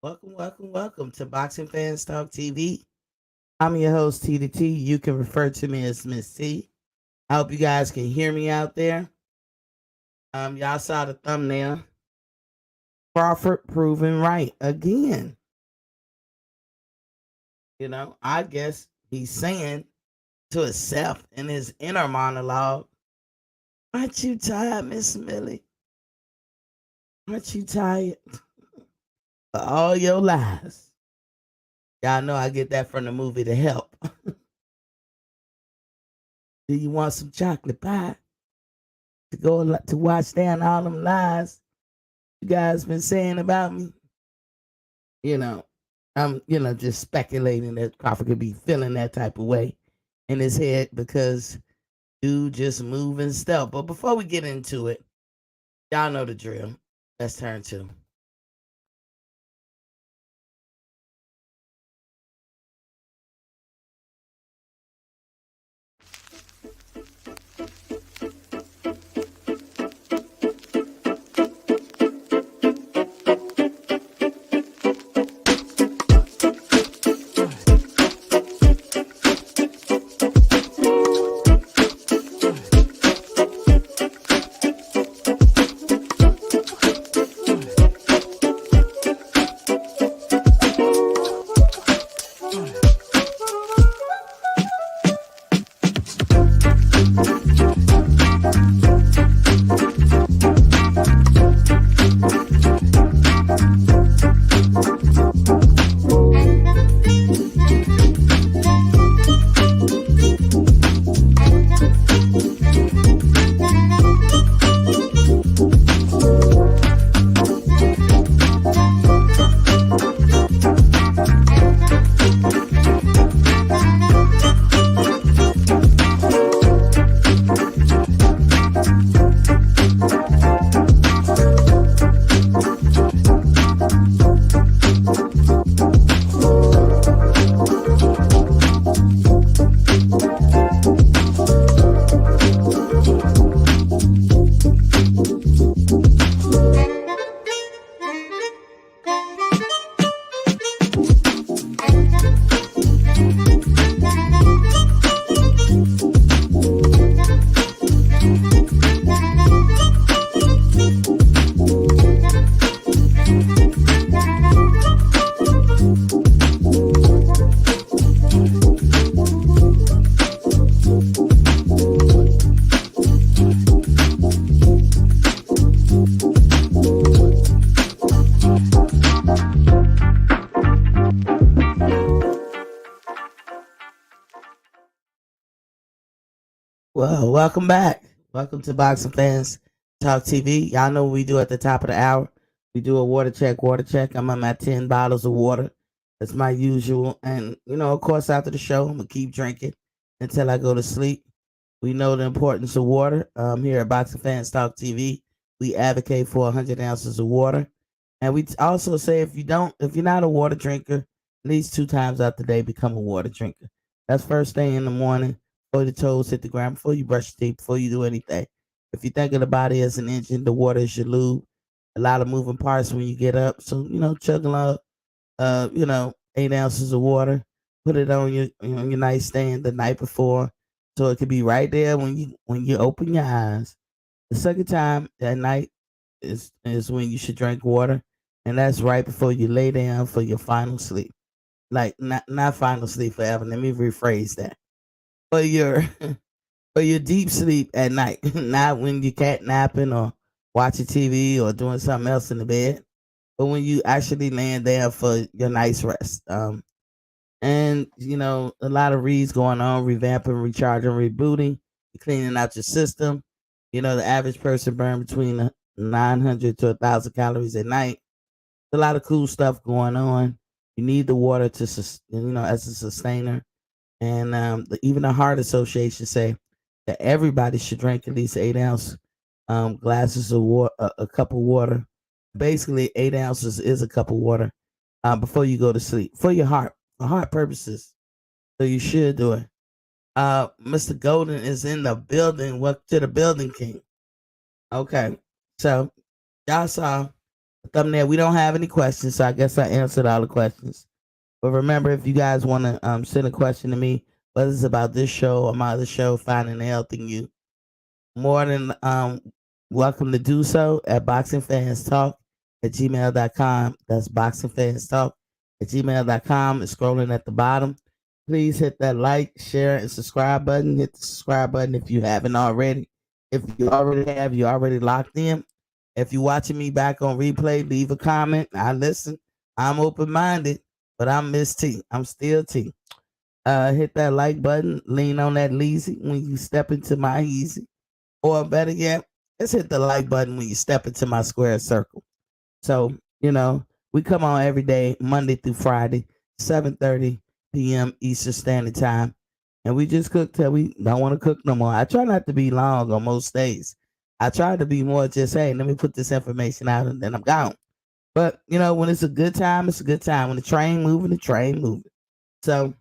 Welcome to Boxing Fans Talk TV. I'm your host, T to T. You can refer to me as Miss T. I hope you guys can hear me out there. Y'all saw the thumbnail. Crawford proven right again. I guess he's saying to himself in his inner monologue, "Aren't you tired, Miss Millie? Aren't you tired for all your lies?" Y'all know I get that from the movie The Help. Do you want some chocolate pie to wash down all them lies you guys been saying about me? You know, I'm just speculating that Crawford could be feeling that type of way in his head because dude just moving stuff. But before we get into it, y'all know the drill. Let's turn to. Well, welcome back. Welcome to Boxing Fans Talk TV. Y'all know what we do at the top of the hour. We do a water check, I'm on my 10 bottles of water. That's my usual. And, of course, after the show, I'm going to keep drinking until I go to sleep. We know the importance of water. Here at Boxing Fans Talk TV, we advocate for 100 ounces of water. And we also say if you're not a water drinker, at least 2 times out the day, become a water drinker. That's first thing in the morning, before the toes hit the ground, before you brush your teeth, before you do anything. If you think of the body as an engine, the water is your lube. A lot of moving parts when you get up. So, chug along, 8 ounces of water. Put it on your nightstand the night before, so it could be right there when you open your eyes. The second time at night is when you should drink water, and that's right before you lay down for your final sleep. Like not final sleep forever. Let me rephrase that. For your for your deep sleep at night, not when you cat napping or watching TV or doing something else in the bed, but when you actually laying there for your night's rest. And a lot of reads going on, revamping, recharging, rebooting, cleaning out your system. The average person burn between 900 to 1,000 calories a night. A lot of cool stuff going on. You need the water to, as a sustainer. And even the Heart Association say that everybody should drink at least 8 ounce glasses of water, a cup of water. Basically, 8 ounces is a cup of water before you go to sleep for your heart, for heart purposes. So you should do it. Mr. Golden is in the building. Welcome to the building, King. Okay, so y'all saw thumbnail. We don't have any questions, so I guess I answered all the questions. But remember, if you guys want to send a question to me, whether it's about this show or my other show, Finding and Helping You, more than welcome to do so at boxingfanstalk@gmail.com. That's boxingfanstalk@gmail.com. It's scrolling at the bottom. Please hit that like, share, and subscribe button. Hit the subscribe button if you haven't already. If you already have, you already locked in. If you're watching me back on replay, leave a comment. I listen. I'm open-minded, but I'm Miss T. I'm still T. Hit that like button. Lean on that leasy when you step into my easy. Or better yet, let's hit the like button when you step into my square circle. So, we come on every day, Monday through Friday, 7:30 p.m. Eastern Standard Time. And we just cook till we don't want to cook no more. I try not to be long on most days. I try to be more just, hey, let me put this information out and then I'm gone. But, when it's a good time, it's a good time. When the train moving, the train moving. So,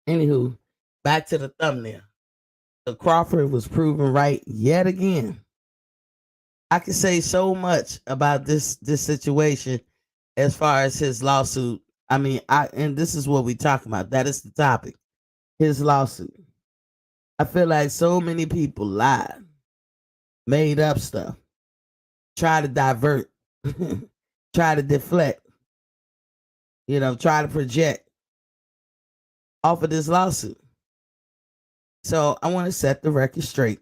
anywho, back to the thumbnail. So Crawford was proven right yet again. I can say so much about this situation as far as his lawsuit. I mean, and this is what we talk about. That is the topic. His lawsuit. I feel like so many people lied, made up stuff, try to divert, try to deflect, try to project off of this lawsuit. So I want to set the record straight.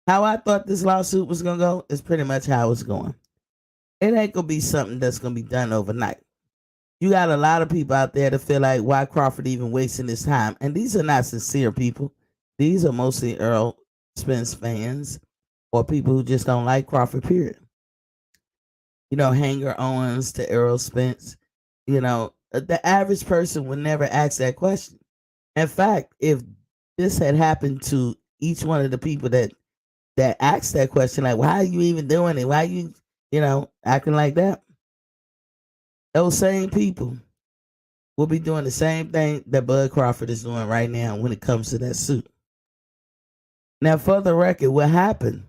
How I thought this lawsuit was going to go is pretty much how it's going. It ain't going to be something that's going to be done overnight. You got a lot of people out there that feel like, why Crawford even wasting his time? And these are not sincere people. These are mostly Errol Spence fans or people who just don't like Crawford, period. Hanger-ons to Errol Spence. The average person would never ask that question. In fact, if this had happened to each one of the people that asked that question, like, why are you even doing it? Why are you, acting like that? Those same people will be doing the same thing that Bud Crawford is doing right now when it comes to that suit. Now, for the record, what happened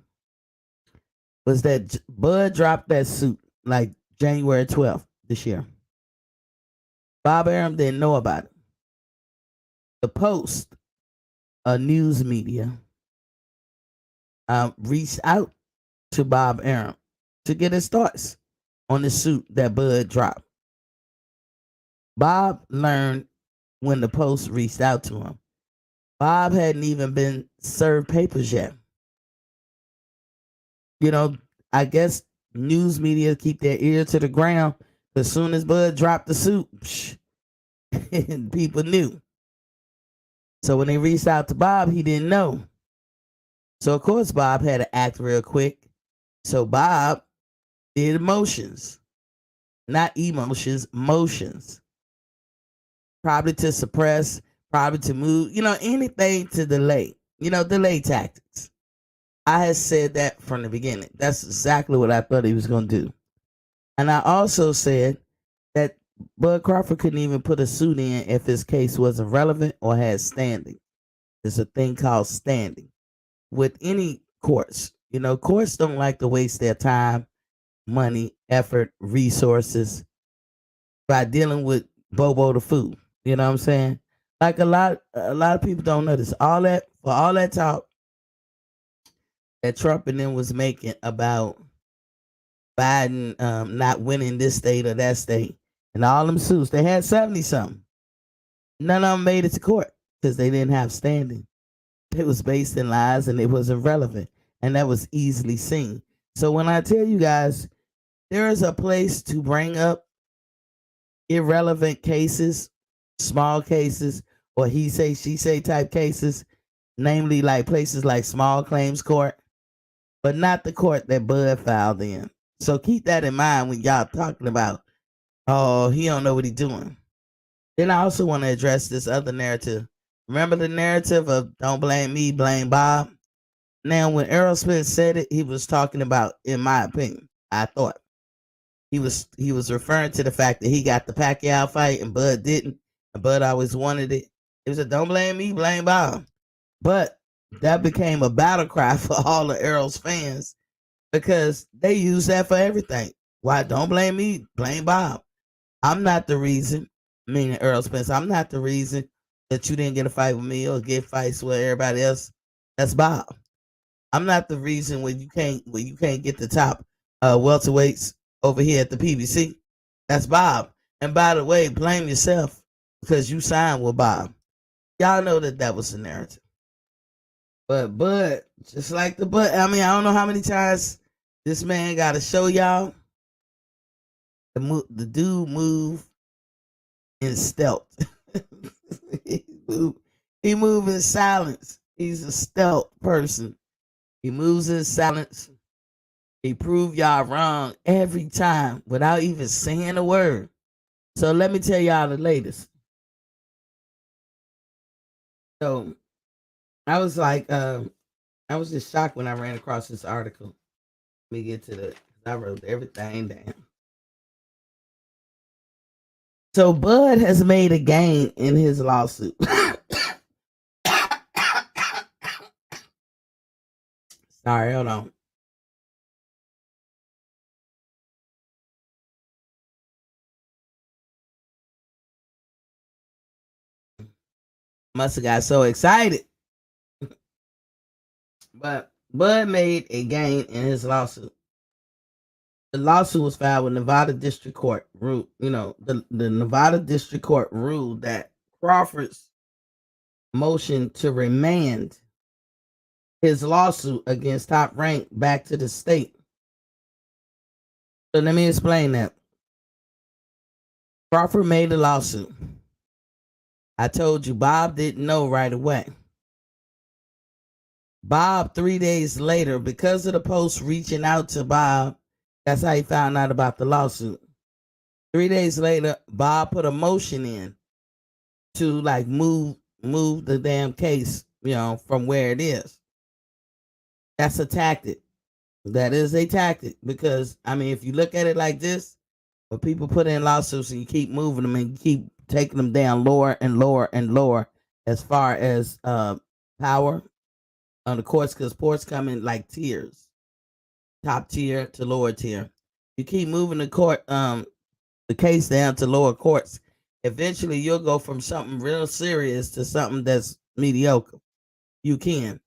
was that Bud dropped that suit like January 12th this year. Bob Arum didn't know about it. The Post, a news media, reached out to Bob Arum to get his thoughts on the suit that Bud dropped. Bob learned when the Post reached out to him. Bob hadn't even been served papers yet. I guess news media keep their ear to the ground. As soon as Bud dropped the suit, people knew. So when they reached out to Bob, he didn't know. So of course Bob had to act real quick. So Bob did motions. Not emotions, motions. Probably to suppress, probably to move, anything to delay. Delay tactics. I had said that from the beginning. That's exactly what I thought he was going to do. And I also said that Bud Crawford couldn't even put a suit in if his case wasn't relevant or had standing. There's a thing called standing. With any courts, courts don't like to waste their time, money, effort, resources by dealing with Bobo the fool. You know what I'm saying? Like a lot of people don't know this. All that talk that Trump and them was making about Biden not winning this state or that state, and all them suits, they had 70 something. None of them made it to court because they didn't have standing. It was based in lies and it wasn't relevant, and that was easily seen. So when I tell you guys, there is a place to bring up irrelevant cases, small cases, or he say, she say type cases, namely like places like small claims court, but not the court that Bud filed in. So keep that in mind when y'all talking about, oh, he don't know what he's doing. Then I also want to address this other narrative. Remember the narrative of don't blame me, blame Bob? Now, when Errol Spence said it, he was talking about, in my opinion, I thought, he was referring to the fact that he got the Pacquiao fight and Bud didn't. And Bud always wanted it. It was a don't blame me, blame Bob. But that became a battle cry for all of Errol's fans because they use that for everything. Why? Don't blame me. Blame Bob. I'm not the reason. Meaning Earl Spence. I'm not the reason that you didn't get a fight with me or get fights with everybody else. That's Bob. I'm not the reason when you can't get the top welterweights over here at the PBC. That's Bob. And by the way, blame yourself because you signed with Bob. Y'all know that was the narrative. But just like I mean, I don't know how many times this man got to show y'all the dude move in stealth. he move, he move in silence. He's a stealth person. He moves in silence. He proved y'all wrong every time without even saying a word. So let me tell y'all the latest. So I was like, I was just shocked when I ran across this article. Let me get to I wrote everything down. So Bud has made a gain in his lawsuit. Sorry, hold on. Must have got so excited. But Bud made a gain in his lawsuit. The lawsuit was filed with Nevada District Court. The Nevada District Court ruled that Crawford's motion to remand his lawsuit against Top Rank back to the state. So let me explain that. Crawford made the lawsuit. I told you Bob didn't know right away. Bob, 3 days later, because of the post reaching out to Bob, that's how he found out about the lawsuit. 3 days later, Bob put a motion in to like move the damn case, from where it is. That's a tactic. That is a tactic because I mean, if you look at it like this, when people put in lawsuits and you keep moving them and you keep taking them down lower and lower and lower as far as power on the courts, because courts come in like tiers, top tier to lower tier. You keep moving the case down to lower courts. Eventually, you'll go from something real serious to something that's mediocre. You can.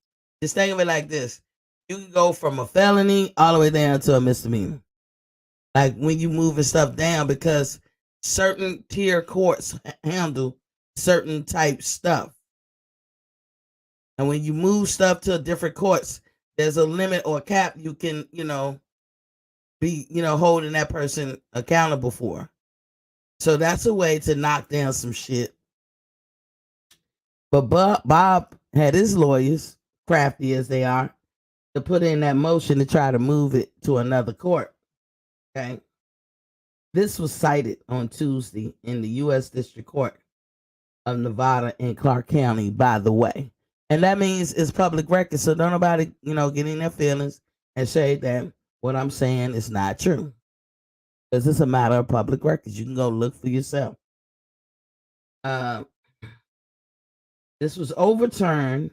Just think of it like this: you can go from a felony all the way down to a misdemeanor. Like when you moving stuff down, because certain tier courts handle certain type stuff. And when you move stuff to different courts, there's a limit or cap you can, be, holding that person accountable for. So that's a way to knock down some shit. But Bob had his lawyers, crafty as they are, to put in that motion to try to move it to another court. Okay. This was cited on Tuesday in the U.S. District Court of Nevada in Clark County, by the way. And that means it's public record. So don't nobody, get in their feelings and say that what I'm saying is not true. Because it's a matter of public records. You can go look for yourself. This was overturned.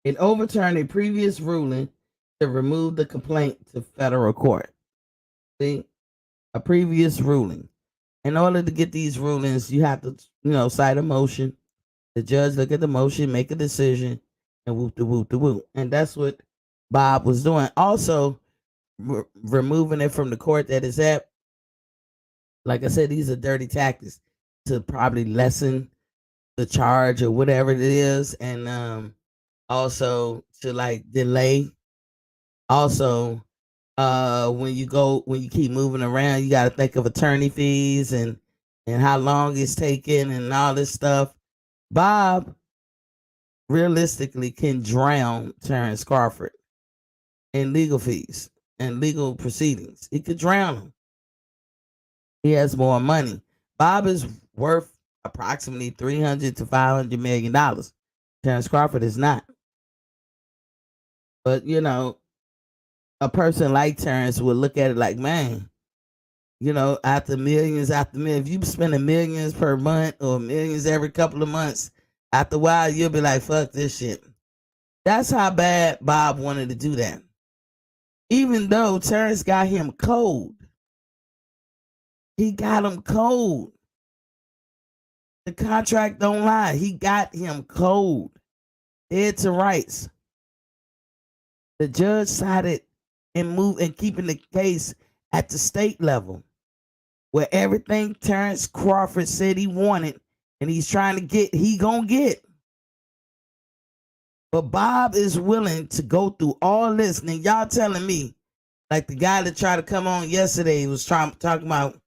It overturned a previous ruling to remove the complaint to federal court. See? A previous ruling. In order to get these rulings, you have to, cite a motion. The judge look at the motion, make a decision, and whoop the whoop the whoop. And that's what Bob was doing. Also, removing it from the court that it's at. Like I said, these are dirty tactics to probably lessen the charge or whatever it is, and also to like delay. Also, when you keep moving around, you got to think of attorney fees and how long it's taking and all this stuff. Bob realistically can drown Terrence Crawford in legal fees and legal proceedings. He could drown him. He has more money. Bob is worth approximately $300 to $500 million. Terrence Crawford is not. But a person like Terrence would look at it like, man, after millions, if you spending millions per month or millions every couple of months, after a while, you'll be like, fuck this shit. That's how bad Bob wanted to do that. Even though Terrence got him cold. He got him cold. The contract don't lie. He got him cold. Dead to rights. The judge sided and keeping the case at the state level, where everything Terrence Crawford said he wanted and he's trying to get, he gonna get. But Bob is willing to go through all this. And y'all telling me, like the guy that tried to come on yesterday was talking about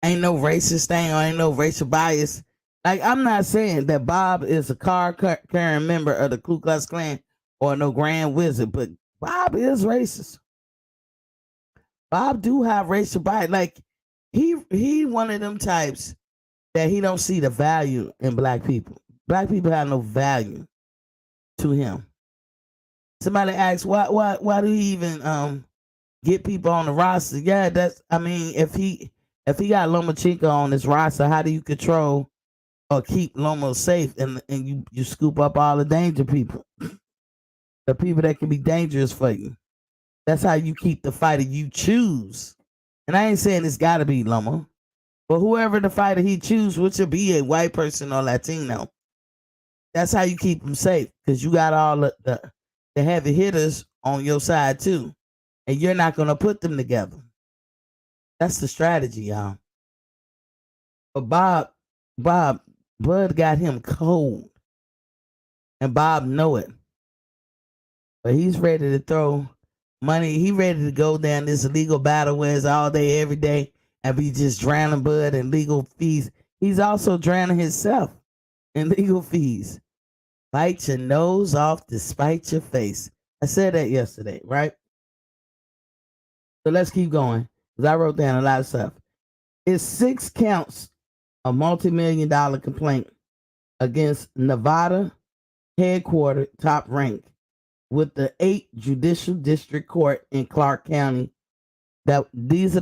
ain't no racist thing or ain't no racial bias. Like, I'm not saying that Bob is a card carrying member of the Ku Klux Klan or no Grand Wizard, but Bob is racist. Bob do have racial bias. Like, he one of them types that he don't see the value in black people. Black people have no value to him. Somebody asks why do he even get people on the roster? Yeah, if he got Lomachenko on his roster, how do you control or keep Lomo safe and you scoop up all the danger people? The people that can be dangerous for you. That's how you keep the fighter you choose. And I ain't saying it's gotta be Lomo. But whoever the fighter he choose, which will be a white person or Latino, that's how you keep them safe. Because you got all the heavy hitters on your side too. And you're not gonna put them together. That's the strategy, y'all. But Bud got him cold. And Bob know it. But he's ready to throw money. He ready to go down this legal battle where it's all day, every day, and be just drowning Bud in legal fees. He's also drowning himself in legal fees. Bite your nose off despite your face. I said that yesterday, right? So let's keep going, because I wrote down a lot of stuff. It's 6 counts of multi-million-dollar complaint against Nevada headquartered Top Rank with the 8th Judicial District Court in Clark County. Those were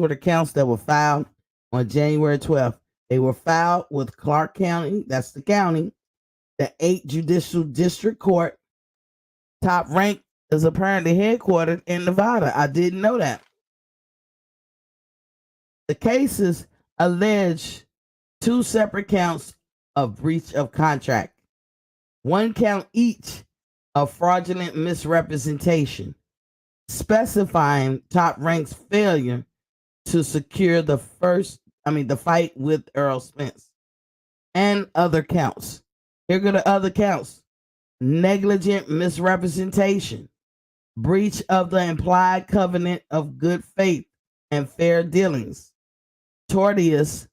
the counts that were filed on January 12th. They were filed with Clark County, that's the county, the 8th Judicial District Court. Top Rank is apparently headquartered in Nevada. I didn't know that. The cases allege 2 separate counts of breach of contract, 1 count each of fraudulent misrepresentation, specifying Top Rank's failure to secure the fight with Earl Spence, and other counts. Here go the other counts: negligent misrepresentation, breach of the implied covenant of good faith and fair dealings, tortious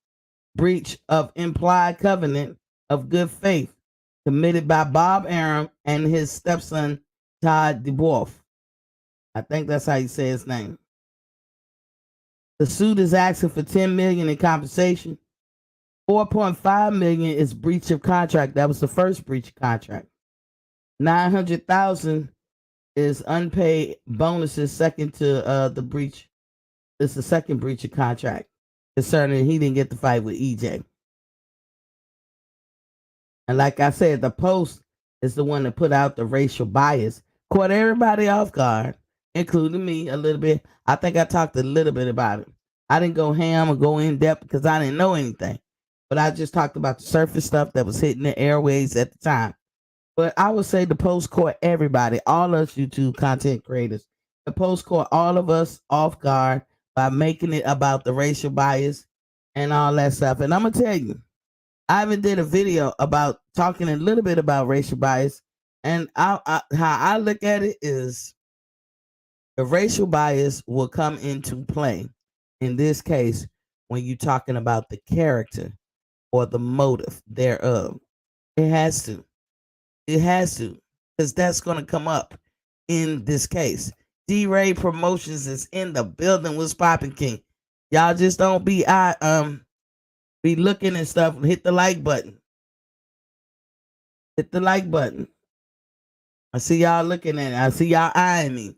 breach of implied covenant of good faith committed by Bob Arum and his stepson Todd DeBoff. I think that's how you say his name. The suit is asking for $10 million in compensation. $4.5 million is breach of contract. That was the first breach of contract. $900,000 is unpaid bonuses second to the breach. It's the second breach of contract concerning he didn't get the fight with EJ. And like I said, the Post is the one that put out the racial bias, caught everybody off guard, including me a little bit. I think I talked a little bit about it. I didn't go ham or go in depth because I didn't know anything. But I just talked about the surface stuff that was hitting the airways at the time. But I would say the Post caught everybody, all us YouTube content creators. The Post caught all of us off guard by making it about the racial bias and all that stuff. And I'm going to tell you, I even did a video about talking a little bit about racial bias. And how I look at it is the racial bias will come into play in this case when you're talking about the character or the motive thereof. It has to. It has to, because that's going to come up in this case. D-Ray Promotions is in the building. What's popping, King? Y'all just don't be looking and stuff. Hit the like button. Hit the like button. I see y'all looking at it. I see y'all eyeing me.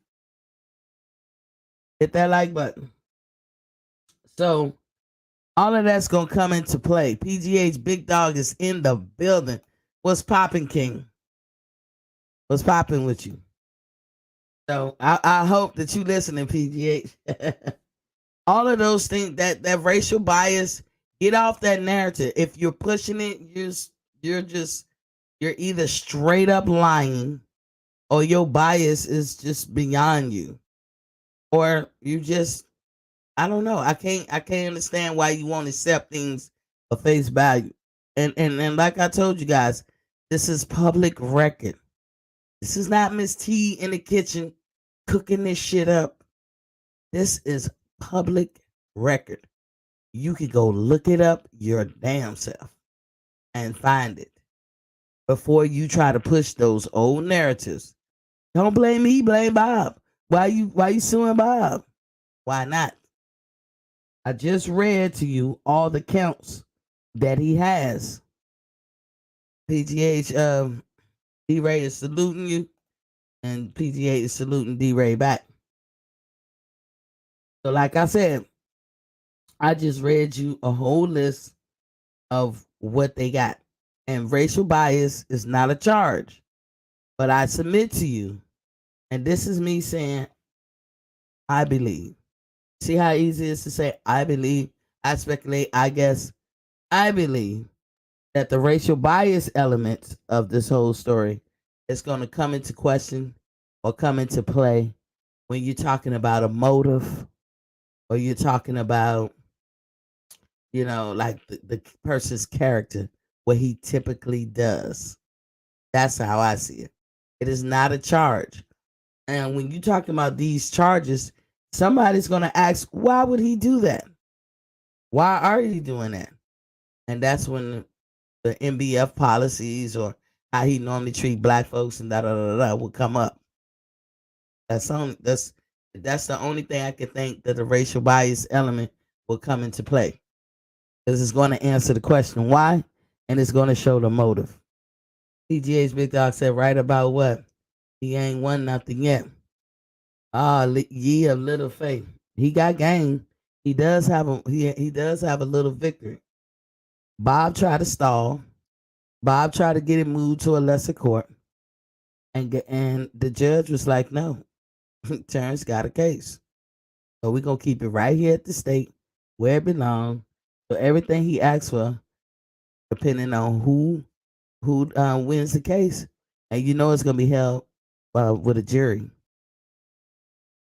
Hit that like button. So all of that's gonna come into play. PGH Big Dog is in the building. What's popping, King? What's popping with you? So I hope that you listening, PGH. All of those things, that racial bias, get off that narrative. If you're pushing it, you're just you're either straight up lying or your bias is just beyond you. Or you just I don't know. I can't understand why you won't accept things for face value. And like I told you guys, this is public record. This is not Miss T in the kitchen cooking this shit up. This is public record. You could go look it up your damn self and find it before you try to push those old narratives. Don't blame me, blame Bob. Why you suing Bob? Why not? I just read to you all the counts that he has. PGH D-Ray is saluting you, and PGH is saluting D-Ray back. So like I said, I just read you a whole list of what they got. And racial bias is not a charge. But I submit to you, and this is me saying, I believe. See how easy it is to say, I believe, I speculate, I guess. I believe that the racial bias elements of this whole story is going to come into question or come into play when you're talking about a motive or you're talking about, like the person's character, what he typically does. That's how I see it. It is not a charge. And when you're talking about these charges, somebody's going to ask, why would he do that? Why are you doing that? And that's when the MBF policies or how he normally treat black folks and da will come up. That's the only thing I can think that the racial bias element will come into play. Because it's going to answer the question why, and it's going to show the motive. PGA's Big Dog said right about what? He ain't won nothing yet. Ye of little faith. He got game. He does have a little victory. Bob tried to stall. Bob tried to get it moved to a lesser court. And the judge was like, no, Terrence got a case. So we're going to keep it right here at the state where it belongs. So everything he asked for, depending on who wins the case, and it's going to be held with a jury.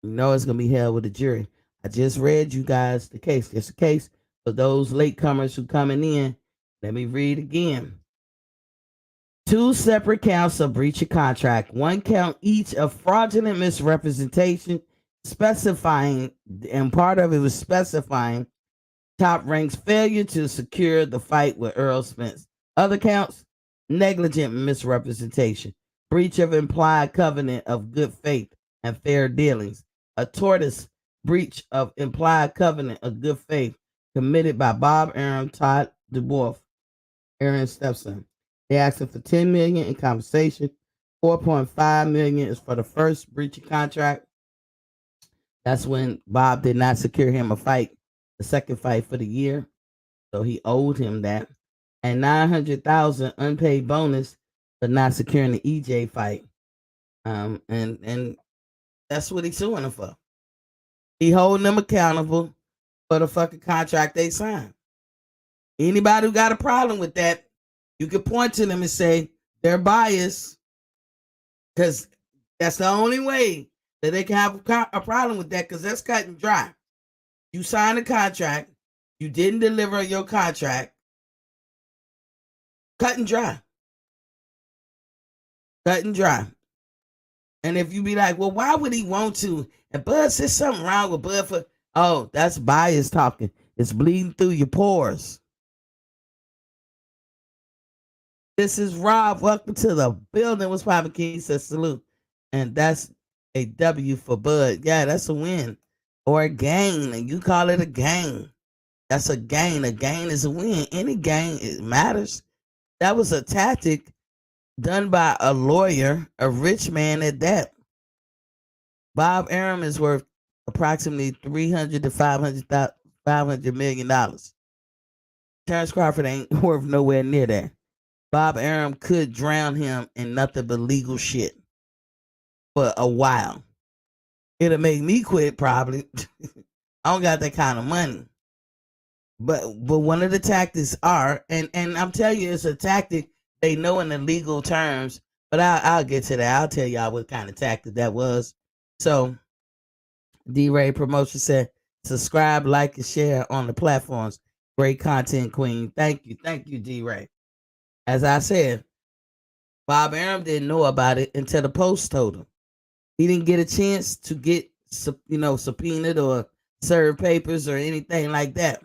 It's going to be held with a jury. I just read you guys the case. It's a case for those latecomers who coming in. Let me read again. 2 separate counts of breach of contract. 1 count each of fraudulent misrepresentation, specifying, and part of it was specifying Top Rank's failure to secure the fight with Earl Spence. Other counts, negligent misrepresentation, breach of implied covenant of good faith and fair dealings, a tortoise breach of implied covenant of good faith committed by Bob Arum, Todd DeBoer, Aaron's stepson. They asked him for $10 million in compensation. $4.5 million is for the first breach of contract. That's when Bob did not secure him a fight, the second fight for the year. So he owed him that. And $900,000 unpaid bonus for not securing the EJ fight. And that's what he's suing him for. He holding them accountable for the fucking contract they signed. Anybody who got a problem with that, you can point to them and say they're biased, because that's the only way that they can have a problem with that, because that's cut and dry. You signed a contract, you didn't deliver your contract, cut and dry. Cut and dry. And if you be like, well, why would he want to? And Bud says something wrong with Bud that's bias talking. It's bleeding through your pores. This is Rob. Welcome to the building. What's poppin', King? Says salute. And that's a W for Bud. Yeah, that's a win. Or a gain. And you call it a gain. That's a gain. A gain is a win. Any gain, it matters. That was a tactic done by a lawyer, a rich man at that. Bob Arum is worth approximately $300 to $500 million. Terrence Crawford ain't worth nowhere near that. Bob Arum could drown him in nothing but legal shit for a while. It'll make me quit probably. I don't got that kind of money. But one of the tactics are, and I'm telling you, it's a tactic they know in the legal terms. But I'll get to that. I'll tell y'all what kind of tactic that was. So D-Ray Promotion said, subscribe, like, and share on the platforms. Great content, Queen. Thank you, D-Ray. As I said, Bob Arum didn't know about it until the Post told him. He didn't get a chance to get subpoenaed or serve papers or anything like that.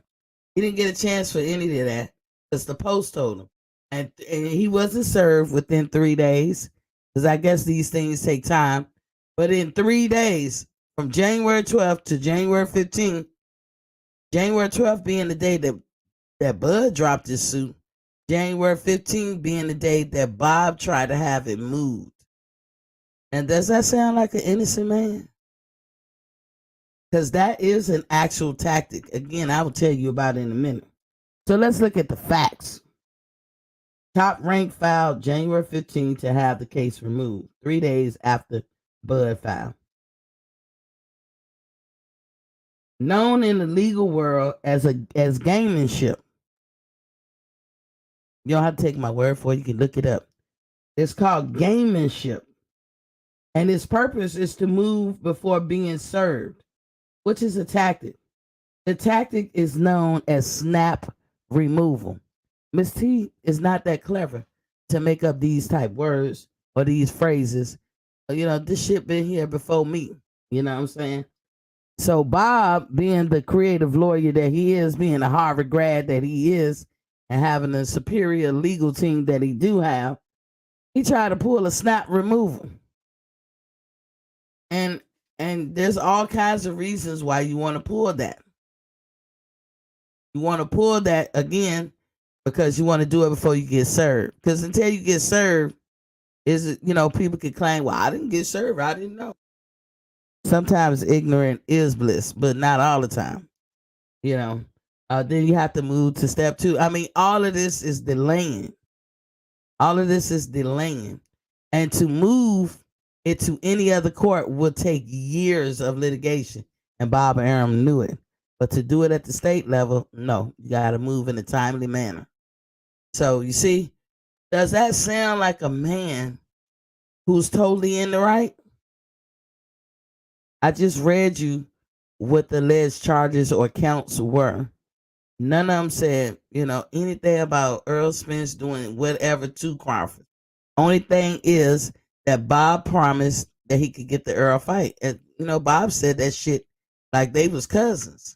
He didn't get a chance for any of that because the Post told him. And he wasn't served within 3 days because I guess these things take time. But in 3 days, from January 12th to January 15th, January 12th being the day that Bud dropped his suit, January 15th being the day that Bob tried to have it moved. And does that sound like an innocent man? Because that is an actual tactic. Again, I will tell you about it in a minute. So let's look at the facts. Top Rank filed January 15th to have the case removed, 3 days after Bud filed. Known in the legal world as gamemanship. You don't have to take my word for it. You can look it up. It's called gamemanship. And its purpose is to move before being served, which is a tactic. The tactic is known as snap removal. Miss T is not that clever to make up these type words or these phrases. This shit been here before me. You know what I'm saying? So Bob, being the creative lawyer that he is, being a Harvard grad that he is, and having a superior legal team that he do have, he tried to pull a snap removal. And there's all kinds of reasons why you want to pull that. You want to pull that again because you want to do it before you get served. Because until you get served, people can claim, well, I didn't get served. I didn't know. Sometimes ignorant is bliss, but not all the time. Then you have to move to step 2. I mean, all of this is delaying. And to move it to any other court would take years of litigation. And Bob Arum knew it. But to do it at the state level, no. You got to move in a timely manner. So, you see, does that sound like a man who's totally in the right? I just read you what the alleged charges or counts were. None of them said, anything about Earl Spence doing whatever to Crawford. Only thing is that Bob promised that he could get the Earl fight. And, Bob said that shit like they was cousins.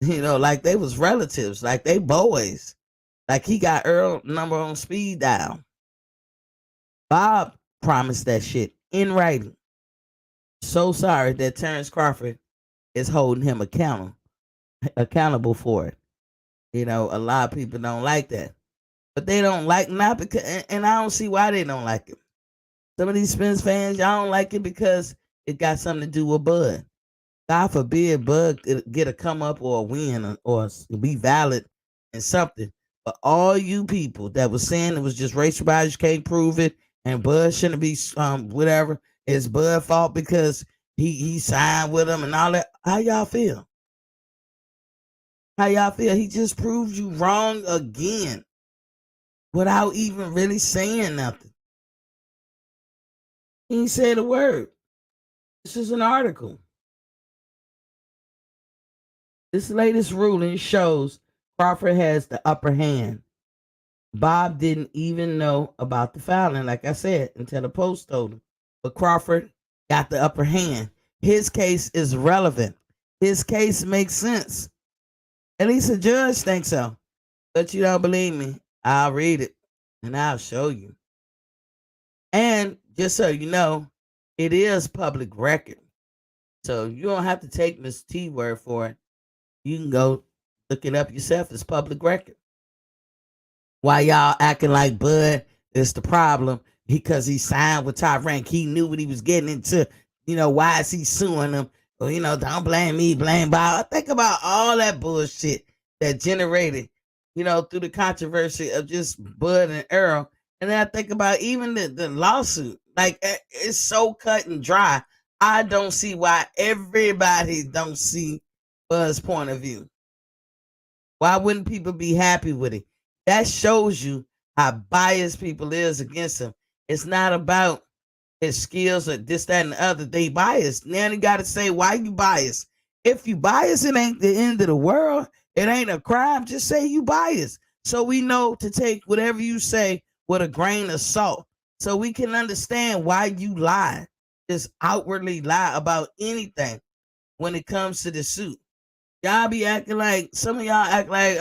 Like they was relatives, like they boys. Like he got Earl number on speed dial. Bob promised that shit in writing. So sorry that Terrence Crawford is holding him accountable for it. A lot of people don't like that. But they don't like, not because, and I don't see why they don't like it. Some of these Spence fans, y'all don't like it because it got something to do with Bud. God forbid Bud get a come up or a win or be valid in something. But all you people that was saying it was just racial bias, can't prove it, and Bud shouldn't be whatever, it's Bud's fault because he signed with him and all that. How y'all feel? He just proved you wrong again without even really saying nothing. He ain't said a word. This is an article. This latest ruling shows Crawford has the upper hand. Bob didn't even know about the filing, like I said, until the Post told him. But Crawford got the upper hand. His case is relevant. His case makes sense. At least the judge thinks so. But you don't believe me, I'll read it and I'll show you. And just so you know, it is public record. So you don't have to take Miss T word for it. You can go look it up yourself. It's public record. Why y'all acting like Bud is the problem? Because he signed with Top Rank. He knew what he was getting into. Why is he suing them? Well, don't blame me, blame Bob. I think about all that bullshit that generated, through the controversy of just Bud and Earl. And then I think about even the lawsuit. Like, it's so cut and dry. I don't see why everybody don't see Bud's point of view. Why wouldn't people be happy with it? That shows you how biased people is against him. It's not about his skills or this, that, and the other. They biased. Now you got to say why you biased. If you biased, it ain't the end of the world. It ain't a crime. Just say you biased. So we know to take whatever you say with a grain of salt. So we can understand why you lie. Just outwardly lie about anything when it comes to the suit. Y'all be acting like some of y'all act like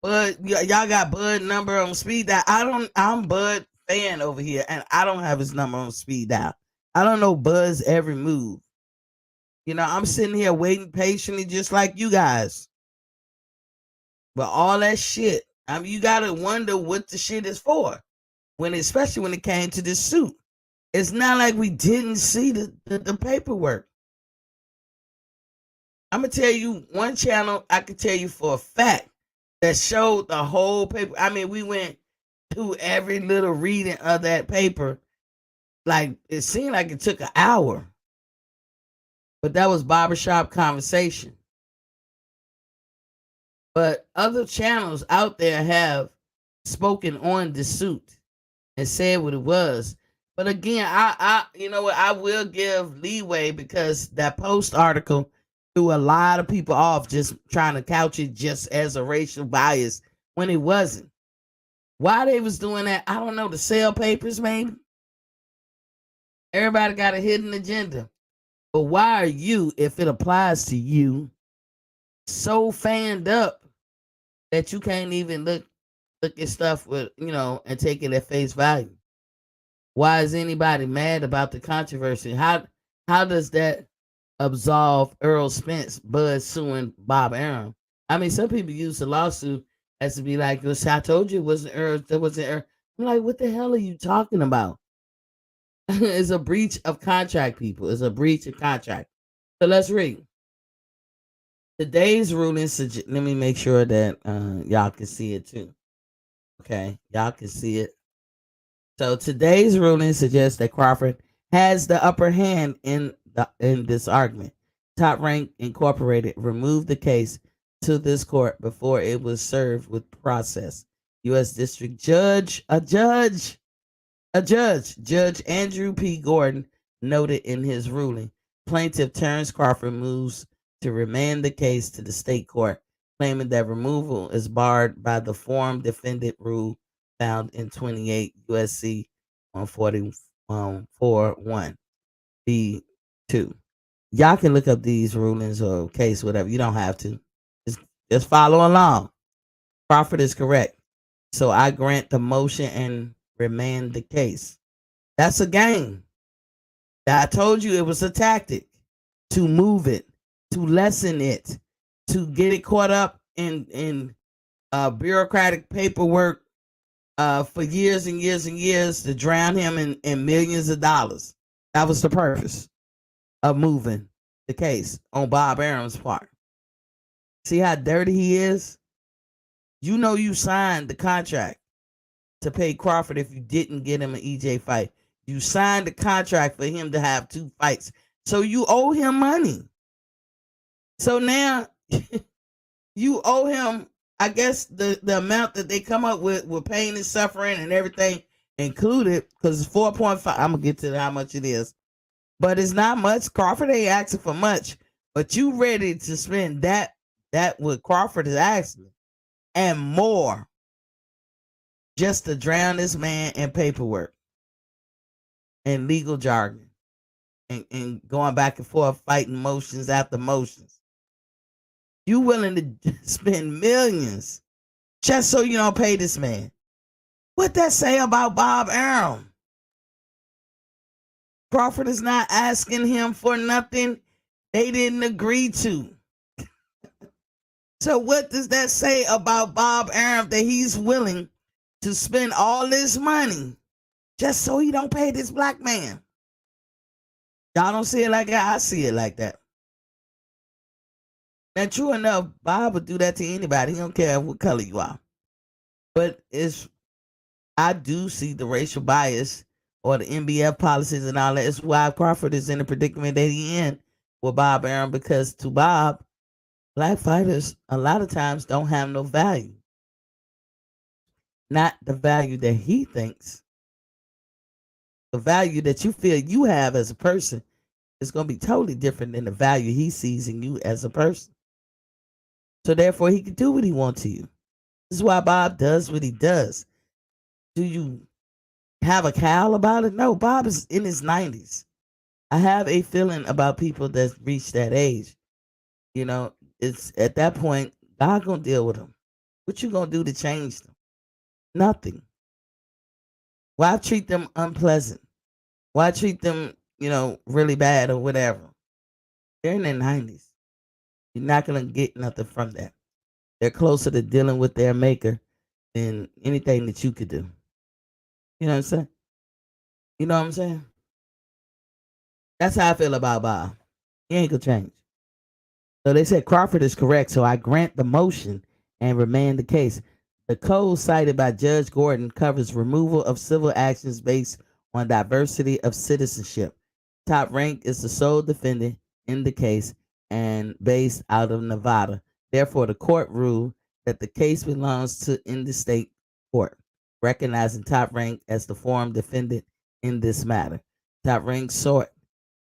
Bud, y'all got Bud number on speed dial. I'm Bud fan over here, and I don't have his number on speed dial. I don't know Bud's every move. You know, I'm sitting here waiting patiently, just like you guys. But all that shit, I mean, you gotta wonder what the shit is for. Especially when it came to this suit, it's not like we didn't see the paperwork. I'm gonna tell you one channel I can tell you for a fact that showed the whole paper. I mean, we went through every little reading of that paper. Like it seemed like it took an hour, but that was barbershop conversation. But other channels out there have spoken on the suit and said what it was. But again, I you know what, I will give leeway because that Post article threw a lot of people off just trying to couch it just as a racial bias when it wasn't. Why they was doing that, I don't know. To sell papers, maybe. Everybody got a hidden agenda. But why are you, if it applies to you, so fanned up that you can't even look at stuff with, and take it at face value? Why is anybody mad about the controversy? How does that absolve Earl Spence, Bud suing Bob Arum? I mean, some people use the lawsuit as to be like, I told you it wasn't Earl, that wasn't Earl. I'm like, what the hell are you talking about? It's a breach of contract, people. It's a breach of contract. So let's read. Today's ruling, let me make sure that y'all can see it too. Okay, y'all can see it. So today's ruling suggests that Crawford has the upper hand in this argument. Top Rank Incorporated removed the case to this court before it was served with process. U.S. District Judge Judge Andrew P. Gordon noted in his ruling, plaintiff Terrence Crawford moves to remand the case to the state court, claiming that removal is barred by the forum defendant rule found in 28 USC 144.1 B2. Y'all can look up these rulings or case, whatever. You don't have to. Just follow along. Crawford is correct. So I grant the motion and remand the case. That's a game. I told you it was a tactic to move it, to lessen it, to get it caught up in bureaucratic paperwork for years and years and years, to drown him in millions of dollars. That was the purpose of moving the case on Bob Arum's part. See how dirty he is? You know you signed the contract to pay Crawford if you didn't get him an EJ fight. You signed the contract for him to have 2 fights. So you owe him money. So now you owe him, I guess, the amount that they come up with pain and suffering and everything included, because it's 4.5. I'm going to get to how much it is. But it's not much. Crawford ain't asking for much. But you ready to spend that what Crawford is asking and more just to drown this man in paperwork and legal jargon and going back and forth, fighting motions after motions. You willing to spend millions just so you don't pay this man? What that say about Bob Arum? Crawford is not asking him for nothing they didn't agree to. So what does that say about Bob Arum, that he's willing to spend all this money just so he don't pay this black man? Y'all don't see it like that. I see it like that. Now, true enough, Bob would do that to anybody. He don't care what color you are. But I do see the racial bias or the NBF policies and all that. It's why Crawford is in the predicament that he in, with Bob Aaron because to Bob, black fighters a lot of times don't have no value. Not the value that he thinks, the value that you feel you have as a person is going to be totally different than the value he sees in you as a person. So therefore, he can do what he wants to you. This is why Bob does what he does. Do you have a cowl about it? No, Bob is in his 90s. I have a feeling about people that reach that age. You know, it's at that point, God gonna deal with them. What you gonna do to change them? Nothing. Why treat them unpleasant? Why treat them, really bad or whatever? They're in their 90s. You're not gonna get nothing from that. They're closer to dealing with their maker than anything that you could do. You know what I'm saying? You know what I'm saying? That's how I feel about Bob. He ain't gonna change. So they said Crawford is correct, so I grant the motion and remand the case. The code cited by Judge Gordon covers removal of civil actions based on diversity of citizenship. Top Rank is the sole defendant in the case and based out of Nevada. Therefore, the court ruled that the case belongs to in the state court, recognizing Top Rank as the forum defendant in this matter. Top Rank sought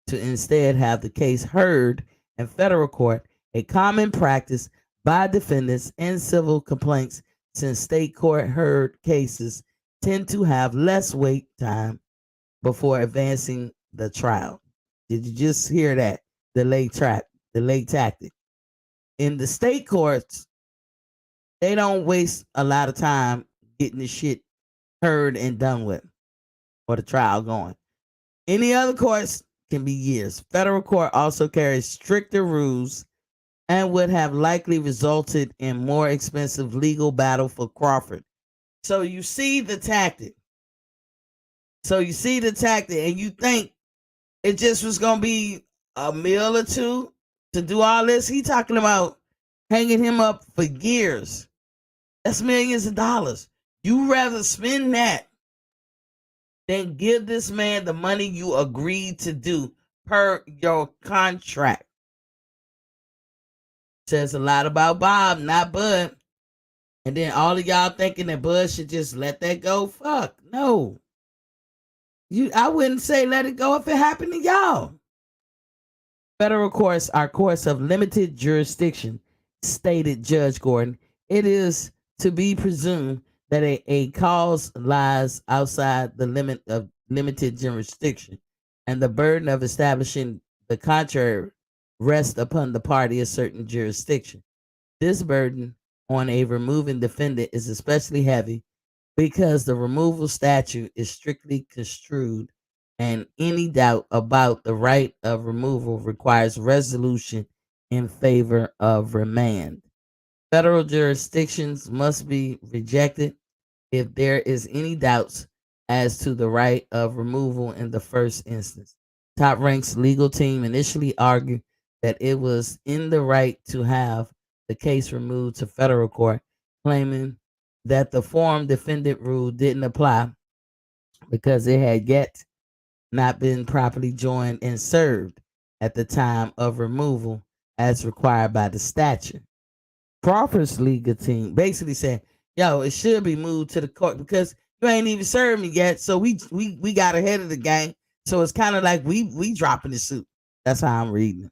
to instead have the case heard in federal court, a common practice by defendants in civil complaints since state court heard cases tend to have less wait time before advancing the trial. Did you just hear that? Delay tactic. In the state courts, they don't waste a lot of time getting the shit heard and done with or the trial going. Any other courts can be years. Federal court also carries stricter rules and would have likely resulted in more expensive legal battle for Crawford. So you see the tactic. And you think it just was gonna be a meal or two to do all this. He talking about hanging him up for years. That's millions of dollars. You rather spend that than give this man the money you agreed to do per your contract. Says a lot about Bob, not Bud. And then all of y'all thinking that Bud should just let that go. Fuck no. I wouldn't say let it go if it happened to y'all. Federal courts are courts of limited jurisdiction, stated Judge Gordon. It is to be presumed that a cause lies outside the limit of limited jurisdiction, and the burden of establishing the contrary rests upon the party of certain jurisdiction. This burden on a removing defendant is especially heavy because the removal statute is strictly construed and any doubt about the right of removal requires resolution in favor of remand. Federal jurisdictions must be rejected if there is any doubts as to the right of removal in the first instance. Top Rank's legal team initially argued that it was in the right to have the case removed to federal court, claiming that the forum defendant rule didn't apply because it had yet not been properly joined and served at the time of removal as required by the statute. Crawford's legal team basically said, "Yo, it should be moved to the court because you ain't even served me yet." So we got ahead of the game. So it's kind of like we dropping the suit. That's how I'm reading it.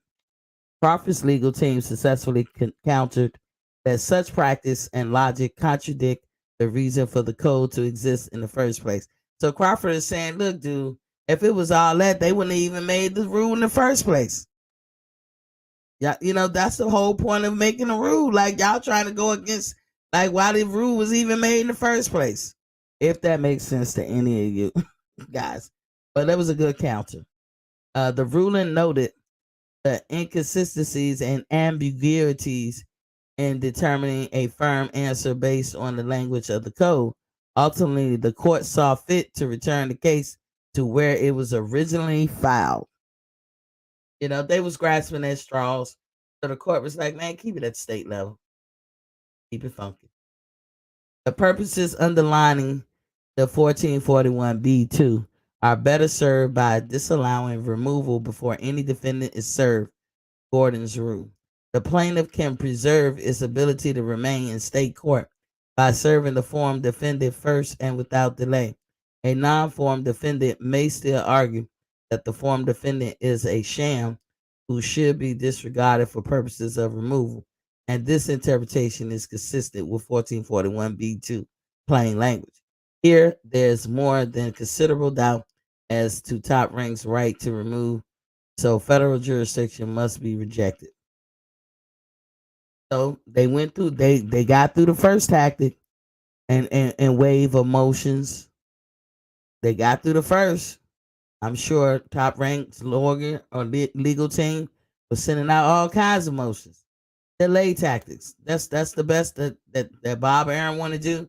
Crawford's legal team successfully countered that such practice and logic contradict the reason for the code to exist in the first place. So Crawford is saying, "Look, dude, if it was all that, they wouldn't have even made the rule in the first place." Yeah, that's the whole point of making a rule. Like y'all trying to go against like why the rule was even made in the first place. If that makes sense to any of you guys. But that was a good counter. The ruling noted the inconsistencies and ambiguities in determining a firm answer based on the language of the code. Ultimately, the court saw fit to return the case to where it was originally filed. They was grasping at straws. So the court was like, man, keep it at state level. Keep it funky. The purposes underlining the 1441B2 are better served by disallowing removal before any defendant is served Gordon's rule. The plaintiff can preserve its ability to remain in state court by serving the forum defendant first and without delay. A non-forum defendant may still argue that the forum defendant is a sham who should be disregarded for purposes of removal, and this interpretation is consistent with 1441b2 plain language. Here, there's more than considerable doubt as to Top Rank's right to remove, so federal jurisdiction must be rejected. So they went through, they got through the first tactic and wave of motions. They got through the first. I'm sure Top Rank's lawyer or legal team was sending out all kinds of motions. Delay tactics. That's the best that Bob AREN want to do.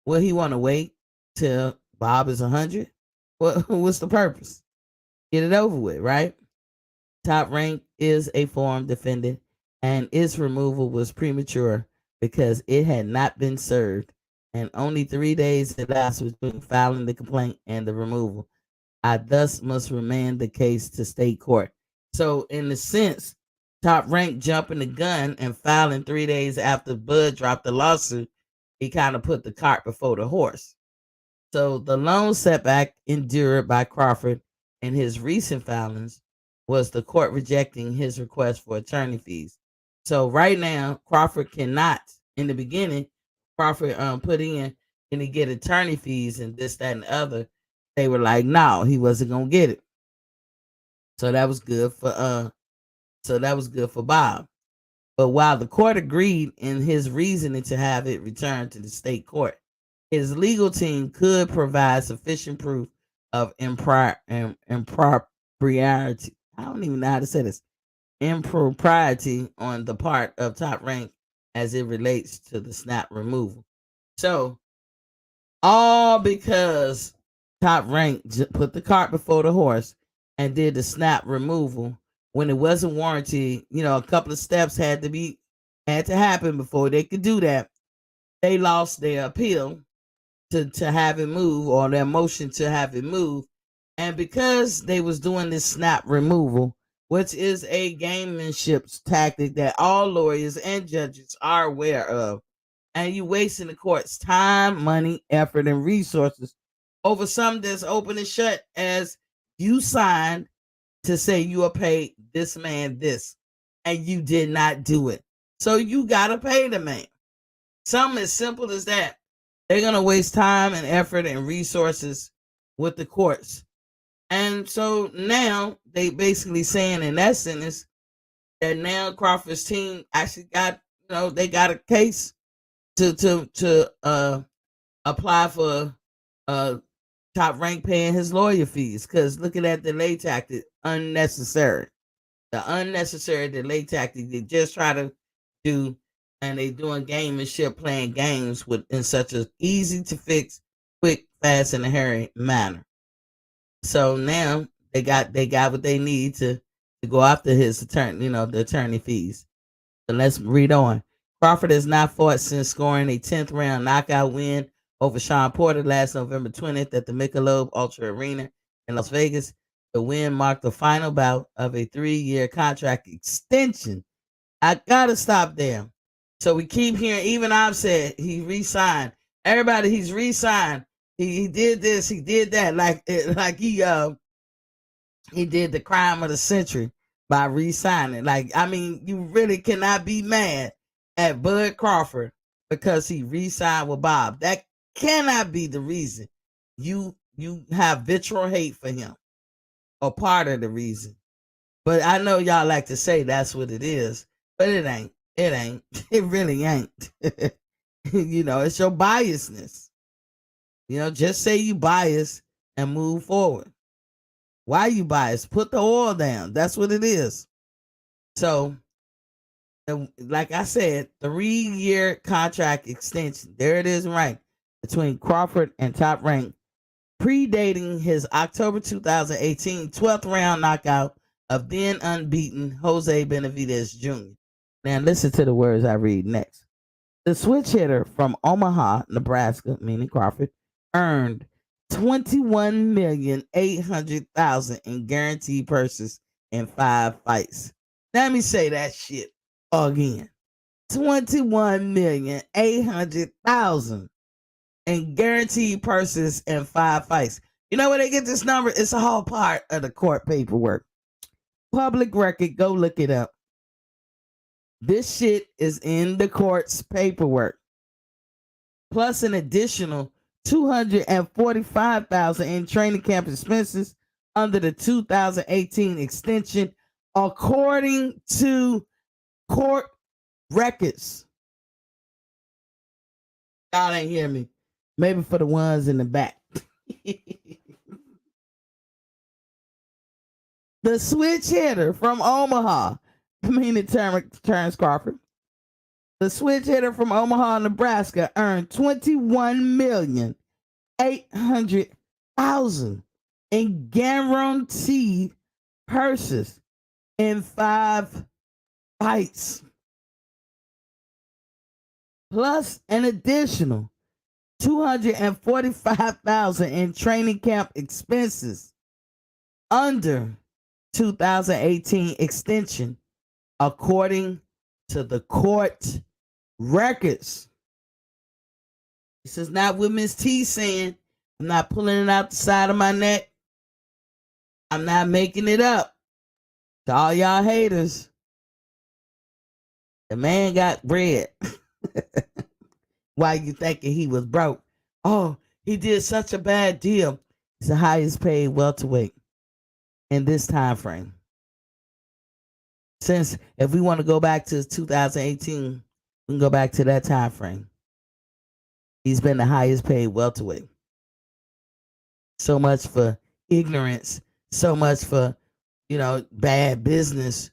Will he want to wait till Bob is 100? What's the purpose? Get it over with, right? Top Rank is a forum defendant, and its removal was premature because it had not been served, and only 3 days elapsed between filing the complaint and the removal. I thus must remand the case to state court. So, in a sense, Top Rank jumping the gun and filing 3 days after Bud dropped the lawsuit, he kind of put the cart before the horse. So, the lone setback endured by Crawford in his recent filings was the court rejecting his request for attorney fees. So right now, Crawford cannot. In the beginning, Crawford put in, can he get attorney fees and this, that, and the other? They were like, no, he wasn't gonna get it. So that was good for Bob. But while the court agreed in his reasoning to have it returned to the state court, his legal team could provide sufficient proof of impropriety. I don't even know how to say this. Impropriety on the part of Top Rank as it relates to the snap removal. So, all because Top Rank put the cart before the horse and did the snap removal when it wasn't warranted. A couple of steps had to happen before they could do that. They lost their appeal to have it move, or their motion to have it move. And because they was doing this snap removal, which is a gamemanship tactic that all lawyers and judges are aware of, and you wasting the court's time, money, effort, and resources over something that's open and shut, as you signed to say you will pay this man this, and you did not do it. So you gotta pay the man. Something as simple as that. They're gonna waste time and effort and resources with the courts. And so now they basically saying in that sentence that now Crawford's team actually got, they got a case to apply for Top Rank paying his lawyer fees, because looking at the delay tactic, unnecessary. The unnecessary delay tactic they just try to do, and they doing gamemanship, playing games in such an easy to fix, quick, fast, and a hurry manner. So now they got what they need to go after his attorney, the attorney fees. So let's read on. Crawford has not fought since scoring a 10th round knockout win over Sean Porter last November 20th at the Michelob Ultra Arena in Las Vegas. The win marked the final bout of a 3-year contract extension. I gotta stop there. So we keep hearing, even I've said he re-signed. Everybody, he's re-signed. He did this, he did that, like he did the crime of the century by re-signing. You really cannot be mad at Bud Crawford because he re-signed with Bob. That cannot be the reason you have vitriol hate for him, or part of the reason. But I know y'all like to say that's what it is, but it ain't. It ain't. It really ain't. It's your biasness. Just say you biased and move forward. Why you biased? Put the oil down. That's what it is. So, like I said, 3-year contract extension. There it is, right, between Crawford and Top Rank, predating his October 2018 12th round knockout of then unbeaten Jose Benavidez Jr. Now listen to the words I read next. The switch hitter from Omaha, Nebraska, meaning Crawford, earned $21,800,000 in guaranteed purses in 5 fights. Let me say that shit again. 21,800,000 in guaranteed purses and 5 fights. You know where they get this number? It's a whole part of the court paperwork. Public record, go look it up. This shit is in the court's paperwork. Plus an additional 245,000 in training camp expenses under the 2018 extension, according to court records. Y'all ain't hear me. Maybe for the ones in the back. The switch hitter from Omaha, meaning Terrence Crawford. The switch hitter from Omaha, Nebraska, earned $21,800,000 in guaranteed purses in 5 fights, plus an additional 245,000 in training camp expenses under 2018 extension, according to the court records. This is not what Miss T saying. I'm not pulling it out the side of my neck. I'm not making it up. To all y'all haters, the man got bread. Why you thinking he was broke? Oh, he did such a bad deal. He's the highest paid welterweight in this time frame. Since if we want to go back to 2018, we can go back to that time frame. He's been the highest paid welterweight. So much for ignorance. So much for, bad business.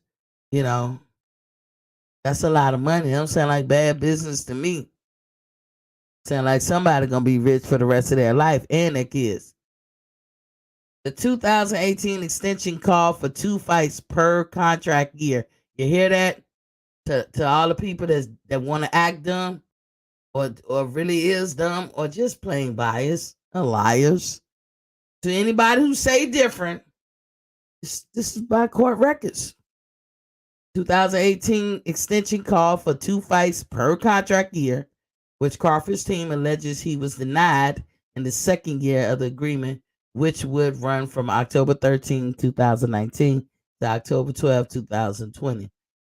That's a lot of money. It don't sound like bad business to me. Sound like somebody gonna be rich for the rest of their life and their kids. The 2018 extension called for 2 fights per contract year. You hear that? To all the people that want to act dumb, or really is dumb, or just plain biased, or liars. To anybody who say different, this is by court records. 2018 extension called for 2 fights per contract year, which Crawford's team alleges he was denied in the second year of the agreement, which would run from October 13, 2019 to October 12, 2020.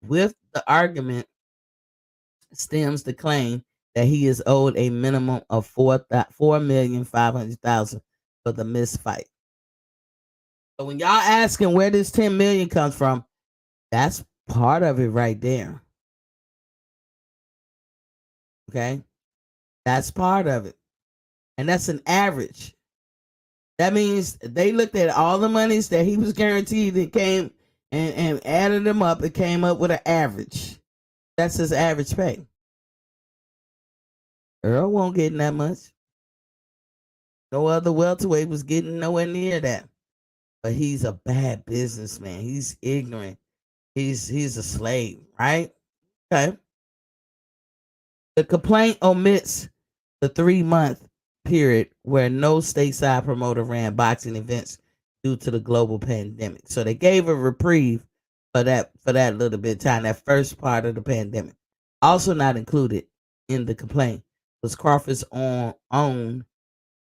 With the argument stems the claim that he is owed a minimum of $4,500,000 for the missed fight. So when y'all asking where this $10 million comes from, that's part of it right there. Okay? That's part of it. And that's an average. That means they looked at all the monies that he was guaranteed and came and added them up. It came up with an average. That's his average pay. Earl won't get that much. No other welterweight was getting nowhere near that. But he's a bad businessman. He's ignorant. He's a slave, right? Okay. The complaint omits the 3-month period where no stateside promoter ran boxing events due to the global pandemic. So they gave a reprieve for that little bit of time, that first part of the pandemic. Also not included in the complaint was Crawford's on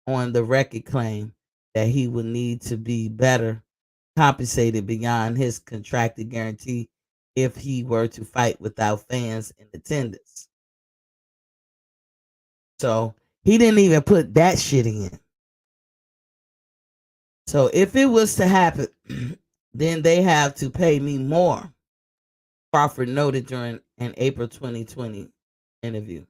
the record claim that he would need to be better compensated beyond his contracted guarantee if he were to fight without fans in attendance. So he didn't even put that shit in. So if it was to happen, then they have to pay me more, Crawford noted during an April 2020 interview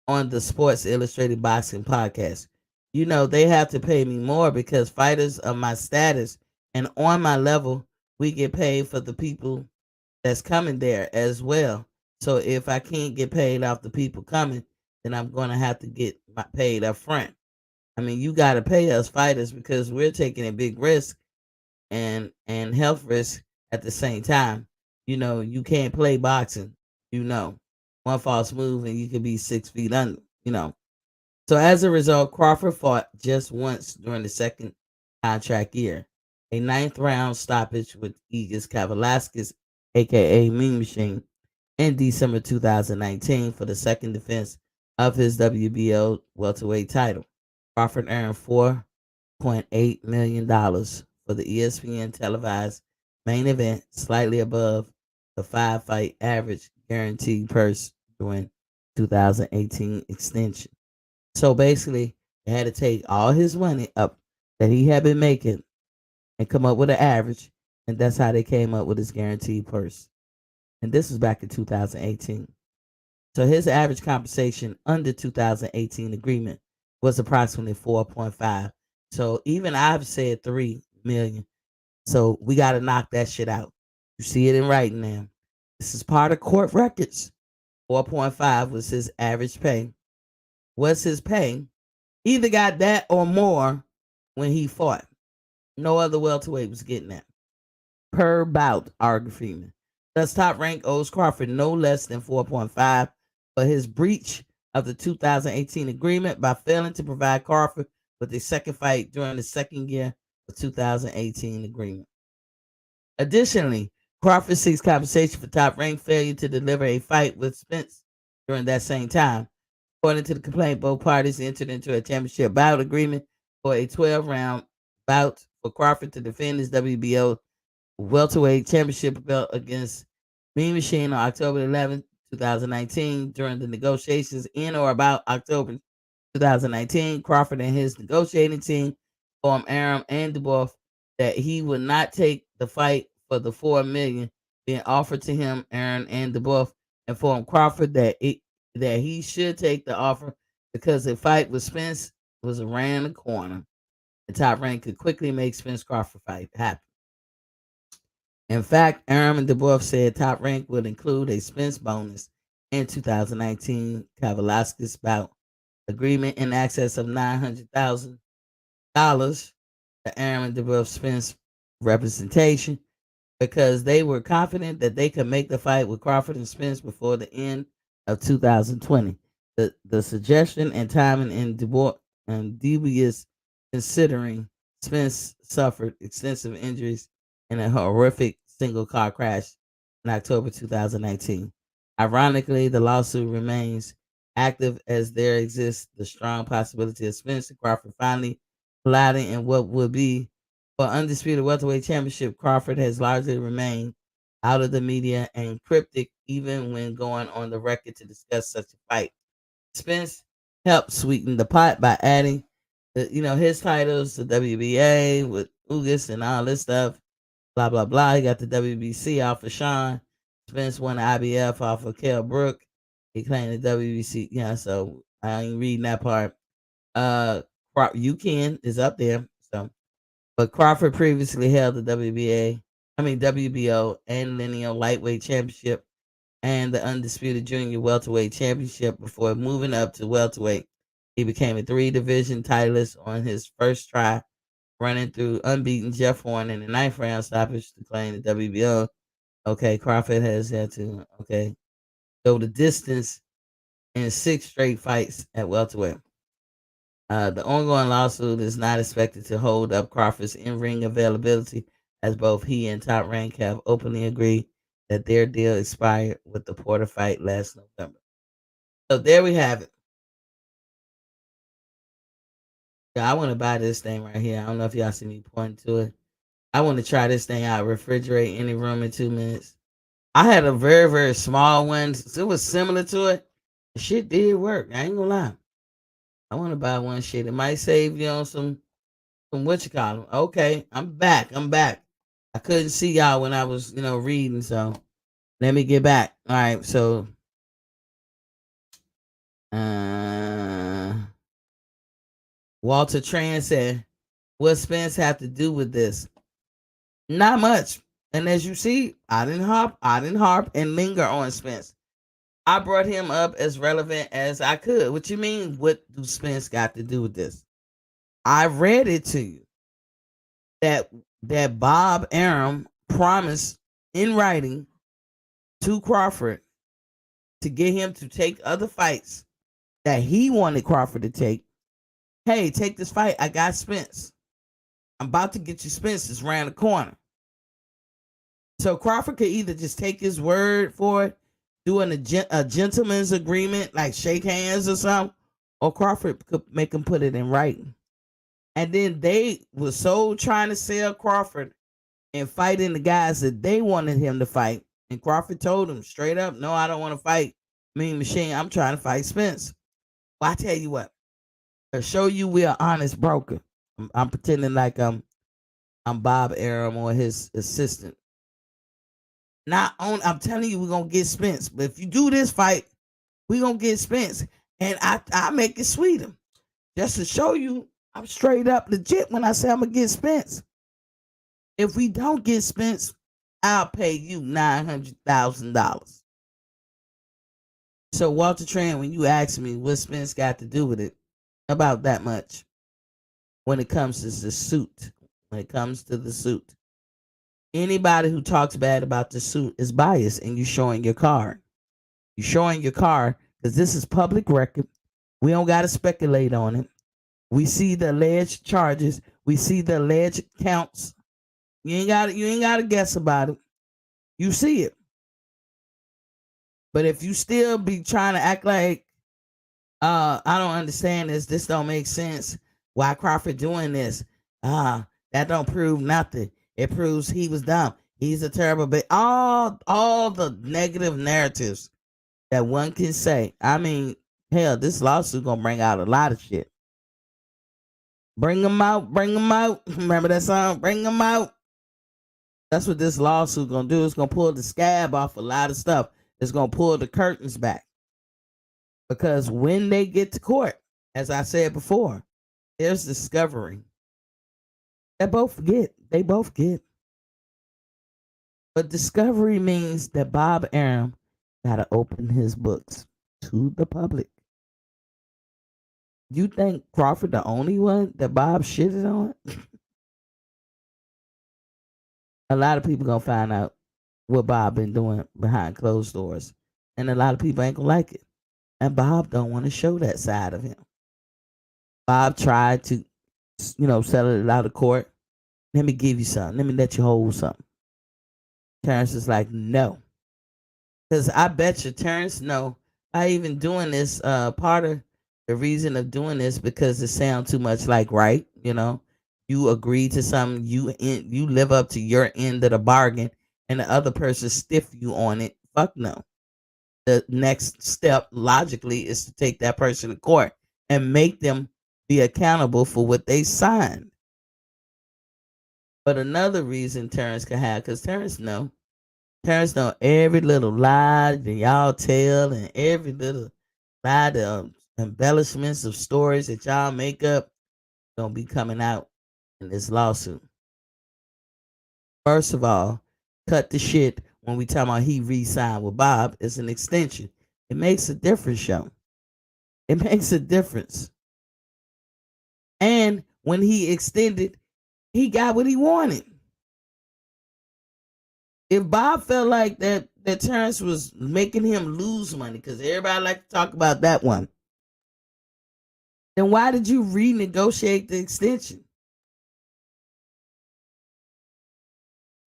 on the Sports Illustrated Boxing podcast. They have to pay me more because fighters of my status and on my level, we get paid for the people that's coming there as well. So if I can't get paid off the people coming, then I'm going to have to get paid up front. I mean, you got to pay us fighters because we're taking a big risk and health risk at the same time. You can't play boxing. One false move and you could be 6 feet under. So as a result, Crawford fought just once during the second contract year, a 9th round stoppage with Igis Kavalaskis aka Mean Machine, in December 2019 for the second defense of his WBO welterweight title. Crawford earned $4.8 million for the ESPN televised main event, slightly above the five-fight average guaranteed purse during 2018 extension. So basically, they had to take all his money up that he had been making and come up with an average, and that's how they came up with his guaranteed purse. And this was back in 2018. So his average compensation under 2018 agreement was approximately 4.5. So even I've said 3 million. So we got to knock that shit out. You see it in writing now. This is part of court records. 4.5 was his average pay. Was his pay? Either got that or more when he fought. No other welterweight was getting that. Per bout, argued Freeman. Thus, Top Rank owes Crawford no less than 4.5 for his breach of the 2018 agreement by failing to provide Crawford with a second fight during the second year of 2018 agreement. Additionally, Crawford seeks compensation for Top Rank failure to deliver a fight with Spence during that same time. According to the complaint, both parties entered into a championship bout agreement for a 12-round bout for Crawford to defend his WBO welterweight championship belt against Mean Machine on October 11, 2019. During the negotiations in or about October 2019, Crawford and his negotiating team informed AREN and Dubois that he would not take the fight for the $4 million being offered to him. AREN and Dubois informed Crawford that he should take the offer because the fight with Spence was around the corner. The Top Rank could quickly make Spence Crawford fight happen. In fact, AREN and Dubois said Top Rank would include a Spence bonus in 2019 Kavaliauskas bout agreement in excess of $900,000 to AREN and Dubois Spence representation because they were confident that they could make the fight with Crawford and Spence before the end of 2020. The suggestion and timing in Dubois and dubious considering Spence suffered extensive injuries in a horrific single car crash in October 2019. Ironically, the lawsuit remains active as there exists the strong possibility of Spence and Crawford finally colliding in what would be for undisputed welterweight championship. Crawford has largely remained out of the media and cryptic even when going on the record to discuss such a fight. Spence helped sweeten the pot by adding his titles to WBA with Ugas and all this stuff. Blah blah blah. He got the WBC off of Sean. Spence won the IBF off of Kell Brook. He claimed the WBC. Yeah, so I ain't reading that part. You can is up there. So, but Crawford previously held the WBO and lineal lightweight championship and the undisputed junior welterweight championship before moving up to welterweight. He became a 3-division titleist on his first try, running through unbeaten Jeff Horn in the 9th round stoppage to claim the WBO. Okay, Crawford has had to go the distance in 6 straight fights at welterweight. The ongoing lawsuit is not expected to hold up Crawford's in-ring availability, as both he and Top Rank have openly agreed that their deal expired with the Porter fight last November. So there we have it. Yeah, I want to buy this thing right here. I don't know if y'all see me pointing to it. I want to try this thing out. Refrigerate any room in 2 minutes. I had a very, very small one. So it was similar to it. The shit did work. I ain't gonna lie. I want to buy one shit. It might save you on some what you call them. Okay, I'm back. I couldn't see y'all when I was, reading. So let me get back. All right. So, Walter Tran said, "What Spence have to do with this? Not much. And as you see, I didn't harp and linger on Spence. I brought him up as relevant as I could. What you mean? What do Spence got to do with this? I read it to you that Bob Arum promised in writing to Crawford to get him to take other fights that he wanted Crawford to take. Hey, take this fight. I got Spence. I'm about to get you Spence. It's around the corner. So Crawford could either just take his word for it, doing a gentleman's agreement, like shake hands or something, or Crawford could make him put it in writing. And then they were so trying to sell Crawford and fighting the guys that they wanted him to fight. And Crawford told him straight up, no, I don't want to fight Mean Machine. I'm trying to fight Spence. Well, I tell you what, to show you we're an honest broker. I'm pretending like I'm Bob Arum or his assistant. I'm telling you, we're gonna get Spence. But if you do this fight, we're gonna get Spence. And I make it sweeter. Just to show you I'm straight up legit when I say I'm gonna get Spence. If we don't get Spence, I'll pay you $900,000. So Walter Tran, when you ask me what Spence got to do with it, about that much. When it comes to the suit, anybody who talks bad about the suit is biased, and you're showing your card. You're showing your card because this is public record. We don't got to speculate on it. We see the alleged charges. We see the alleged counts. You ain't got to guess about it. You see it. But if you still be trying to act like, I don't understand this. This don't make sense. Why Crawford doing this? That don't prove nothing. It proves he was dumb. He's a terrible bitch. All the negative narratives that one can say. I mean, hell, this lawsuit gonna bring out a lot of shit. Bring them out. Remember that song? Bring them out. That's what this lawsuit gonna do. It's gonna pull the scab off a lot of stuff. It's gonna pull the curtains back. Because when they get to court, as I said before, there's discovery. They both get. But discovery means that Bob Arum got to open his books to the public. You think Crawford the only one that Bob shitted on? A lot of people gonna find out what Bob been doing behind closed doors, and a lot of people ain't gonna like it. And Bob don't want to show that side of him. Bob tried to, settle it out of court. Let me give you something. Let me let you hold something. Terrence is like, no. Because I bet you Terrence know. I even doing this, part of the reason of doing this, because it sounds too much like right, You agree to something, you live up to your end of the bargain, and the other person stiff you on it. Fuck no. The next step, logically, is to take that person to court and make them be accountable for what they signed. But another reason Terrence can have, because Terrence know every little lie that y'all tell, and every little lie, the embellishments of stories that y'all make up, gonna be coming out in this lawsuit. First of all, cut the shit when we talk about he re-signed with Bob. It's an extension. It makes a difference, show. It makes a difference. And when he extended, he got what he wanted. If Bob felt like that Terrence was making him lose money, because everybody like to talk about that one, then why did you renegotiate the extension?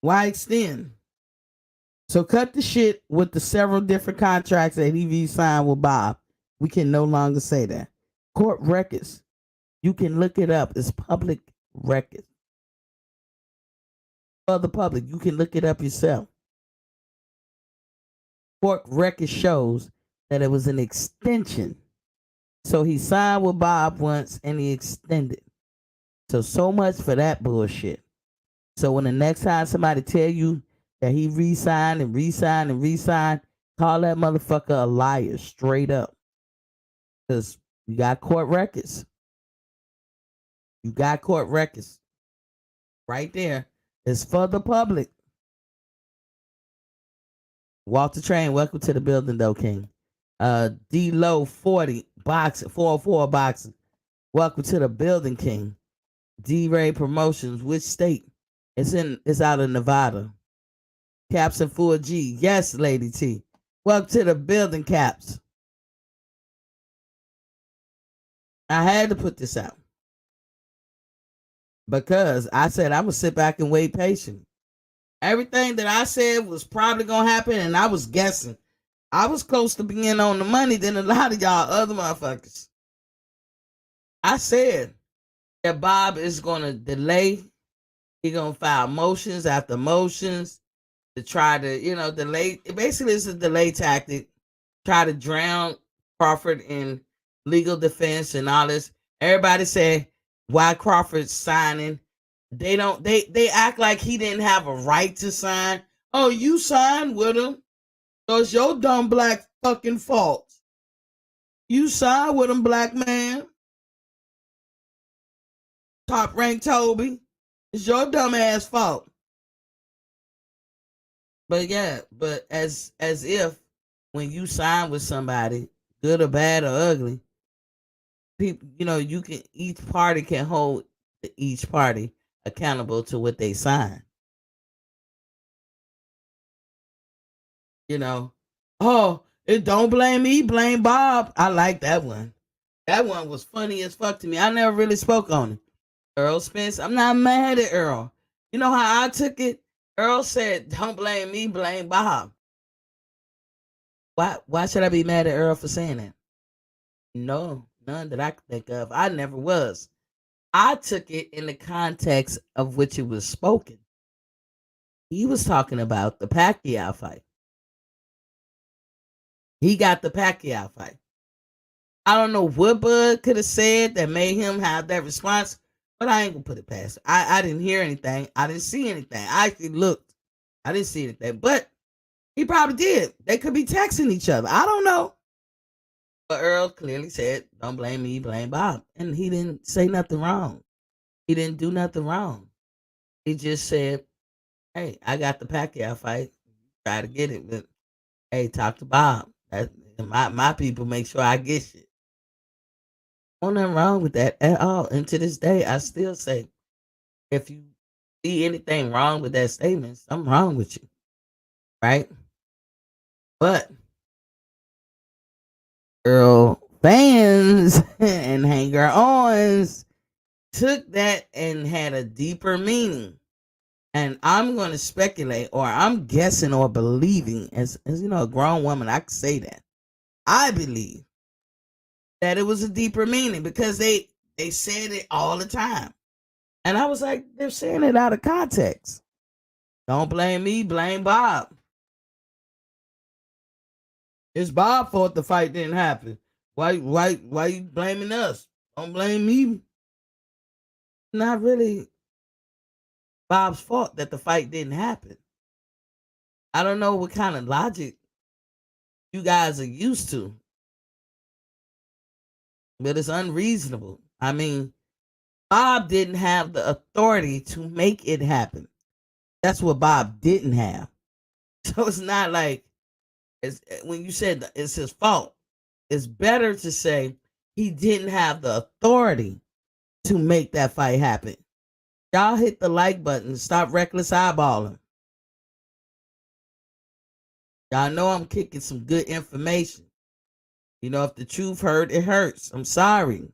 Why extend? So cut the shit with the several different contracts that he signed with Bob. We can no longer say that. Court records. You can look it up. It's public record. For the public, you can look it up yourself. Court record shows that it was an extension. So he signed with Bob once and he extended. So much for that bullshit. So when the next time somebody tell you that he re-signed and re-signed and re-signed, call that motherfucker a liar straight up. Because you got court records. You got court records. Right there. It's for the public. Walter Train, welcome to the building though, King. D Low 40 boxing, 404 boxing. Welcome to the building, King. D Ray Promotions, which state? It's out of Nevada. Caps and Full G. Yes, Lady T. Welcome to the building, Caps. I had to put this out. Because I said I'm gonna sit back and wait patiently. Everything that I said was probably gonna happen, and I was guessing. I was close to being on the money than a lot of y'all other motherfuckers. I said that Bob is gonna delay. He gonna file motions after motions to try to, delay. Basically, it's a delay tactic. Try to drown Crawford in legal defense and all this. Everybody say why Crawford's signing. They don't. They act like he didn't have a right to sign. Oh, you signed with him. So it's your dumb black fucking fault. You signed with him, black man. Top rank Toby. It's your dumb ass fault. But yeah, but as if when you sign with somebody, good or bad or ugly, people, you can, each party can hold each party accountable to what they sign. Oh, it don't blame me, blame Bob. I like that one. That one was funny as fuck to me. I never really spoke on it. Earl Spence, I'm not mad at Earl. You know how I took it? Earl said, don't blame me, blame Bob. Why should I be mad at Earl for saying that? No, none that I can think of. I never was. I took it in the context of which it was spoken. He was talking about the Pacquiao fight. He got the Pacquiao fight. I don't know what Bud could have said that made him have that response, but I ain't gonna put it past him. I didn't hear anything. I didn't see anything. I actually looked. I didn't see anything, but he probably did. They could be texting each other. I don't know. But Earl clearly said, don't blame me, blame Bob. And he didn't say nothing wrong. He didn't do nothing wrong. He just said, hey, I got the Pacquiao fight. Try to get it. But hey, talk to Bob. My people make sure I get shit. Nothing wrong with that at all. And to this day, I still say, if you see anything wrong with that statement, something wrong with you. Right? But Earl fans and hanger ons took that and had a deeper meaning. And I'm going to speculate, or I'm guessing or believing, as a grown woman, I can say that. I believe that it was a deeper meaning because they said it all the time. And I was like, they're saying it out of context. Don't blame me, blame Bob. It's Bob's fault the fight didn't happen. Why you blaming us? Don't blame me. Not really Bob's fault that the fight didn't happen. I don't know what kind of logic you guys are used to, but it's unreasonable. I mean, Bob didn't have the authority to make it happen. That's what Bob didn't have. So it's not like when you said it's his fault. It's better to say he didn't have the authority to make that fight happen. Y'all hit the like button. Stop reckless eyeballing. Y'all know I'm kicking some good information. If the truth hurt, it hurts. I'm sorry.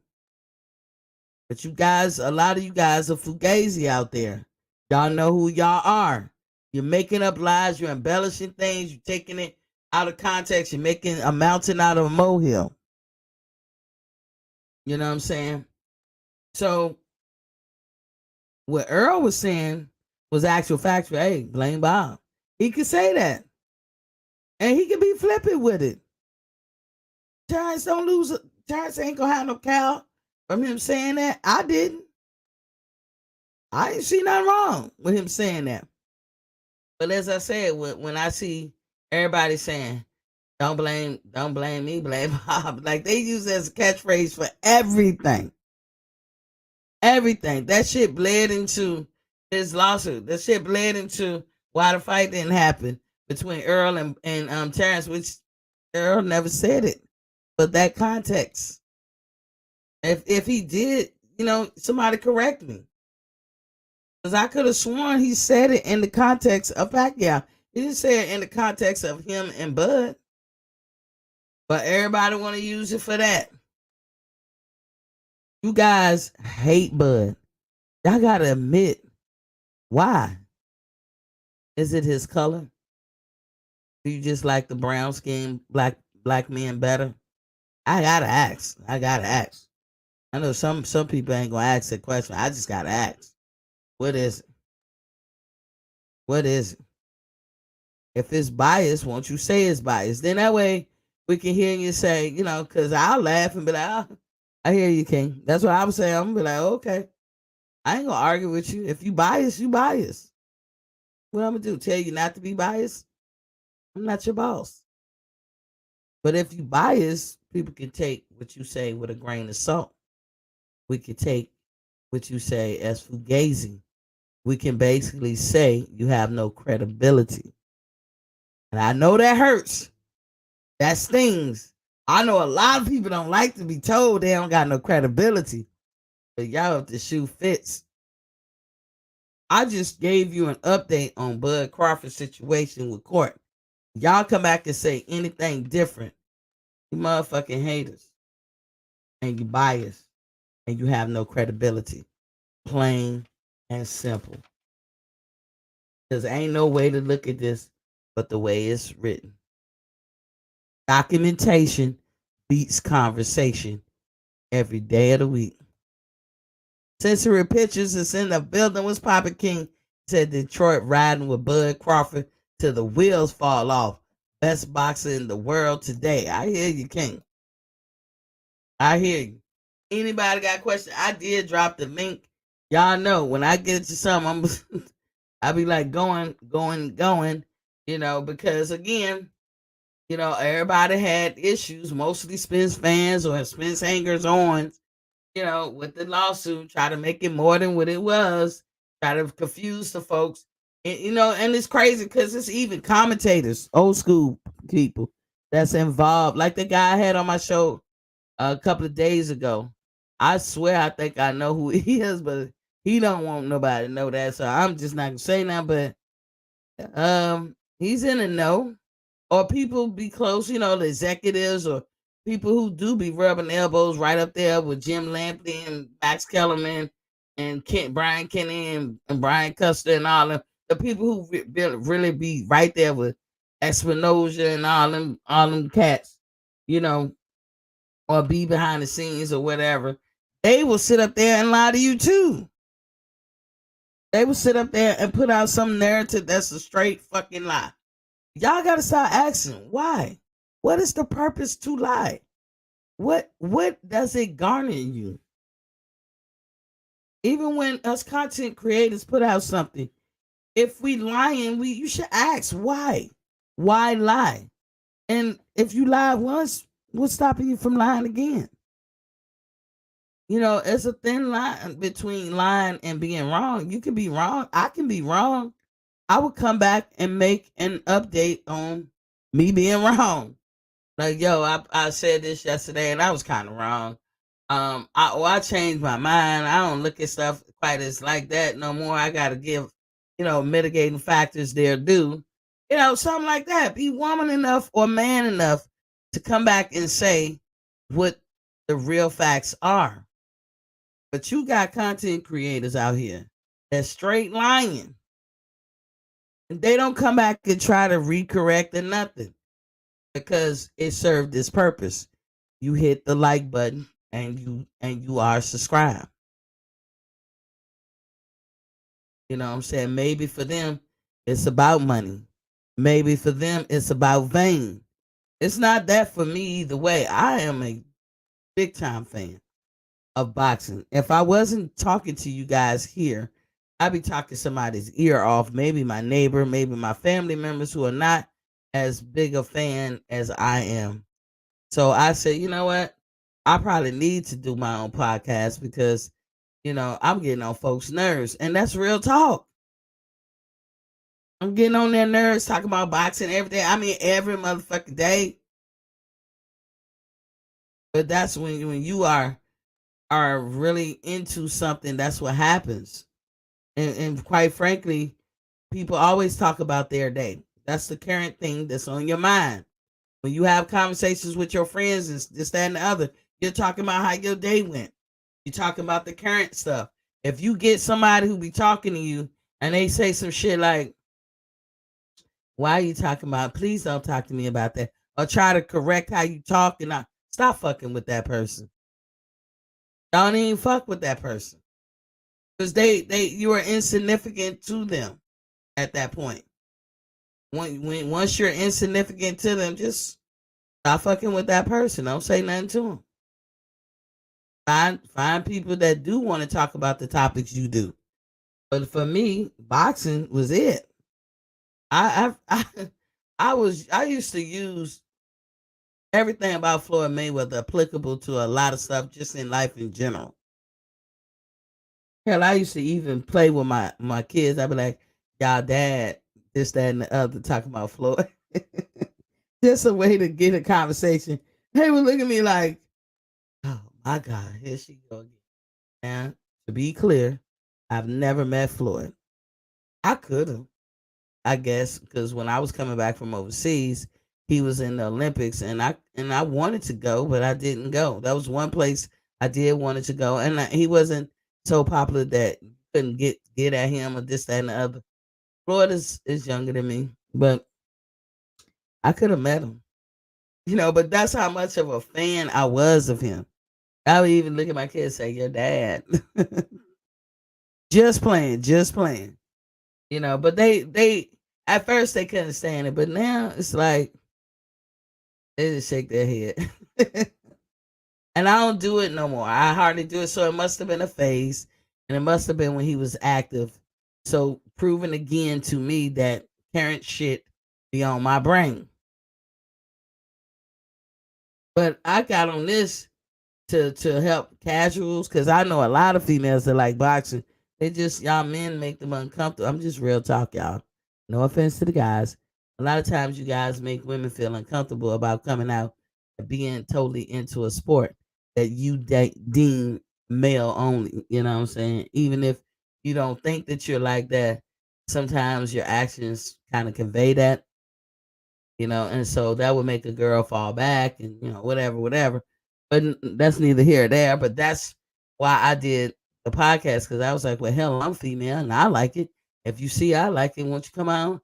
But you guys, a lot of you guys are fugazi out there. Y'all know who y'all are. You're making up lies. You're embellishing things. You're taking it out of context. You're making a mountain out of a molehill. You know what I'm saying? So what Earl was saying was actual factual. Hey, blame Bob. He could say that. And he could be flippant with it. Terrence don't lose. Terrence ain't gonna have no cow from him saying that. I didn't. I didn't see nothing wrong with him saying that. But as I said, when I see everybody saying, don't blame me, blame Bob. Like they use it as a catchphrase for everything. Everything. That shit bled into his lawsuit. That shit bled into why the fight didn't happen between Earl and Terrence, which Earl never said it. But that context. If he did, somebody correct me. Because I could have sworn he said it in the context of Pacquiao. He didn't say it in the context of him and Bud. But everybody want to use it for that. You guys hate Bud. Y'all got to admit why. Is it his color? Do you just like the brown skin black men better? I gotta ask. I gotta ask. I know some people ain't gonna ask that question. I just gotta ask. What is it? What is it? If it's biased, won't you say it's biased? Then that way we can hear you say, because I'll laugh and be like, oh, I hear you, King. That's what I was saying. I'm gonna be like, okay. I ain't gonna argue with you. If you biased, you biased. What I'm gonna do? Tell you not to be biased? I'm not your boss. But if you biased, people can take what you say with a grain of salt. We can take what you say as fugazi. We can basically say you have no credibility. And I know that hurts. That stings. I know a lot of people don't like to be told they don't got no credibility. But y'all, if the shoe fits. I just gave you an update on Bud Crawford's situation with court. Y'all come back and say anything different. You motherfucking haters. And you biased. And you have no credibility. Plain and simple. Because ain't no way to look at this but the way it's written. Documentation beats conversation every day of the week. Sensory Pictures is in the building. What's poppin', King? Said Detroit riding with Bud Crawford till the wheels fall off. Best boxer in the world today. I hear you, King. I hear you. Anybody got a question? I did drop the link. Y'all know when I get to something, I be like going, because again, everybody had issues, mostly Spence fans or Spence hangers on, with the lawsuit, try to make it more than what it was, try to confuse the folks. And it's crazy because it's even commentators, old school people that's involved. Like the guy I had on my show a couple of days ago. I swear I think I know who he is, but he don't want nobody to know that. So I'm just not gonna say that, but he's in the know. Or people be close, the executives or people who do be rubbing elbows right up there with Jim Lampley and Max Kellerman and Brian Kenny and Brian Custer and all them. The people who really be right there with Espinoza and all them cats, or be behind the scenes or whatever. They will sit up there and lie to you too. They will sit up there and put out some narrative that's a straight fucking lie. Y'all gotta start asking why. What is the purpose to lie? What does it garner you? Even when us content creators put out something, if we lying, you should ask why. Why lie? And if you lie once, what's stopping you from lying again? It's a thin line between lying and being wrong. You can be wrong. I can be wrong. I would come back and make an update on me being wrong. Like, yo, I said this yesterday and I was kind of wrong. I changed my mind. I don't look at stuff quite as like that no more. I got to give, mitigating factors their due. Something like that. Be woman enough or man enough to come back and say what the real facts are. But you got content creators out here that's straight lying. And they don't come back and try to recorrect or nothing because it served its purpose. You hit the like button and you are subscribed. You know what I'm saying? Maybe for them it's about money. Maybe for them it's about vain. It's not that for me either way. I am a big time fan of boxing. If I wasn't talking to you guys here, I'd be talking somebody's ear off. Maybe my neighbor, maybe my family members who are not as big a fan as I am. So I said, you know what? I probably need to do my own podcast because, I'm getting on folks' nerves. And that's real talk. I'm getting on their nerves talking about boxing every day. I mean, every motherfucking day. But that's when you are really into something, that's what happens. And quite frankly, people always talk about their day. That's the current thing that's on your mind. When you have conversations with your friends and this, that, and the other, you're talking about how your day went. You're talking about the current stuff. If you get somebody who be talking to you and they say some shit like, Why are you talking about? Please don't talk to me about that. Or try to correct how you talk and stop fucking with that person. Don't even fuck with that person. Because you are insignificant to them at that point. Once you're insignificant to them, just stop fucking with that person. Don't say nothing to them. Find people that do want to talk about the topics you do. But for me, boxing was it. I used to use everything about Floyd Mayweather applicable to a lot of stuff just in life in general. Hell, I used to even play with my kids. I'd be like, y'all dad, this, that, and the other, talking about Floyd. Just a way to get a conversation. They would look at me like, oh my God, here she go again. Now, to be clear, I've never met Floyd. I could have, I guess, because when I was coming back from overseas, he was in the Olympics, and I wanted to go, but I didn't go. That was one place I did wanted to go, and he wasn't so popular that you couldn't get at him or this, that, and the other. Floyd is younger than me, but I could have met him, But that's how much of a fan I was of him. I would even look at my kids and say, "Your dad." Just playing, just playing. But they at first they couldn't stand it, but now it's like they just shake their head. And I don't do it no more. I hardly do it. So it must have been a phase, and it must have been when he was active. So proving again to me that parent shit be on my brain. But I got on this to help casuals, because I know a lot of females that like boxing. They just, y'all men make them uncomfortable. I'm just real talk, y'all. No offense to the guys. A lot of times you guys make women feel uncomfortable about coming out and being totally into a sport that you deem male only. You know what I'm saying? Even if you don't think that you're like that, sometimes your actions kind of convey that, and so that would make a girl fall back and, whatever. But that's neither here or there. But that's why I did the podcast, because I was like, well, hell, I'm female and I like it. If you see I like it, won't you come out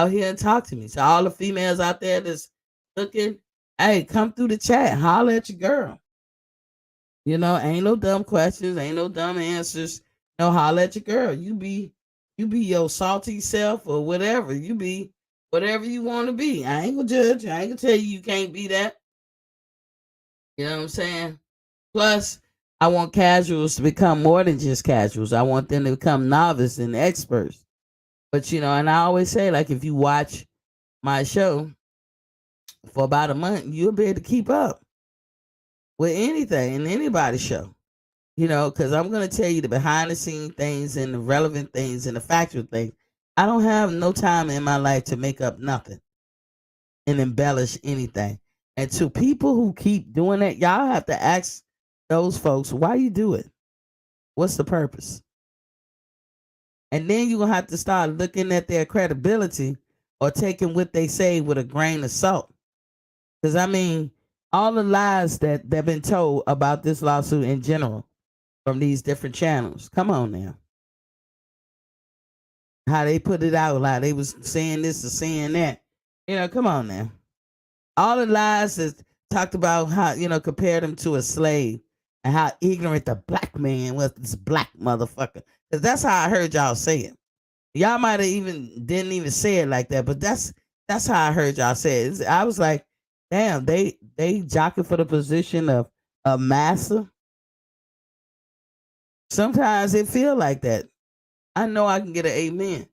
here and talk to me? So all the females out there that's looking, hey, come through the chat, holler at your girl. Ain't no dumb questions, ain't no dumb answers. No, holler at your girl. You be your salty self or whatever. You be whatever you want to be. I ain't gonna judge. I ain't gonna tell you can't be that. You know what I'm saying? Plus, I want casuals to become more than just casuals. I want them to become novice and experts. But and I always say, like, if you watch my show for about a month, you'll be able to keep up with anything in anybody's show. Because I'm going to tell you the behind the scene things and the relevant things and the factual things. I don't have no time in my life to make up nothing and embellish anything. And to people who keep doing that, y'all have to ask those folks, why you do it? What's the purpose? And then you're going to have to start looking at their credibility or taking what they say with a grain of salt. Because, I mean, all the lies that they've been told about this lawsuit in general from these different channels. Come on now. How they put it out, like they was saying this or saying that. Come on now. All the lies that talked about how, compared him to a slave and how ignorant the black man was, this black motherfucker. Because that's how I heard y'all say it. Y'all might have didn't even say it like that, but that's how I heard y'all say it. I was like, damn, they jockey for the position of a master. Sometimes it feel like that. I know I can get an amen.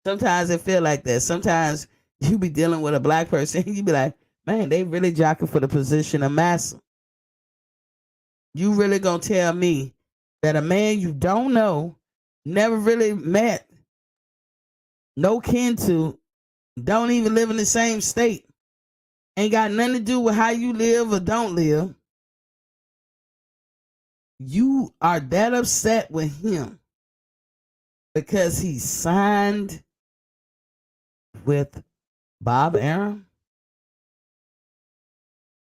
Sometimes it feel like that. Sometimes you be dealing with a black person and you be like, man, they really jockeying for the position of master. You really gonna tell me that a man you don't know, never really met, no kin to, don't even live in the same state, ain't got nothing to do with how you live or don't live, you are that upset with him because he signed with Bob AREN?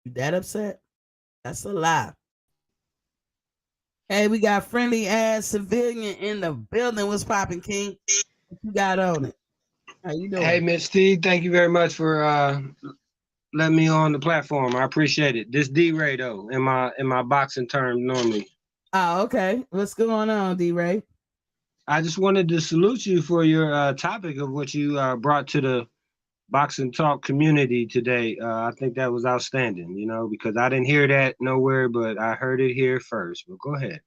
You that upset? That's a lie. Hey, we got friendly ass civilian in the building. What's popping, King? What you got on it? How you Hey, doing? Miss Steve, thank you very much for letting me on the platform. I appreciate it. This D-Ray though, in my boxing term normally. Oh, okay. What's going on, D Ray? I just wanted to salute you for your topic of what you brought to the boxing talk community today. I think that was outstanding. Because I didn't hear that nowhere, but I heard it here first. But go ahead.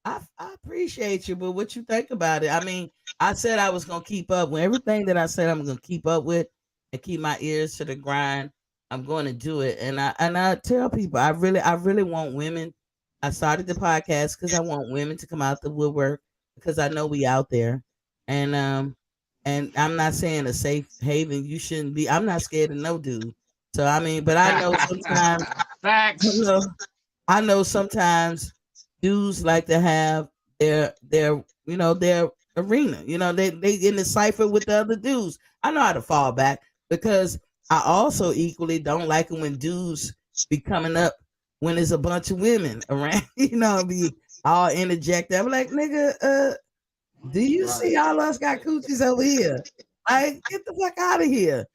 I appreciate you, but what you think about it? I mean, I said I was gonna keep up with everything that I said I'm gonna keep up with and keep my ears to the grind. I'm going to do it, and I tell people I really want women. I started the podcast because I want women to come out the woodwork because I know we out there, and I'm not saying a safe haven. You shouldn't be. I'm not scared of no dude. So I mean, but I know sometimes Facts. I know sometimes dudes like to have their arena. They in the cipher with the other dudes. I know how to fall back because I also equally don't like it when dudes be coming up when there's a bunch of women around, be all interjected. I'm like, nigga, do you see all us got coochies over here? Like, get the fuck out of here.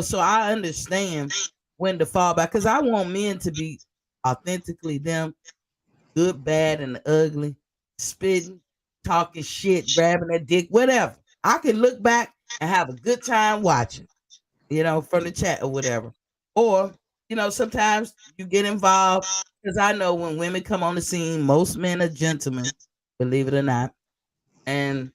So I understand when to fall back because I want men to be authentically them, good, bad, and ugly, spitting, talking shit, grabbing that dick, whatever. I can look back and have a good time watching, from the chat or whatever. Or, sometimes you get involved because I know when women come on the scene, most men are gentlemen, believe it or not, and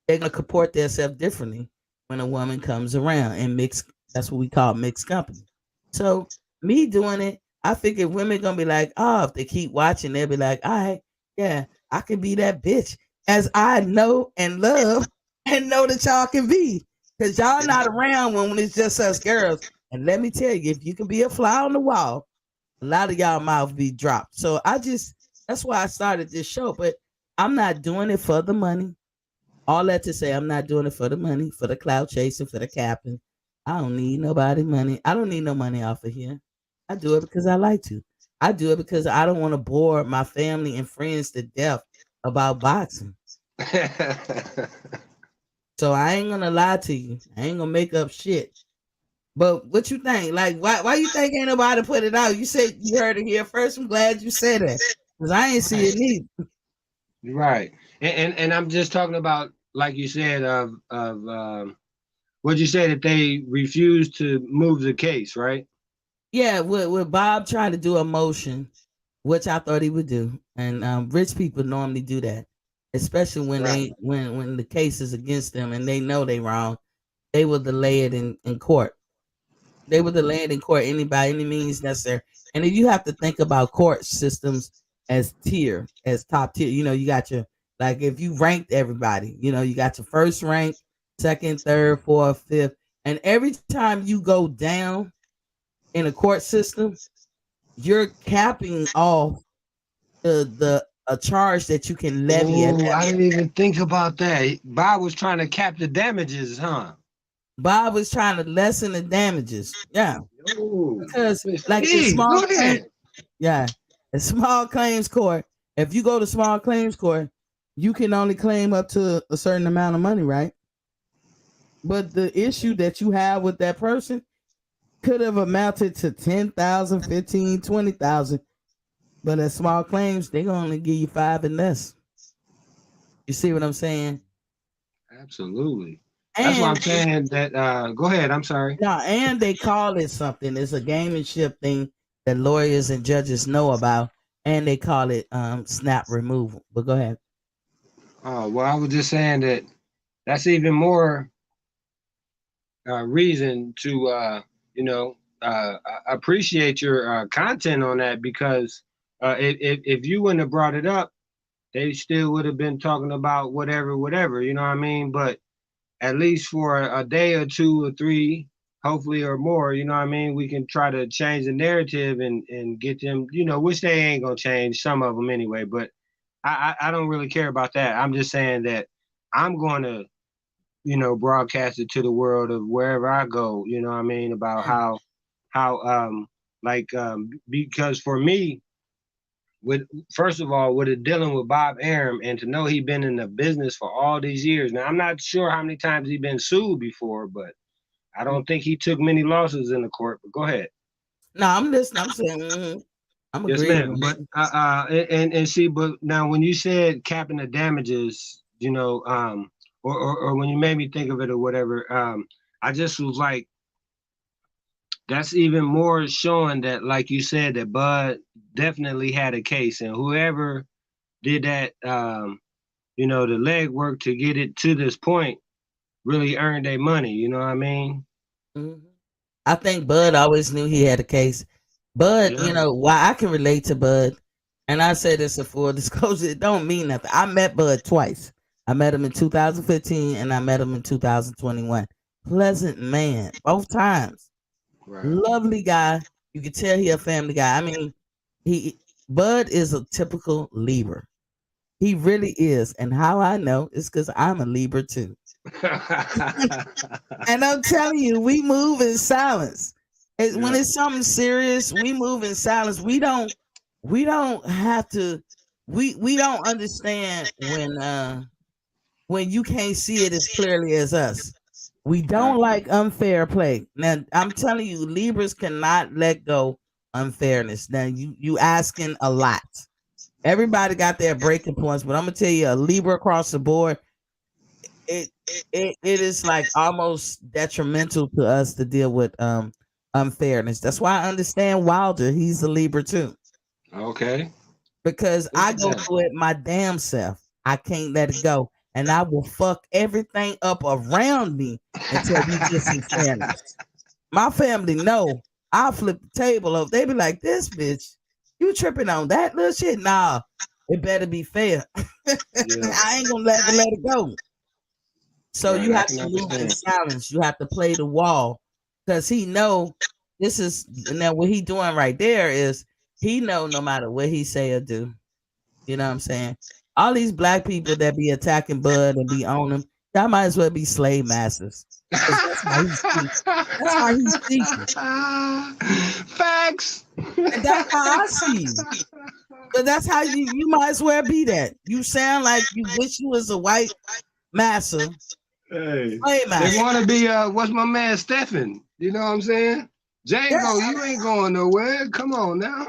they're gonna comport themselves differently when a woman comes around and mix. That's what we call mixed company. So me doing it, I figure women gonna be like, oh, if they keep watching, they'll be like, all right, yeah, I can be that bitch as I know and love and know that y'all can be. Cause y'all not around when it's just us girls. And let me tell you, if you can be a fly on the wall, a lot of y'all mouth be dropped. So that's why I started this show. But I'm not doing it for the money. All that to say, I'm not doing it for the money, for the cloud chasing, for the capping. I don't need nobody money. I don't need no money off of here. I do it because I like to. I do it because I don't want to bore my family and friends to death about boxing. So I ain't gonna lie to you. I ain't gonna make up shit. But what you think? Like, why you think ain't nobody put it out? You said you heard it here first. I'm glad you said that because I ain't see it Right. neither. Right. And I'm just talking about, like you said, of what you said, that they refused to move the case, right? Yeah, with Bob trying to do a motion, which I thought he would do, and rich people normally do that, especially when Right. when the case is against them and they know they wrong. They will delay it in court. They will delay it in court by any means necessary. And if you have to think about court systems as top tier, you got your like if you ranked everybody, you got your first rank, second, third, fourth, fifth, and every time you go down in a court system, you're capping off the a charge that you can levy at Oh, that. I didn't even think about that. Bob was trying to cap the damages, huh? Bob was trying to lessen the damages. Yeah. Oh, Because Miss like in Steve, small go claims, ahead. yeah. In small claims court, if you go to small claims court, you can only claim up to a certain amount of money, right? But the issue that you have with that person could have amounted to 10,000, 15, 20,000. But at small claims, they gonna only give you five and less. You see what I'm saying? Absolutely. That's why I'm And saying that. Go ahead. I'm sorry. yeah, and they call it something. It's a gamemanship thing that lawyers and judges know about, and they call it snap removal. But go ahead. Well, I was just saying that that's even more reason to, appreciate your content on that, because if you wouldn't have brought it up, they still would have been talking about whatever, whatever. You know what I mean? But at least for a day or two or three, hopefully, or more, you know what I mean, we can try to change the narrative and get them, which they ain't gonna change, some of them anyway. But I don't really care about that. I'm just saying that I'm going to, broadcast it to the world of wherever I go. You know what I mean, about how like because for me, with first of all, with it dealing with Bob Arum, and to know he been in the business for all these years. Now I'm not sure how many times he been sued before, but I don't think he took many losses in the court. But go ahead. No, I'm listening. I'm saying, I'm Yes, agreeing ma'am. with But you. and see, but now when you said capping the damages, or when you made me think of it or whatever, I just was like, that's even more showing that, like you said, that Bud definitely had a case, and whoever did that, the legwork to get it to this point really earned their money. You know what I mean? Mhm. I think Bud always knew he had a case. Bud, Yeah. why I can relate to Bud, and I say this in full disclosure, it don't mean nothing. I met Bud twice. I met him in 2015 and I met him in 2021. Pleasant man, both times. Right. Lovely guy. You can tell he a family guy. I mean, he Bud is a typical Libra. He really is. And how I know is because I'm a Libra too. And I'm telling you, we move in silence. When Yeah. it's something serious, we move in silence. We don't have to we don't understand when you can't see it as clearly as us. We don't Right. like unfair play. Now I'm telling you, Libras cannot let go unfairness. Now you asking a lot. Everybody got their breaking points, but I'm gonna tell you, a Libra across the board, it it is like almost detrimental to us to deal with unfairness. That's why I understand Wilder. He's a Libra too. Okay. Because Look I at go that. through it my damn self. I can't let it go. And I will fuck everything up around me until we get some fairness. My family know I'll flip the table over. They be like, this bitch, you tripping on that little shit? Nah, it better be fair. Yeah. I ain't gonna let it go. So Right. you I have can to move in understand. silence. You have to play the wall because he know this is now what he doing right there is he know no matter what he say or do. You know what I'm saying? All these black people that be attacking Bud and be on him, y'all might as well be slave masters because that's how he speaks. That's how he speaking, Facts. and that's how I see you. But that's how you might as well be that. You sound like you wish you was a white master, Hey, slave they master. want to be what's my man Stephen? You know what I'm saying? Yeah, Django, you ain't going nowhere. Come on now.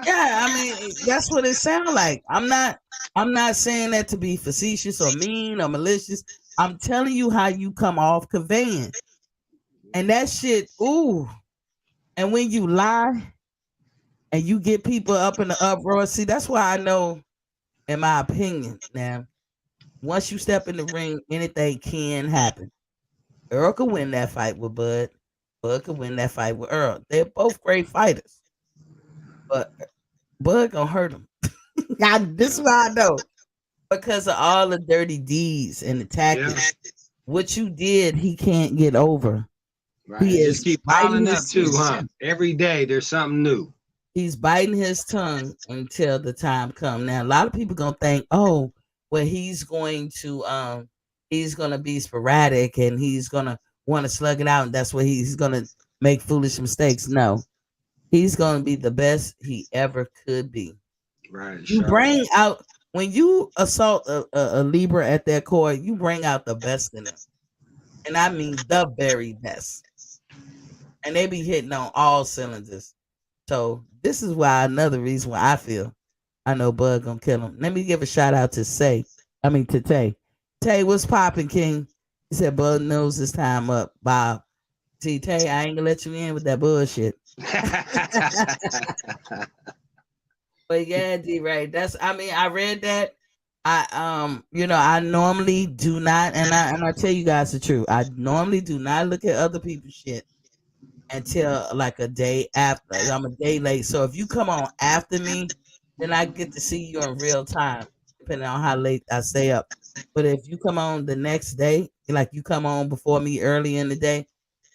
yeah, I mean, that's what it sounds like. I'm not saying that to be facetious or mean or malicious. I'm telling you how you come off conveying. And that shit, ooh. And when you lie and you get people up in the uproar, see, that's why I know, in my opinion, now, once you step in the ring, anything can happen. Earl could win that fight with Bud. Bud could win that fight with Earl. They're both great fighters. But Bud gonna hurt him. This Yeah. is why I know. Because of all the dirty deeds and the Yeah. tactics. What you did, he can't get over. Right. He It just is keep biting piling up his too, huh? Every day there's something new. he's biting his tongue until the time comes. Now a lot of people gonna think, oh, well, he's gonna be sporadic and he's gonna want to slug it out, and that's where he's gonna make foolish mistakes. No, he's gonna be the best he ever could be. Right. You Sure. bring out when you assault a Libra at their core, you bring out the best in them. And I mean the very best. And they be hitting on all cylinders. So this is why another reason why I feel I know Bud gonna kill him. Let me give a shout out to to Tay. Tay, what's popping, King? He said Bud knows his time up. Bob. See, Tay, I ain't gonna let you in with that bullshit. But yeah, D right. I mean, I read that. I normally do not, and I tell you guys the truth. I normally do not look at other people's shit until like a day after. I'm a day late. So if you come on after me, then I get to see you in real time, depending on how late I stay up. But if you come on the next day, like you come on before me early in the day,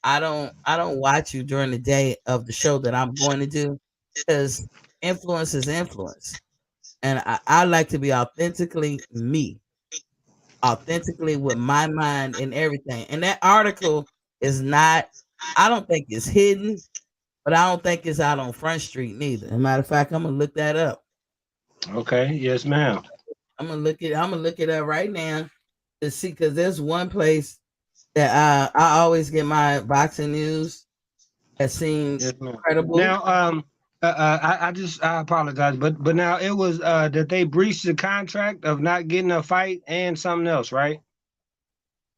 I don't watch you during the day of the show that I'm going to do because influence is influence. And I like to be authentically me, authentically with my mind and everything. And that article is not, I don't think it's hidden, but I don't think it's out on Front Street neither. As a matter of fact, I'm gonna look that up. Okay. Yes, ma'am. I'm gonna look it up right now to see because there's one place that I always get my boxing news that seems Yes, ma'am. credible. Now, I apologize, but now it was that they breached the contract of not getting a fight and something else, right?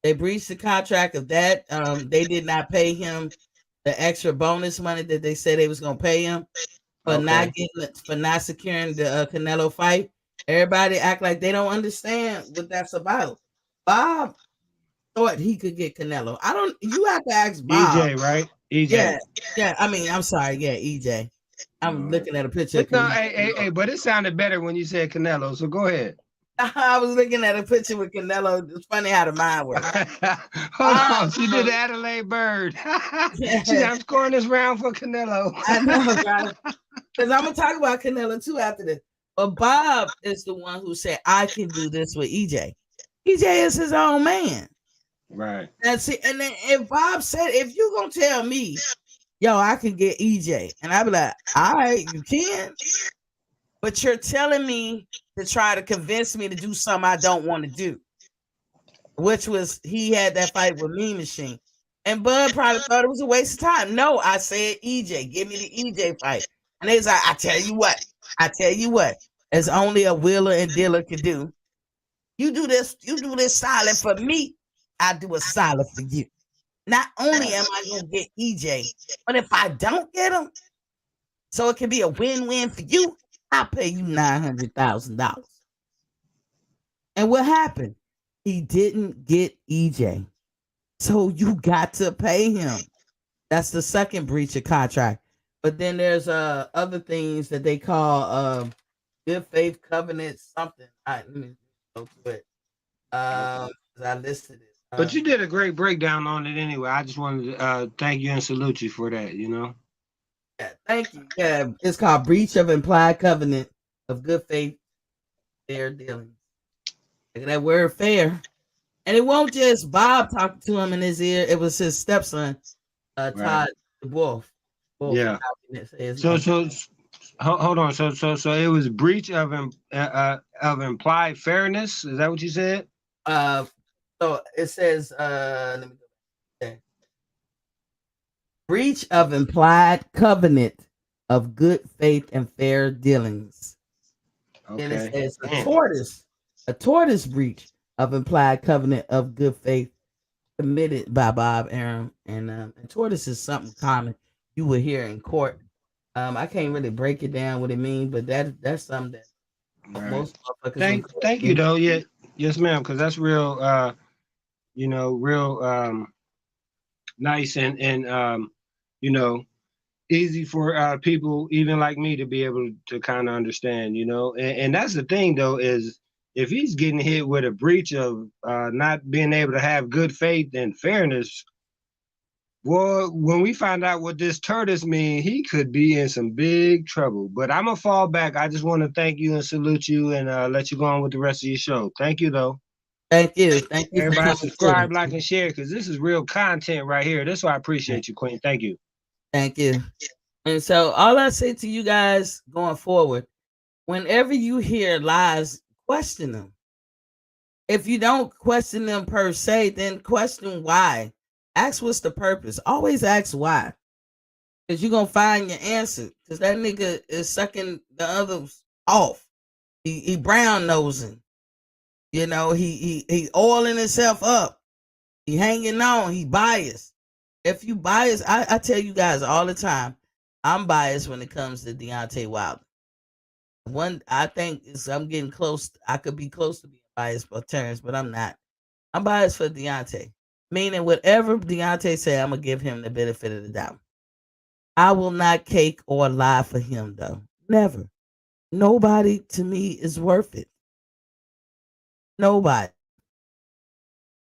They breached the contract of that. They did not pay him the extra bonus money that they said they was gonna pay him for not Okay. getting for not securing the Canelo fight. Everybody act like they don't understand what that's about. Bob thought he could get Canelo. I don't. You have to ask Bob. EJ, right? EJ. Yeah, yeah. I mean, I'm sorry. Yeah, EJ. I'm All right. looking at a picture of No, Canelo. hey, but it sounded better when you said Canelo. So go ahead. I was looking at a picture with Canelo. It's funny how the mind works. Hold Bob, on, she did the Adelaide Bird. She said, yeah, "I'm scoring this round for Canelo." I know, right? Because I'm gonna talk about Canelo too after this. But Bob is the one who said I can do this with EJ. EJ is his own man. Right. And see, and then if Bob said, if you gonna tell me, yo, I can get EJ, and I be like, all right, you can, but you're telling me to try to convince me to do something I don't want to do, which was he had that fight with Mean Machine. And Bud probably thought it was a waste of time. No, I said EJ, give me the EJ fight. And they was like, I tell you what, as only a wheeler and dealer can do. You do this silent for me, I do a silent for you. Not only am I gonna get EJ, but if I don't get him, so it can be a win-win for you, I'll pay you $900,000. And what happened? He didn't get EJ. So you got to pay him. That's the second breach of contract. But then there's other things that they call good faith covenant something. All right, let me go to it. Okay. I listed it. But you did a great breakdown on it anyway. I just wanted to thank you and salute you for that. Yeah, thank you. Yeah, it's called breach of implied covenant of good faith, fair dealings. Look at that word fair. And it won't just Bob talking to him in his ear. It was his stepson, Right. Todd the Wolf. Wolf, Yeah. how can I say his So name? so hold on. So it was breach of implied fairness. Is that what you said? Uh, so it says, let me go back. Breach of implied covenant of good faith and fair dealings. Then it Okay. says Damn. a tortoise breach of implied covenant of good faith committed by Bob Arum. And tortoise is something common you would hear in court. I can't really break it down what it means, but that's something that Right. most motherfuckers in court Thank you do. though. Yeah. Yes, ma'am. Because that's real. Real nice and you know easy for people even like me to be able to kind of understand. And that's the thing though is if he's getting hit with a breach of not being able to have good faith and fairness. Well, when we find out what this tortoise mean, he could be in some big trouble. But I'm gonna fall back. I just want to thank you and salute you and let you go on with the rest of your show. Thank you, though. Thank you. Thank you for Everybody coming through. subscribe, like, and share because this is real content right here. That's why I appreciate you, Queen. Thank you. Thank you. And so all I say to you guys going forward, whenever you hear lies, question them. If you don't question them per se, then question why. Ask what's the purpose. Always ask why. Because you're gonna find your answer. Because that nigga is sucking the others off. He brown nosing. He oiling himself up. He hanging on. He biased. If you biased, I tell you guys all the time, I'm biased when it comes to Deontay Wilder. I think I'm getting close. I could be close to being biased for Terrence, but I'm not. I'm biased for Deontay. Meaning whatever Deontay say, I'm gonna give him the benefit of the doubt. I will not cake or lie for him though. Never. Nobody to me is worth it. Nobody.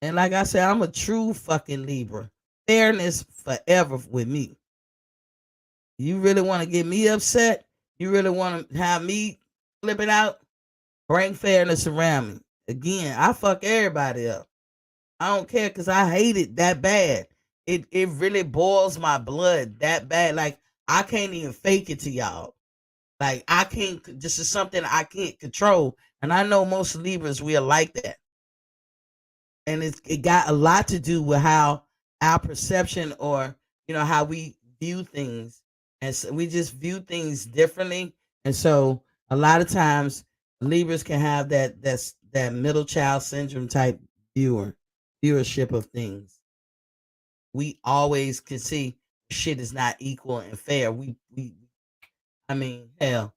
And like I said, I'm a true fucking Libra. Fairness forever with me. You really want to get me upset? You really want to have me flip it out? Bring fairness around me. Again, I fuck everybody up. I don't care because I hate it that bad. It really boils my blood that bad. Like I can't even fake it to y'all. Like I can't. This is something I can't control, and I know most Libras we are like that, and it got a lot to do with how our perception or how we view things, and so we just view things differently, and so a lot of times Libras can have that middle child syndrome type viewership of things. We always can see shit is not equal and fair. We I mean, hell,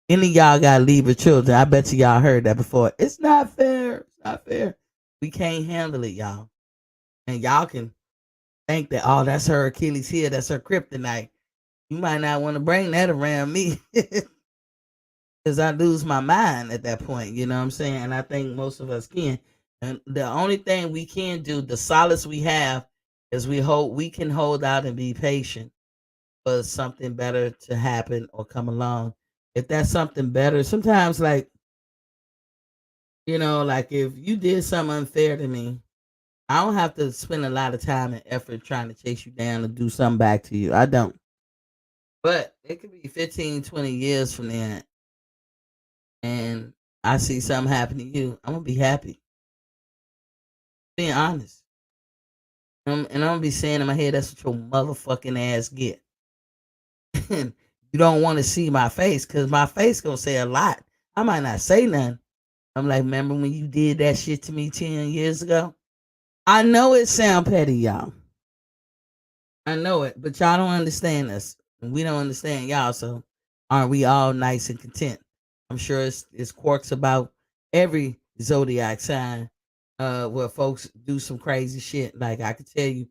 any of y'all got Libra children. I bet you y'all heard that before. It's not fair. It's not fair. We can't handle it, y'all. And y'all can think that, oh, that's her Achilles heel. That's her kryptonite. You might not want to bring that around me because I lose my mind at that point. You know what I'm saying? And I think most of us can. And the only thing we can do, the solace we have, is we can hold out and be patient for something better to happen or come along. If that's something better, sometimes like if you did something unfair to me, I don't have to spend a lot of time and effort trying to chase you down and do something back to you. I don't. But it could be 15, 20 years from then and I see something happen to you, I'm gonna be happy. Being honest. And I'm gonna be saying in my head, that's what your motherfucking ass get. You don't want to see my face because my face gonna say a lot. I might not say nothing. I'm like, remember when you did that shit to me 10 years ago? I know it sound petty, y'all. I know it, but y'all don't understand us. And we don't understand y'all, so aren't we all nice and content? I'm sure it's quirks about every zodiac sign where folks do some crazy shit. Like I could tell you,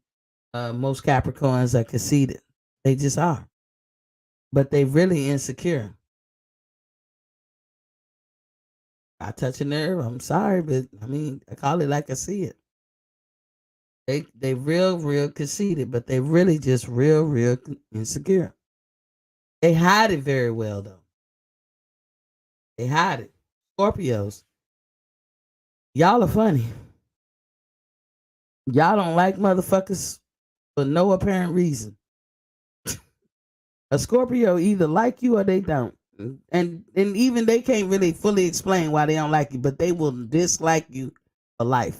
most Capricorns are conceited. They just are. But they really insecure. I touch a nerve. I'm sorry, but I mean, I call it like I see it. They real conceited, but they really just real insecure. They hide it very well though. They hide it. Scorpios, y'all are funny. Y'all don't like motherfuckers for no apparent reason. A Scorpio either like you or they don't. And even they can't really fully explain why they don't like you, but they will dislike you for life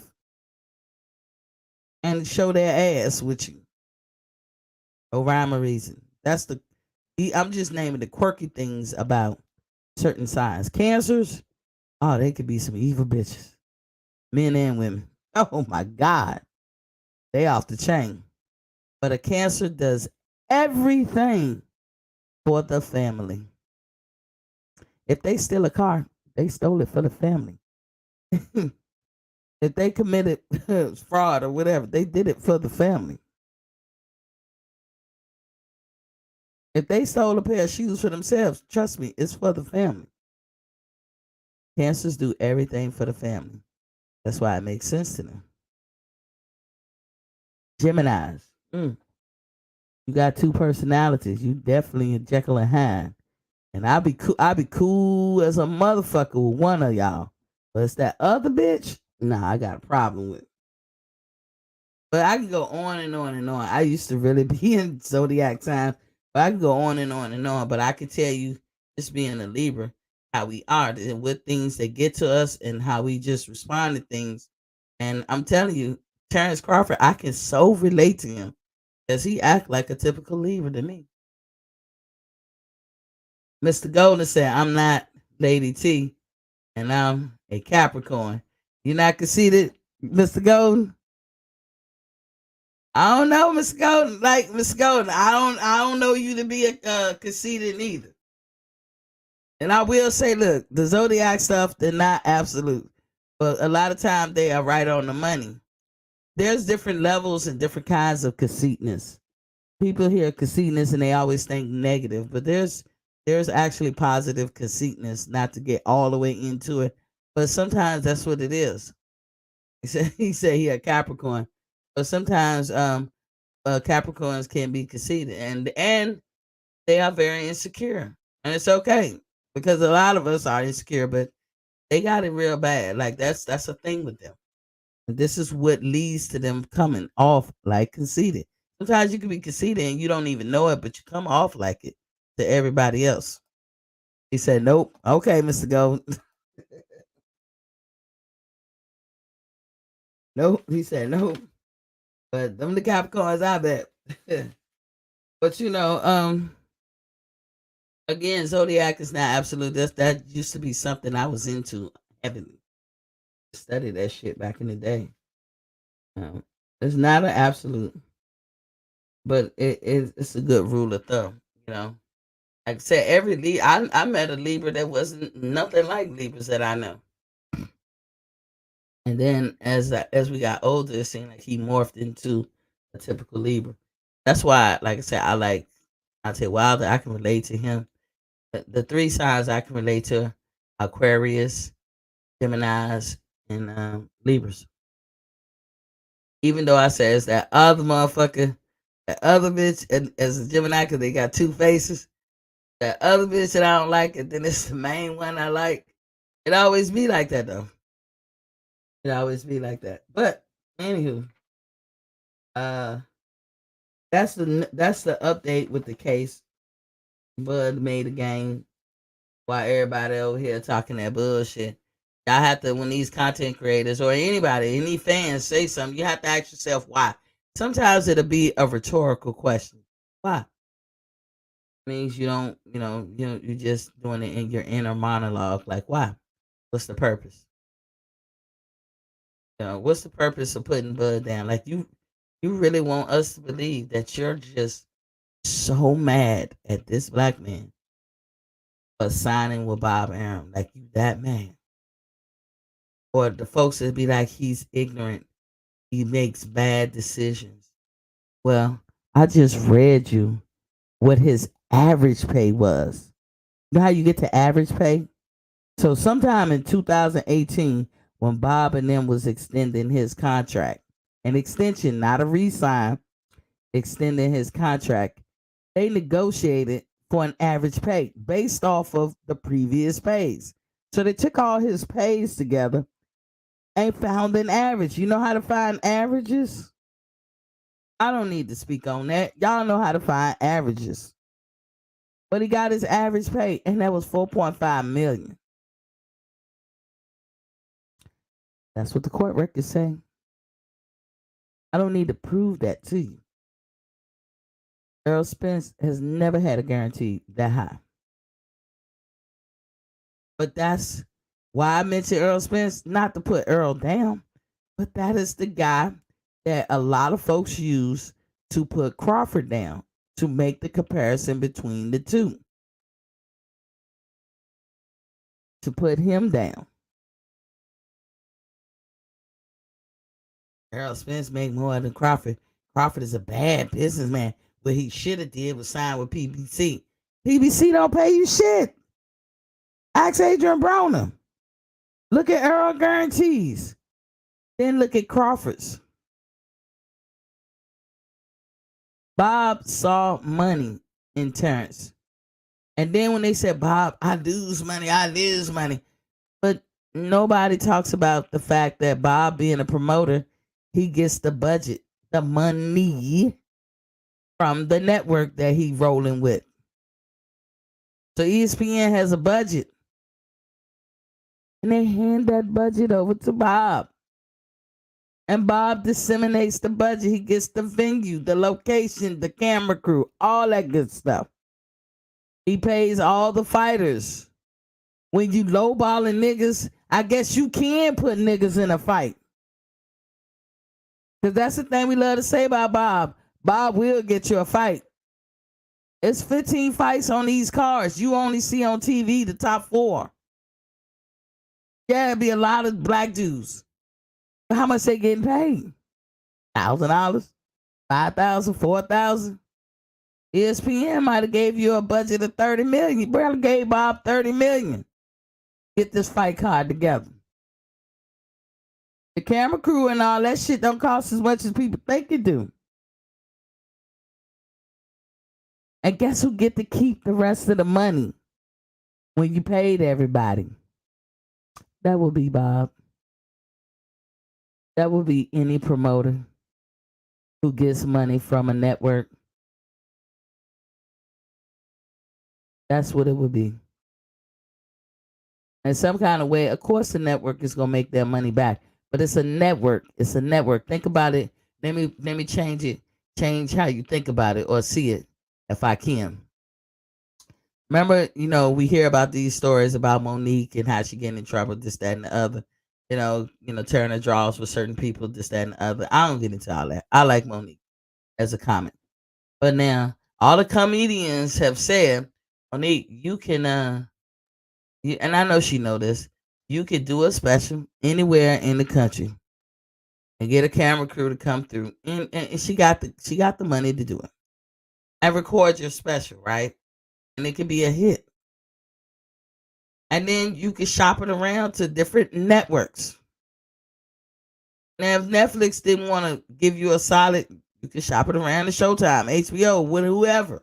and show their ass with you. No rhyme or reason. I'm just naming the quirky things about certain signs. Cancers, oh, they could be some evil bitches, men and women. Oh my God, they off the chain. But a Cancer does everything for the family. If they steal a car, they stole it for the family. If they committed fraud or whatever, they did it for the family. If they stole a pair of shoes for themselves, trust me, it's for the family. Cancers do everything for the family. That's why it makes sense to them. Geminis. You got two personalities. You definitely a Jekyll and Hyde. And I'll be cool as a motherfucker with one of y'all. But it's that other bitch, nah, I got a problem with. But I can go on and on and on. I used to really be in zodiac signs, but I can go on and on and on. But I can tell you, just being a Libra, how we are and what things that get to us and how we just respond to things. And I'm telling you, Terrence Crawford, I can so relate to him because he act like a typical Libra to me. Mr. Golden said, I'm not Lady T and I'm a Capricorn. You not conceited, Mr. Golden? I don't know, Mr. Golden. Like Mr. Golden, I don't know you to be a conceited neither. And I will say, look, the zodiac stuff, they're not absolute. But a lot of times they are right on the money. There's different levels and different kinds of conceitness. People hear conceitness and they always think negative, but there's actually positive conceitness, not to get all the way into it. But sometimes that's what it is. He said he a Capricorn. But sometimes Capricorns can be conceited and they are very insecure. And it's okay because a lot of us are insecure, but they got it real bad. Like that's a thing with them. And this is what leads to them coming off like conceited. Sometimes you can be conceited and you don't even know it, but you come off like it to everybody else. He said, "Nope." Okay, Mr. Gold. Nope. He said, "Nope." But them the Capricorns, I bet. But again, zodiac is not absolute. That used to be something I was into heavily. Studied that shit back in the day. It's not an absolute, but it's a good rule of thumb. You know, like I said, every I met a Libra that wasn't nothing like Libras that I know. And then as we got older, it seemed like he morphed into a typical Libra. That's why, like I said, I say Wilder. I can relate to him. The three signs I can relate to: Aquarius, Gemini's, and Libras. Even though I say it's that other motherfucker, that other bitch, and as a Gemini, because they got two faces. That other bitch that I don't like, and then it's the main one I like. It always be like that though. It always be like that. But anywho, uh, that's the update with the case. Bud made a game while everybody over here talking that bullshit. Y'all have to, when these content creators or anybody, any fans say something, you have to ask yourself why. Sometimes it'll be a rhetorical question. Why? Means you don't, you're just doing it in your inner monologue. Like, why? What's the purpose? What's the purpose of putting Bud down? Like, you really want us to believe that you're just so mad at this black man for signing with Bob Arum? Like, you that mad? Or the folks that be like, he's ignorant, he makes bad decisions. Well, I just read you what his average pay was. You know how you get to average pay? So sometime in 2018, when Bob and them was extending his contract, an extension, not a re-sign, extending his contract, they negotiated for an average pay based off of the previous pays. So they took all his pays together and found an average. You know how to find averages? I don't need to speak on that. Y'all know how to find averages. But he got his average pay, and that was 4.5 million. That's what the court records say. I don't need to prove that to you. Earl Spence has never had a guarantee that high. But that's why I mentioned Earl Spence, not to put Earl down, but that is the guy that a lot of folks use to put Crawford down, to make the comparison between the two, to put him down. Earl Spence make more than Crawford. Crawford is a bad businessman. What he should have did was sign with PBC. PBC don't pay you shit. Ask Adrian Broner. Look at Earl guarantees. Then look at Crawford's. Bob saw money in Terrence. And then when they said, Bob, I lose money. But nobody talks about the fact that Bob being a promoter, he gets the budget, the money from the network that he rolling with. So ESPN has a budget. And they hand that budget over to Bob. And Bob disseminates the budget. He gets the venue, the location, the camera crew, all that good stuff. He pays all the fighters. When you lowballing niggas, I guess you can put niggas in a fight. Because that's the thing we love to say about Bob. Bob will get you a fight. It's 15 fights on these cards. You only see on TV the top 4. Yeah, it'd be a lot of black dudes. But how much they getting paid? $1,000, $5,000, $4,000. ESPN might have gave you a budget of $30 million. You barely gave Bob $30 million. Get this fight card together. The camera crew and all that shit don't cost as much as people think it do. And guess who get to keep the rest of the money when you paid everybody? That will be Bob. That will be any promoter who gets money from a network. That's what it would be. in some kind of way. Of course, the network is gonna make their money back, but it's a network. It's a network. Think about it. Let me change it. Change how you think about it or see it, if I can. Remember, we hear about these stories about Monique and how she getting in trouble, this, that, and the other. Tearing her drawers with certain people, this, that, and the other. I don't get into all that. I like Monique as a comic, but now all the comedians have said, Monique, you can and I know she know this. You could do a special anywhere in the country and get a camera crew to come through, and she got the money to do it and record your special, right? And it could be a hit, and then you can shop it around to different networks. Now, if Netflix didn't want to give you a solid, you can shop it around to Showtime, HBO, with whoever.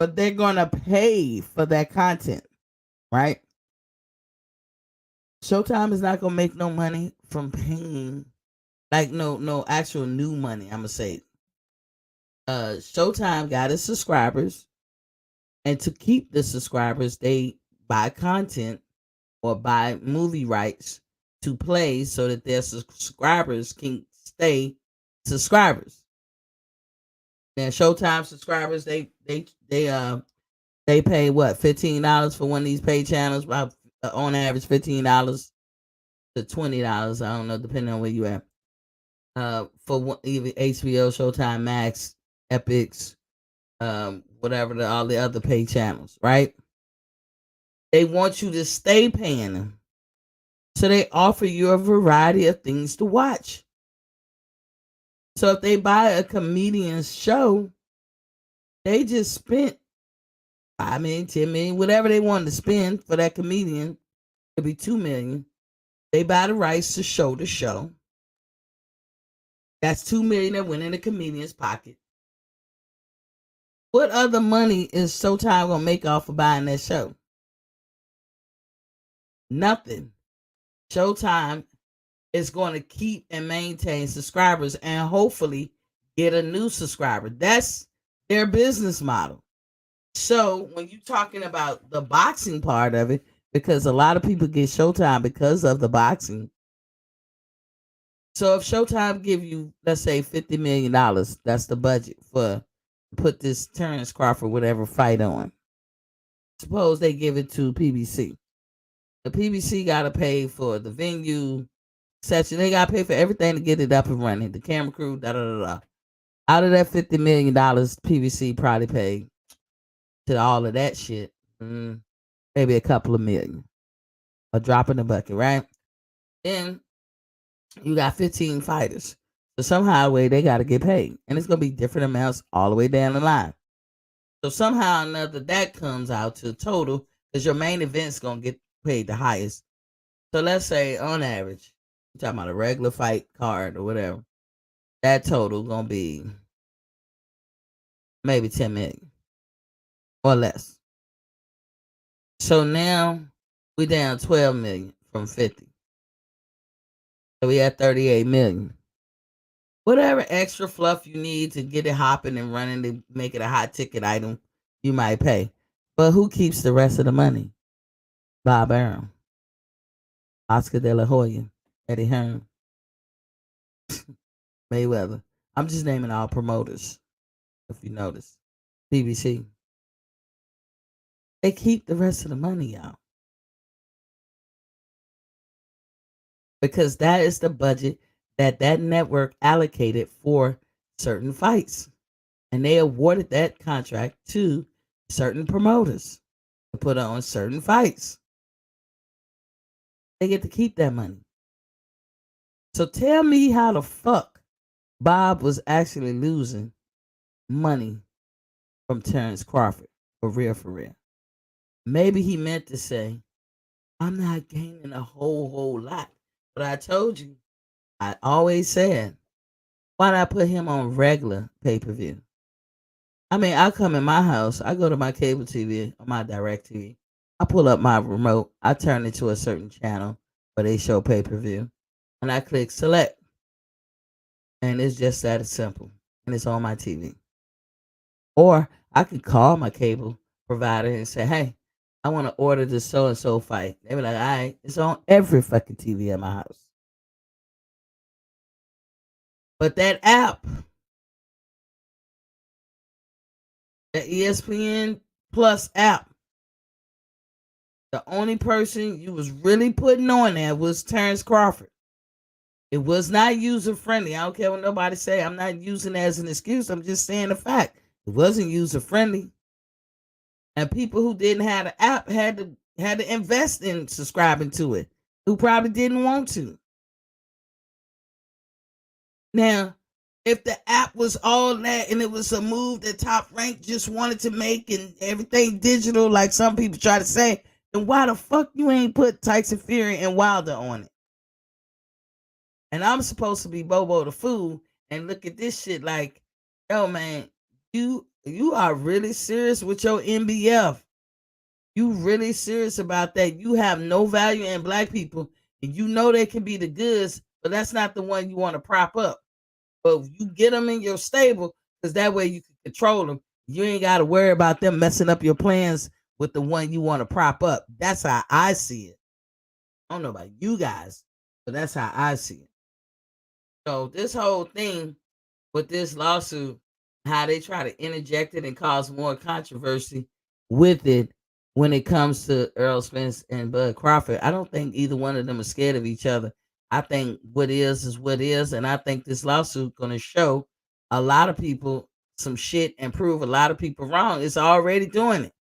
But they're gonna pay for that content, right? Showtime is not gonna make no money from paying, like, no actual new money. I'm gonna say, Showtime got its subscribers, and to keep the subscribers, they buy content or buy movie rights to play so that their subscribers can stay subscribers. Now, Showtime subscribers, they pay what, $15 for one of these paid channels, about on average $15 to $20. I don't know, depending on where you at. For either HBO, Showtime Max, Epics, whatever all the other paid channels, right? They want you to stay paying them, so they offer you a variety of things to watch. So if they buy a comedian's show, they just spent 5 million, 10 million, whatever they wanted to spend for that comedian. It'd be 2 million. They buy the rights to show the show. That's 2 million that went in the comedian's pocket. What other money is Showtime gonna make off of buying that show? Nothing. Showtime is going to keep and maintain subscribers and hopefully get a new subscriber. That's their business model. So when you're talking about the boxing part of it, because a lot of people get Showtime because of the boxing. So if Showtime give you, let's say, $50 million, that's the budget for put this Terrence Crawford whatever fight on. Suppose they give it to PBC. The PBC got to pay for the venue, section. They got to pay for everything to get it up and running. The camera crew, da da da da. Out of that $50 million, PBC probably paid to all of that shit. Maybe a couple of million. A drop in the bucket, right? Then you got 15 fighters. So somehow way they got to get paid. And it's going to be different amounts all the way down the line. So somehow or another that comes out to total, because your main event's going to get paid the highest. So let's say on average, you're talking about a regular fight card or whatever, that total going to be maybe 10 million or less. So now we down 12 million from 50. So we at 38 million. Whatever extra fluff you need to get it hopping and running to make it a hot ticket item, you might pay. But who keeps the rest of the money? Bob Arum, Oscar De La Hoya, Eddie Hearn, Mayweather. I'm just naming all promoters, if you notice. BBC. They keep the rest of the money, y'all. Because that is the budget that network allocated for certain fights. And they awarded that contract to certain promoters to put on certain fights. They get to keep that money. So tell me how the fuck Bob was actually losing money from Terrence Crawford, for real, for real. Maybe he meant to say, I'm not gaining a whole lot. But I told you, I always said, why not put him on regular pay-per-view? I mean, I come in my house, I go to my cable TV, or my direct TV. I pull up my remote, I turn it to a certain channel where they show pay-per-view, and I click select. And it's just that simple. And it's on my TV. Or I could call my cable provider and say, hey, I want to order the so and so fight. They were like, all right, it's on every fucking TV at my house. But that app, the ESPN Plus app, the only person you was really putting on there was Terrence Crawford. It was not user friendly. I don't care what nobody say. I'm not using it as an excuse. I'm just saying the fact. It wasn't user friendly. And people who didn't have the app had to invest in subscribing to it, who probably didn't want to. Now, if the app was all that and it was a move that Top Rank just wanted to make and everything digital, like some people try to say, then why the fuck you ain't put Tyson Fury and Wilder on it? And I'm supposed to be Bobo the fool and look at this shit like, yo man, you are really serious with your MBF. You really serious about that. You have no value in black people. And you know they can be the goods, but that's not the one you want to prop up. But you get them in your stable because that way you can control them. You ain't got to worry about them messing up your plans with the one you want to prop up. That's how I see it. I don't know about you guys, but that's how I see it. So this whole thing with this lawsuit, how they try to interject it and cause more controversy with it when it comes to Earl Spence and Bud Crawford. I don't think either one of them are scared of each other. I think what is what is, and I think this lawsuit going to show a lot of people some shit and prove a lot of people wrong. It's already doing it.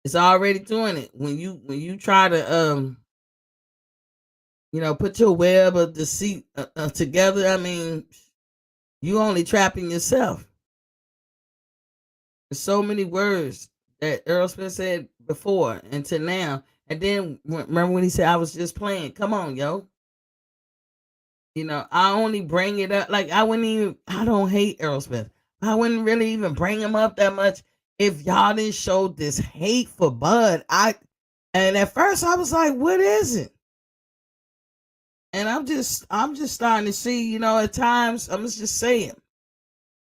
It's already doing it. When you try to put your web of deceit together, I mean, you only trapping yourself. There's so many words that Earl Smith said before until now. And then remember when he said, I was just playing. Come on, yo. I only bring it up. Like, I don't hate Earl Smith. I wouldn't really even bring him up that much if y'all didn't show this hate for Bud. And at first I was like, what is it? And I'm just starting to see, at times, I'm just saying,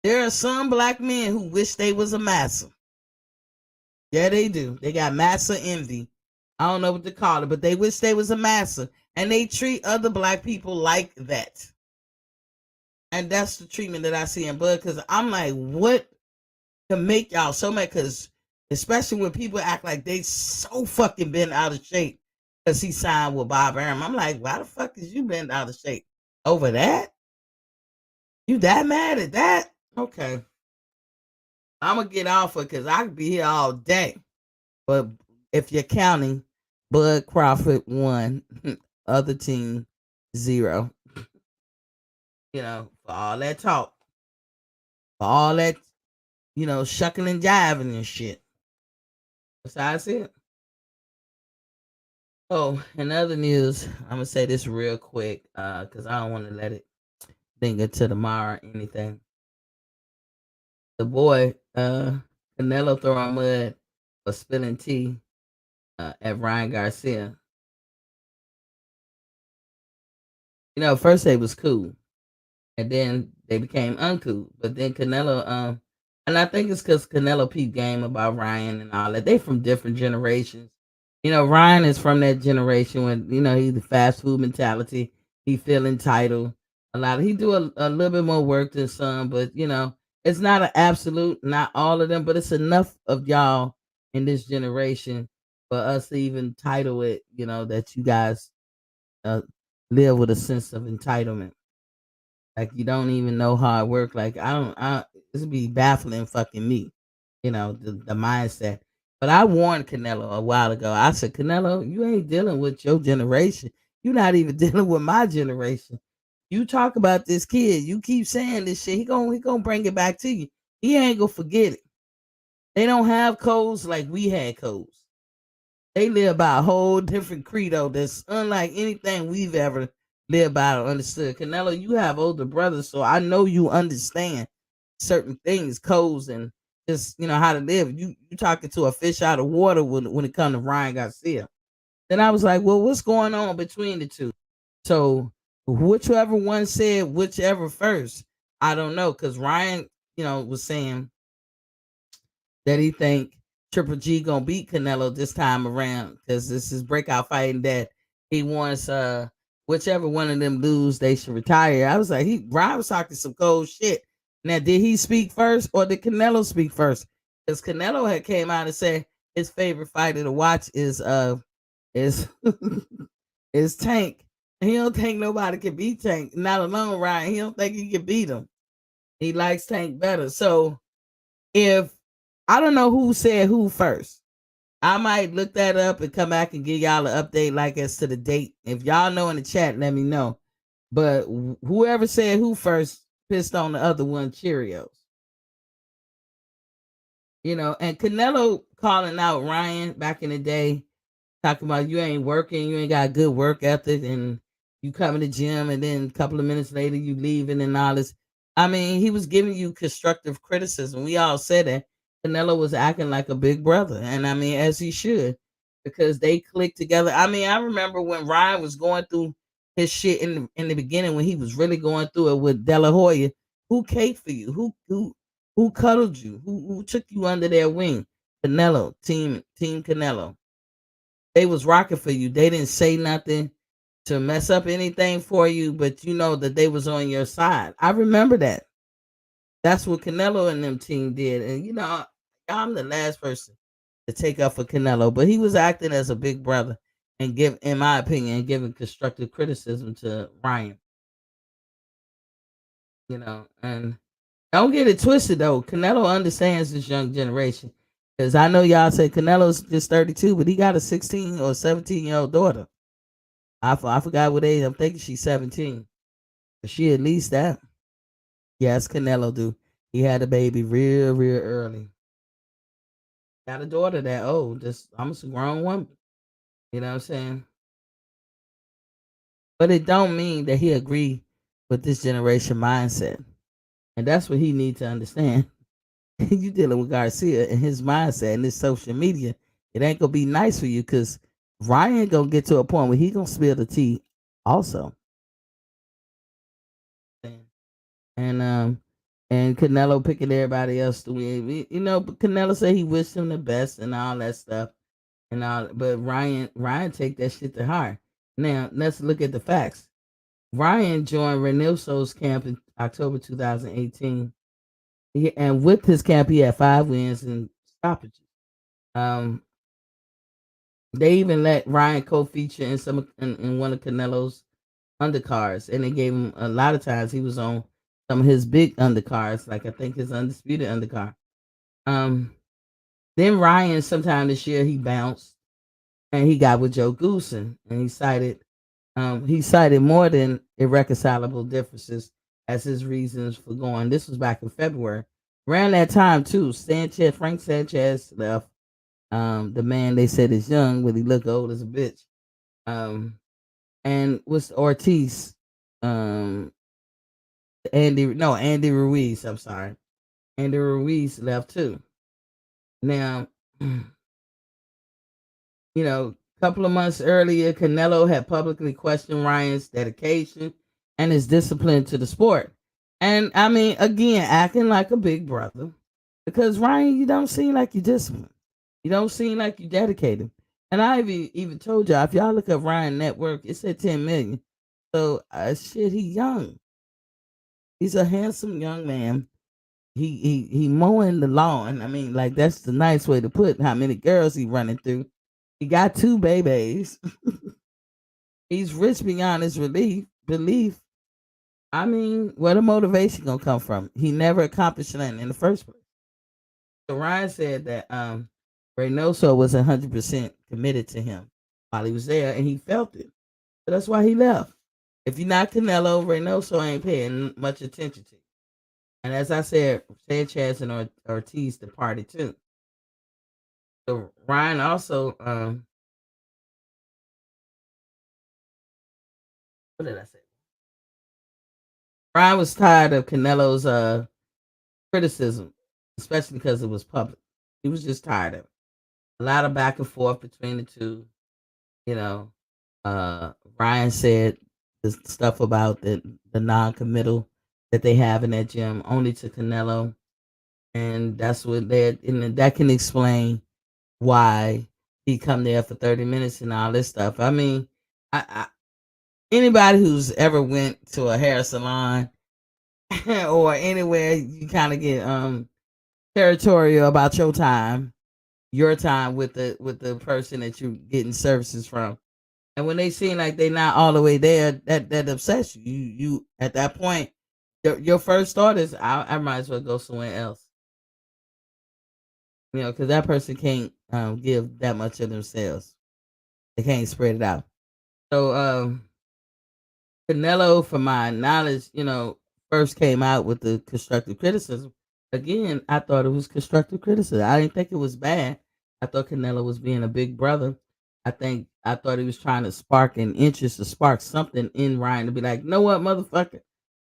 there are some black men who wish they was a massa. Yeah, they do. They got massa envy. I don't know what to call it, but they wish they was a massa. And they treat other black people like that. And that's the treatment that I see in Bud. Because I'm like, what can make y'all so mad? Because especially when people act like they so fucking been out of shape because he signed with Bob Arum. I'm like, why the fuck has you been out of shape? Over that? You that mad at that? Okay. I'm going to get off it because I could be here all day. But if you're counting, Bud Crawford 1, other team 0. For all that talk. For all that, shucking and jiving and shit. That's how I see it. Oh, in other news, I'm going to say this real quick because I don't want to let it linger to tomorrow or anything. The boy, Canelo throwing mud for spilling tea at Ryan Garcia. First they was cool, and then they became uncool. But then Canelo, and I think it's because Canelo peeped game about Ryan and all that. They from different generations. Ryan is from that generation when he's the fast food mentality. He feel entitled. He do a little bit more work than some, but it's not an absolute. Not all of them, but it's enough of y'all in this generation for us to even title it. That you guys live with a sense of entitlement. Like you don't even know hard work. Like this would be baffling fucking me. The mindset. But I warned Canelo a while ago. I said, Canelo, you ain't dealing with your generation. You're not even dealing with my generation. You talk about this kid. You keep saying this shit. He gonna bring it back to you. He ain't gonna forget it. They don't have codes like we had codes. They live by a whole different credo that's unlike anything we've ever lived by or understood. Canelo, you have older brothers, so I know you understand certain things, codes, and just how to live. You talking to a fish out of water when it comes to Ryan Garcia. Then I was like, well, what's going on between the two? So whichever one said whichever first, I don't know, because Ryan, was saying that he think Triple G gonna beat Canelo this time around because this is breakout fighting that he wants. Whichever one of them lose, they should retire. I was like, Ryan was talking some cold shit. Now, did he speak first or did Canelo speak first? Because Canelo had came out and said his favorite fighter to watch is is Tank. He don't think nobody can beat Tank. Not alone Ryan. He don't think he can beat him. He likes Tank better. So if I don't know who said who first. I might look that up and come back and give y'all an update like as to the date. If y'all know in the chat, let me know. But whoever said who first pissed on the other one Cheerios. And Canelo calling out Ryan back in the day, talking about you ain't working, you ain't got good work ethic, and you come in the gym, and then a couple of minutes later you leaving and all this. I mean, he was giving you constructive criticism. We all said that Canelo was acting like a big brother, and I mean, as he should, because they clicked together. I mean, I remember when Ryan was going through his shit in the beginning when he was really going through it with De La Hoya. Who caked for you? Who cuddled you? Who took you under their wing? Canelo, team Canelo. They was rocking for you. They didn't say nothing to mess up anything for you, but you know that they was on your side. I remember that. That's what Canelo and them team did. And I'm the last person to take up for Canelo, but he was acting as a big brother and in my opinion, giving constructive criticism to Ryan. And don't get it twisted though. Canelo understands this young generation. Because I know y'all say Canelo's just 32, but he got a 16 or 17-year-old daughter. I forgot what age. I'm thinking she's 17. But she at least that. Yes, Canelo do. He had a baby real, real early. Got a daughter that old, just almost a grown woman. You know what I'm saying? But it don't mean that he agree with this generation mindset. And that's what he need to understand. You dealing with Garcia and his mindset and his social media. It ain't gonna be nice for you because Ryan gonna get to a point where he gonna spill the tea also. And Canelo picking everybody else to win. But Canelo said he wished him the best and all that stuff. But Ryan take that shit to heart. Now let's look at the facts. Ryan joined Reynoso's camp in October 2018. And with his camp, he had 5 wins and stoppages. They even let Ryan co-feature in one of Canelo's undercards, and they gave him a lot of times. He was on some of his big undercards, like I think his undisputed undercard. Then Ryan, sometime this year, he bounced and he got with Joe Goosen, and he cited more than irreconcilable differences as his reasons for going. This was back in February. Around that time too, Frank Sanchez left. The man they said is young, but he look old as a bitch. And was Ortiz, Andy Ruiz. I'm sorry, Andy Ruiz left too. Now, a couple of months earlier, Canelo had publicly questioned Ryan's dedication and his discipline to the sport. And I mean, again, acting like a big brother. Because Ryan, you don't seem like you disciplined. You don't seem like you dedicated. And I even told y'all, if y'all look up Ryan network, it said 10 million. So shit, he young. He's a handsome young man. He mowing the lawn. I mean, like that's the nice way to put how many girls he running through. He got 2 babies. He's rich beyond his belief. I mean, where the motivation gonna come from? He never accomplished anything in the first place. So Ryan said that Reynoso was 100% committed to him while he was there, and he felt it. So that's why he left. If you're not Canelo, Reynoso ain't paying much attention to you. And as I said, Sanchez and Ortiz departed too. So Ryan also, what did I say? Ryan was tired of Canelo's criticism, especially because it was public. He was just tired of it. A lot of back and forth between the two. Ryan said the stuff about the non-committal that they have in that gym only to Canelo, and that's what and that can explain why he come there for 30 minutes and all this stuff. I mean, I anybody who's ever went to a hair salon or anywhere, you kind of get territorial about your time with the person that you're getting services from. And when they seem like they're not all the way there, that upsets you. You at that point, your first thought is, I might as well go somewhere else. Because that person can't give that much of themselves. They can't spread it out. So Canelo, from my knowledge, first came out with the constructive criticism. Again, I thought it was constructive criticism. I didn't think it was bad. I thought Canelo was being a big brother. I thought he was trying to spark an interest, to spark something in Ryan to be like, know what, motherfucker.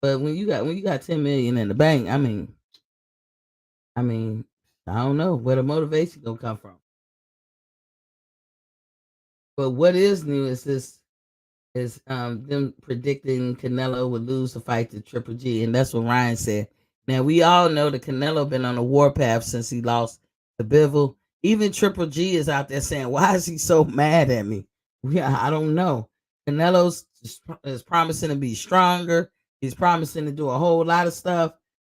But when you got 10 million in the bank, I mean, I don't know where the motivation gonna come from. But what is new is them predicting Canelo would lose the fight to Triple G, and that's what Ryan said. Now we all know that Canelo been on a warpath since he lost to Bivol. Even Triple G is out there saying, "Why is he so mad at me?" Yeah, I don't know. Canelo's is promising to be stronger. He's promising to do a whole lot of stuff.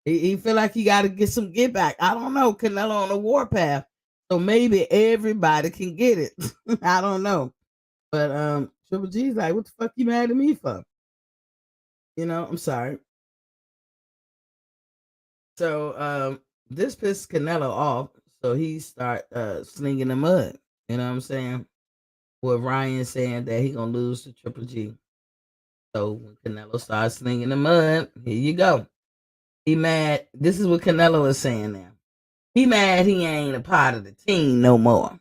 He feel like he got to get some get back. I don't know. Canelo on a warpath, so maybe everybody can get it. I don't know. But Triple G's like, what the fuck you mad at me for? I'm sorry. So this pissed Canelo off. So he start slinging the mud. You know what I'm saying? With Ryan saying that he gonna lose to Triple G. So when Canelo starts slinging the mud, here you go. He mad. This is what Canelo is saying now. He mad he ain't a part of the team no more.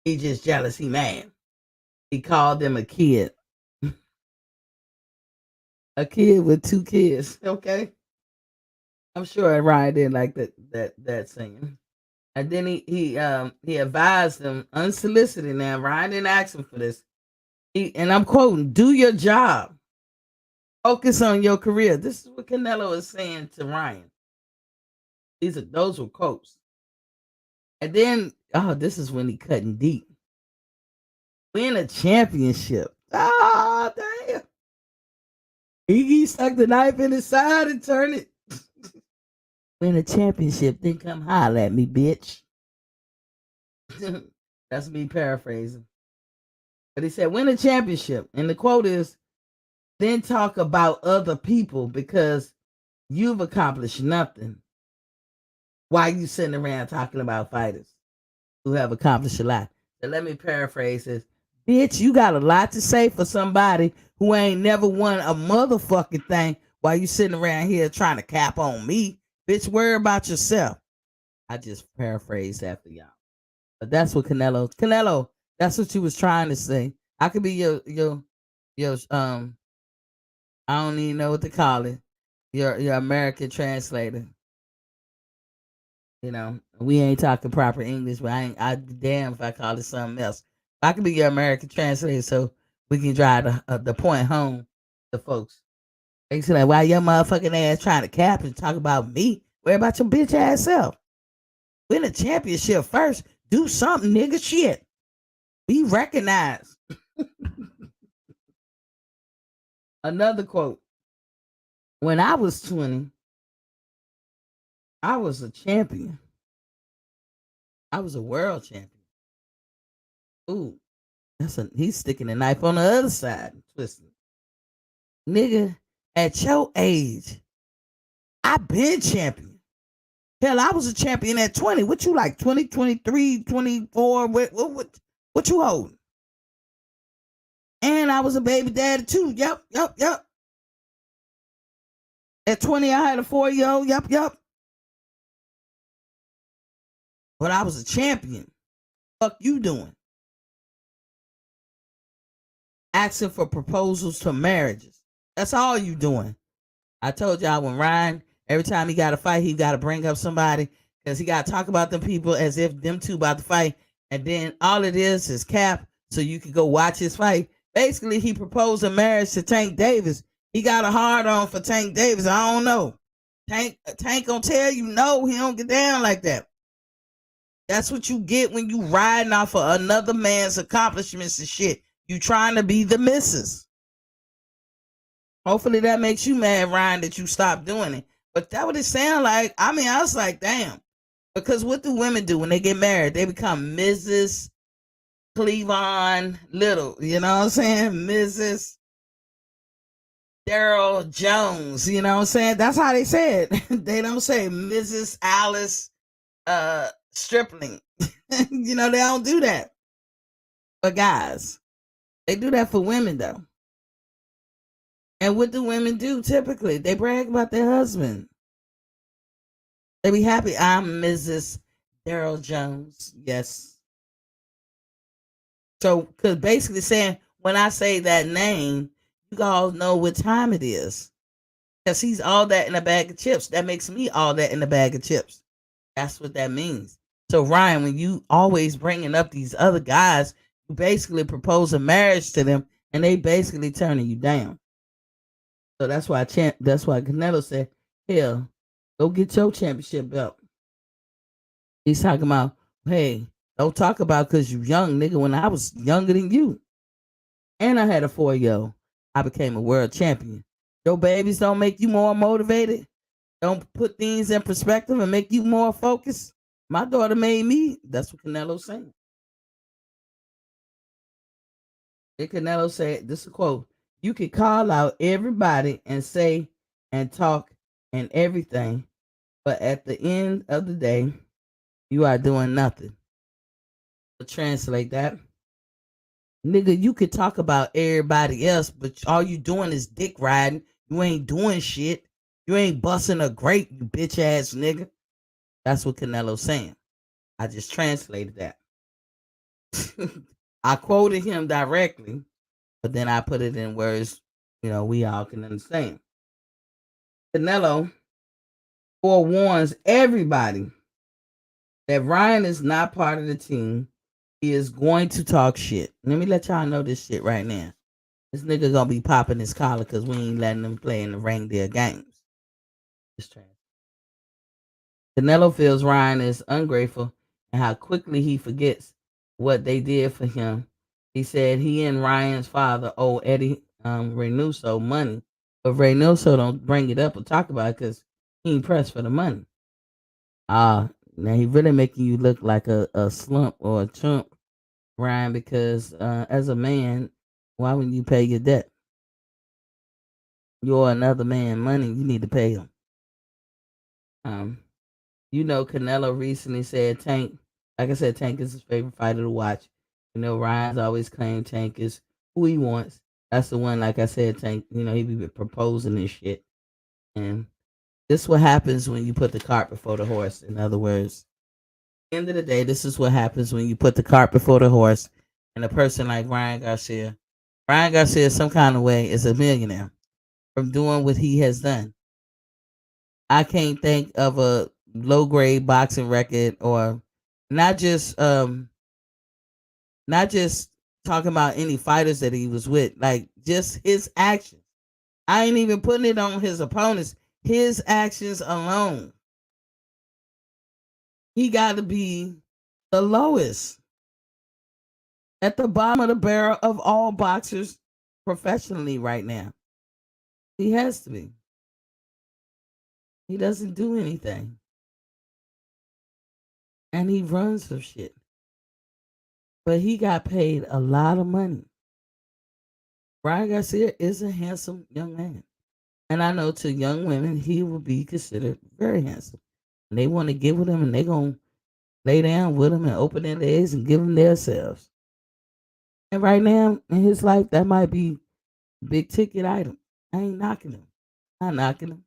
He just jealous. He mad. He called them a kid. A kid with two kids. Okay. I'm sure Ryan didn't like that singing. And then he advised them unsolicited. Now Ryan didn't ask him for this. And I'm quoting, "Do your job. Focus on your career." This is what Canelo is saying to Ryan. Those were quotes. And then, this is when he cutting deep. Win a championship. Ah, damn. He stuck the knife in his side and turned it. Win a championship, then come holler at me, bitch. That's me paraphrasing. But he said, win a championship. And the quote is, then talk about other people because you've accomplished nothing. Why you sitting around talking about fighters who have accomplished a lot? So let me paraphrase this. Bitch, you got a lot to say for somebody who ain't never won a motherfucking thing while you sitting around here trying to cap on me. Bitch, worry about yourself. I just paraphrased that for y'all. But that's what Canelo, that's what you was trying to say. I could be your I don't even know what to call it. Your American translator. We ain't talking proper English, but I damn if I call it something else. I can be your American translator so we can drive the point home to folks. They say like, why your motherfucking ass trying to cap and talk about me? Worry about your bitch ass self. Win a championship first. Do something, nigga. Shit. Be recognized. Another quote. When I was 20, I was a champion. I was a world champion. Ooh, he's sticking the knife on the other side, twisting. Nigga, at your age, I been champion. Hell, I was a champion at 20. What you like? 20, 23, 24? What you holding? And I was a baby daddy too. Yep. At 20, I had a 4-year-old. Yep. But I was a champion. Fuck you doing? Asking for proposals to marriages. That's all you doing. I told y'all when Ryan, every time he got to fight, he got to bring up somebody because he got to talk about them people as if them two about to fight. And then all it is cap so you can go watch his fight. Basically, he proposed a marriage to Tank Davis. He got a hard on for Tank Davis. I don't know. Tank gonna tell you no, he don't get down like that. That's what you get when you riding off of another man's accomplishments and shit. You trying to be the missus. Hopefully that makes you mad, Ryan, that you stopped doing it. But that what it sound like. I mean, I was like, damn. Because what do women do when they get married? They become Mrs. Cleavon Little. You know what I'm saying? Mrs. Daryl Jones. You know what I'm saying? That's how they say it. They don't say Mrs. Alice Stripling. You know, they don't do that. But guys, they do that for women though. And what do women do typically? They brag about their husband. They be happy. I'm Mrs. Daryl Jones. Yes. So, because basically saying, when I say that name, you all know what time it is. Because he's all that in a bag of chips. That makes me all that in a bag of chips. That's what that means. So, Ryan, when you always bringing up these other guys, you basically propose a marriage to them, and they basically turning you down. So that's why Canelo said, "Hell, go get your championship belt." He's talking about, hey, don't talk about because you young, nigga. When I was younger than you, and I had a 4-year-old, I became a world champion. Your babies don't make you more motivated. Don't put things in perspective and make you more focused. My daughter made me. That's what Canelo's saying. And Canelo said, this is a quote, you can call out everybody and say and talk and everything, but at the end of the day, you are doing nothing. To translate that, nigga, you could talk about everybody else, but all you doing is dick riding. You ain't doing shit. You ain't busting a grape, you bitch ass nigga. That's what Canelo's saying. I just translated that. I quoted him directly, but then I put it in words, we all can understand. Canelo forewarns everybody that Ryan is not part of the team. He is going to talk shit. Let me let y'all know this shit right now. This nigga gonna be popping his collar because we ain't letting him play in the reindeer games. Just trying. Canelo feels Ryan is ungrateful and how quickly he forgets what they did for him. He said he and Ryan's father owe Eddie Reynoso money, but Reynoso don't bring it up or talk about it because he ain't pressed for the money. Now he really making you look like a slump or a chump, Ryan, because as a man, why wouldn't you pay your debt? You're another man money, you need to pay him. Canelo recently said Tank, like I said, Tank is his favorite fighter to watch. Ryan's always claimed Tank is who he wants. That's the one, like I said, Tank, he be proposing and shit. And this is what happens when you put the cart before the horse. In other words, end of the day, this is what happens when you put the cart before the horse. And a person like Ryan Garcia, some kind of way, is a millionaire from doing what he has done. I can't think of a low grade boxing record, or not just not just talking about any fighters that he was with, like just his actions. I ain't even putting it on his opponents. His actions alone. He got to be the lowest, at the bottom of the barrel of all boxers professionally right now. He has to be. He doesn't do anything. And he runs some shit. But he got paid a lot of money. Ryan Garcia is a handsome young man. And I know to young women, he will be considered very handsome. And they want to get with him, and they going to lay down with him and open their legs and give him themselves. And right now in his life, that might be a big ticket item. I ain't knocking him. Not knocking him.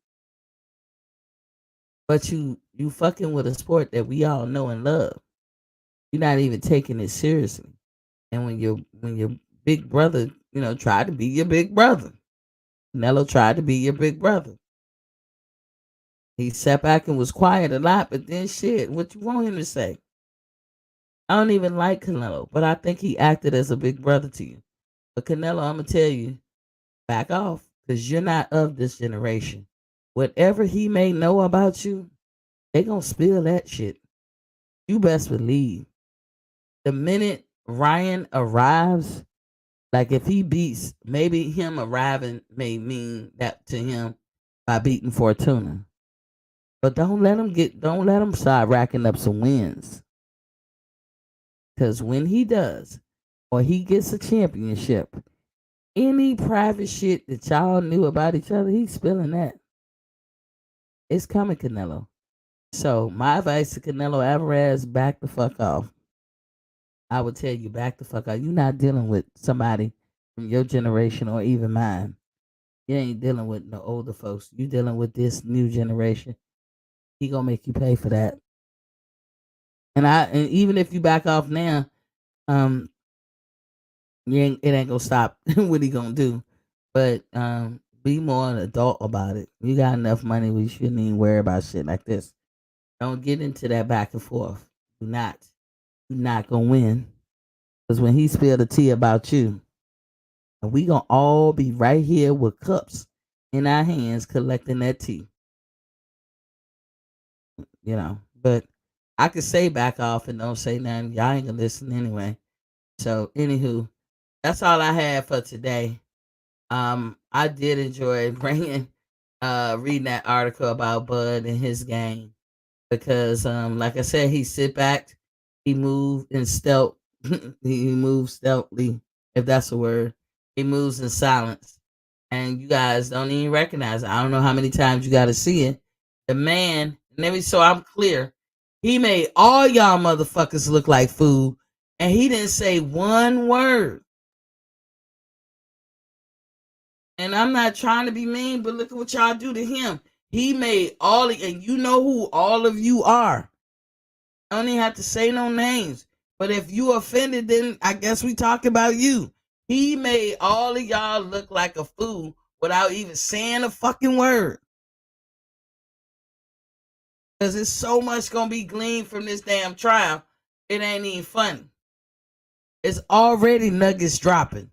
But you fucking with a sport that we all know and love. You're not even taking it seriously. And when your big brother, tried to be your big brother. Nello tried to be your big brother. He sat back and was quiet a lot, but then shit, what you want him to say? I don't even like Canelo, but I think he acted as a big brother to you. But Canelo, I'm gonna tell you, back off, because you're not of this generation. Whatever he may know about you, they gonna spill that shit. You best believe the minute Ryan arrives, like if he beats, maybe him arriving may mean that to him by beating Fortuna. But don't let him start racking up some wins. Cause when he does, or he gets a championship, any private shit that y'all knew about each other, he's spilling that. It's coming, Canelo. So my advice to Canelo Alvarez, back the fuck off. I would tell you, back the fuck off. You're not dealing with somebody from your generation or even mine. You ain't dealing with no older folks. You dealing with this new generation. He gonna make you pay for that. And even if you back off now, um, it ain't gonna stop what he gonna do. But be more an adult about it. You got enough money. We shouldn't even worry about shit like this. Don't get into that back and forth. Do not. You're not gonna win. Because when he spilled the tea about you, and we gonna all be right here with cups in our hands collecting that tea. But I could say back off and don't say nothing. Y'all ain't gonna listen anyway. So anywho, that's all I had for today. I did enjoy reading that article about Bud and his game because, like I said, he sit back, he moved in stealth, he moves stealthily, if that's a word. He moves in silence, and you guys don't even recognize it. I don't know how many times you got to see it. The man, let me so I'm clear, he made all y'all motherfuckers look like food, and he didn't say one word. And I'm not trying to be mean, but look at what y'all do to him. He made and you know who all of you are. I don't even have to say no names. But if you offended, then I guess we talk about you. He made all of y'all look like a fool without even saying a fucking word. Because there's so much going to be gleaned from this damn trial. It ain't even funny. It's already nuggets dropping.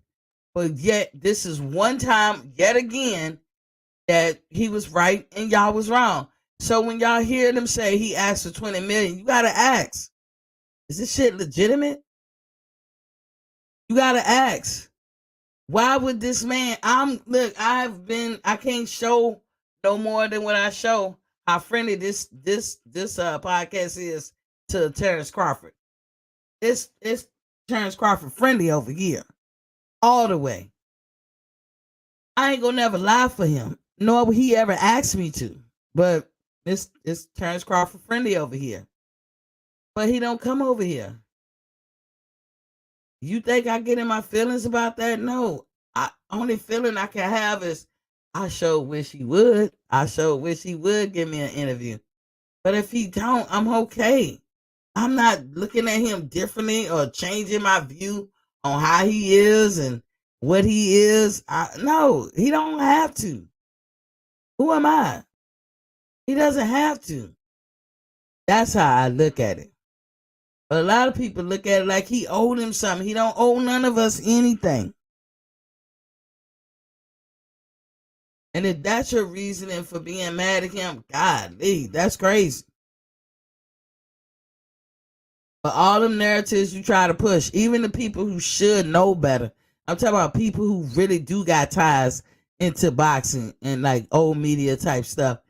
But yet, this is one time, yet again, that he was right and y'all was wrong. So when y'all hear them say he asked for 20 million, you gotta ask, is this shit legitimate? You gotta ask, why would this man? I can't show no more than what I show how friendly this podcast is to Terrence Crawford. It's Terrence Crawford friendly over here, all the way. I ain't gonna never lie for him, nor would he ever ask me to. But it's Terrence Crawford friendly over here. But he don't come over here. You think I get in my feelings about that? No. Only feeling I can have is I sure wish he would. I sure wish he would give me an interview. But if he don't, I'm okay. I'm not looking at him differently or changing my view on how he is and what he is. No, he don't have to. Who am I? He doesn't have to. That's how I look at it. But a lot of people look at it like he owed him something. He don't owe none of us anything. And if that's your reasoning for being mad at him, golly, that's crazy. But all them narratives you try to push, even the people who should know better, I'm talking about people who really do got ties into boxing and like old media type stuff.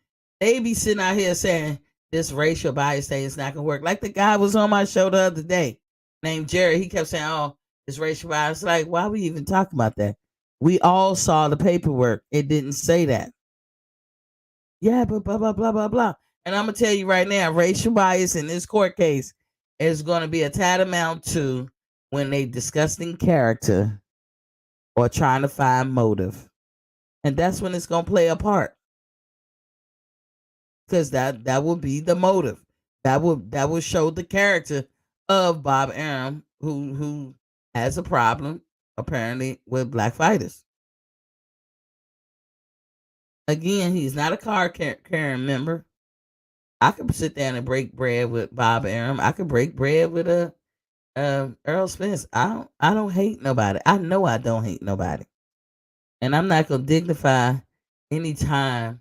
They be sitting out here saying this racial bias thing is not gonna work. Like the guy was on my show the other day named Jerry. He kept saying, "Oh, it's racial bias." Like, why we even talk about that? We all saw the paperwork. It didn't say that. Yeah, but blah blah blah blah blah. And I'm gonna tell you right now, racial bias in this court case is gonna be a tantamount to when they discussing character or trying to find motive. And that's when it's gonna play a part. Because that will be the motive. That will show the character of Bob Arum, who has a problem apparently with black fighters. Again, he's not a card carrying member. I could sit down and break bread with Bob Arum. I could break bread with Earl Spence. I don't hate nobody. I know I don't hate nobody, and I'm not gonna dignify any time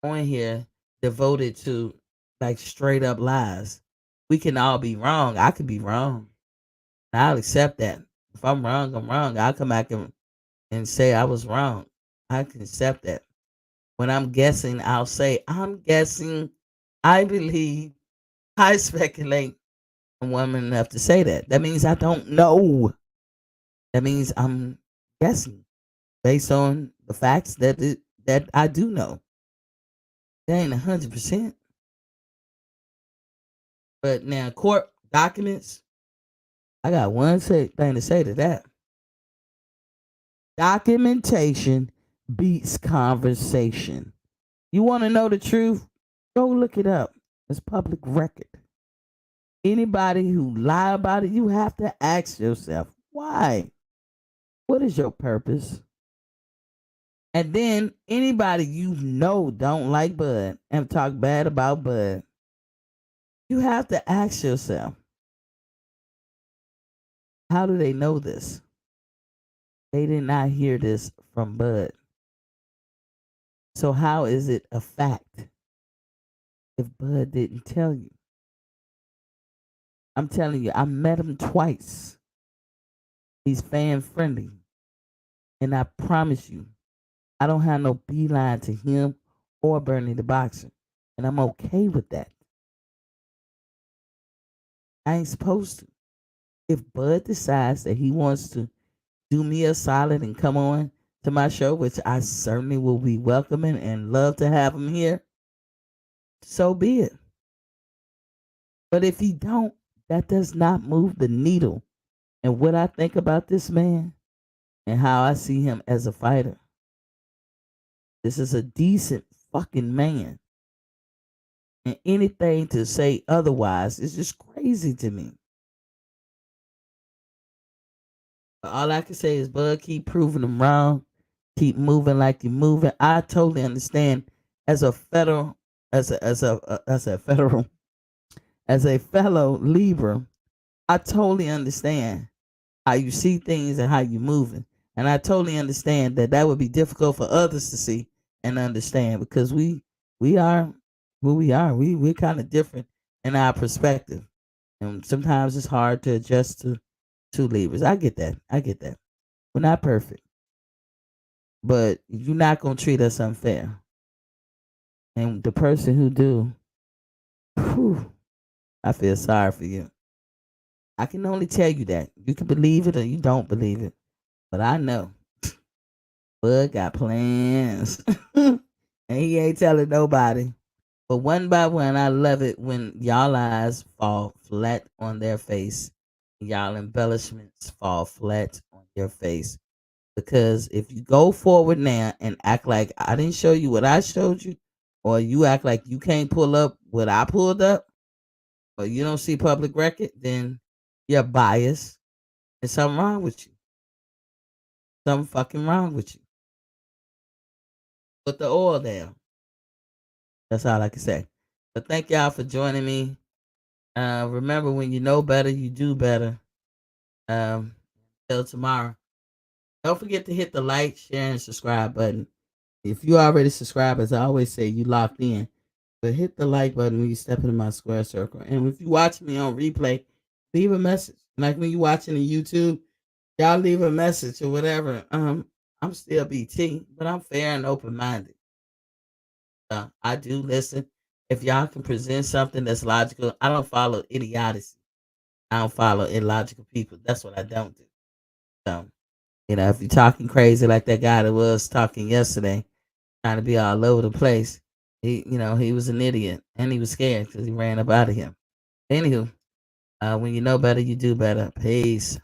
on here devoted to like straight up lies. We can all be wrong. I could be wrong. I'll accept that. If I'm wrong, I'm wrong. I'll come back and say I was wrong. I can accept that. When I'm guessing, I'll say, I'm guessing, I believe, I speculate. I'm woman enough to say that. That means I don't know. That means I'm guessing based on the facts that I do know. That ain't 100%. But now court documents, I got thing to say to that. Documentation beats conversation. You want to know the truth? Go look it up. It's public record. Anybody who lie about it, you have to ask yourself, why? What is your purpose? And then anybody you know don't like Bud and talk bad about Bud, you have to ask yourself, how do they know this? They did not hear this from Bud. So how is it a fact if Bud didn't tell you? I'm telling you, I met him twice. He's fan friendly. And I promise you, I don't have no beeline to him or Bernie the boxer. And I'm okay with that. I ain't supposed to. If Bud decides that he wants to do me a solid and come on to my show, which I certainly will be welcoming and love to have him here, so be it. But if he don't, that does not move the needle. And what I think about this man and how I see him as a fighter. This is a decent fucking man. And anything to say otherwise is just crazy to me. But all I can say is, Bud, keep proving them wrong. Keep moving like you're moving. I totally understand as a federal, as a federal, as a fellow Libra. I totally understand how you see things and how you're moving, and I totally understand that that would be difficult for others to see and understand because we are who we are. We're kind of different in our perspective, and sometimes it's hard to adjust to two Libras. I get that. I get that. We're not perfect, but you're not gonna treat us unfair. And the person who do, whew, I feel sorry for you. I can only tell you that. You can believe it or you don't believe it. But I know Bud got plans. And he ain't telling nobody. But one by one, I love it when y'all eyes fall flat on their face. Y'all embellishments fall flat on your face. Because if you go forward now and act like I didn't show you what I showed you, or you act like you can't pull up what I pulled up, or you don't see public record, then you're biased. There's something wrong with you. Something fucking wrong with you. Put the oil down. That's all I can say. But thank y'all for joining me. Remember, when you know better, you do better. Till tomorrow. Don't forget to hit the like, share, and subscribe button. If you already subscribed, as I always say, you locked in. But hit the like button when you step into my square circle. And if you watch me on replay, leave a message. Like when you watching the YouTube, y'all leave a message or whatever. I'm still BT, but I'm fair and open minded. I do listen. If y'all can present something that's logical, I don't follow idiocy. I don't follow illogical people. That's what I don't do. So, if you're talking crazy like that guy that was talking yesterday, trying to be all over the place, he was an idiot and he was scared because he ran up out of him. Anywho, when you know better, you do better. Peace.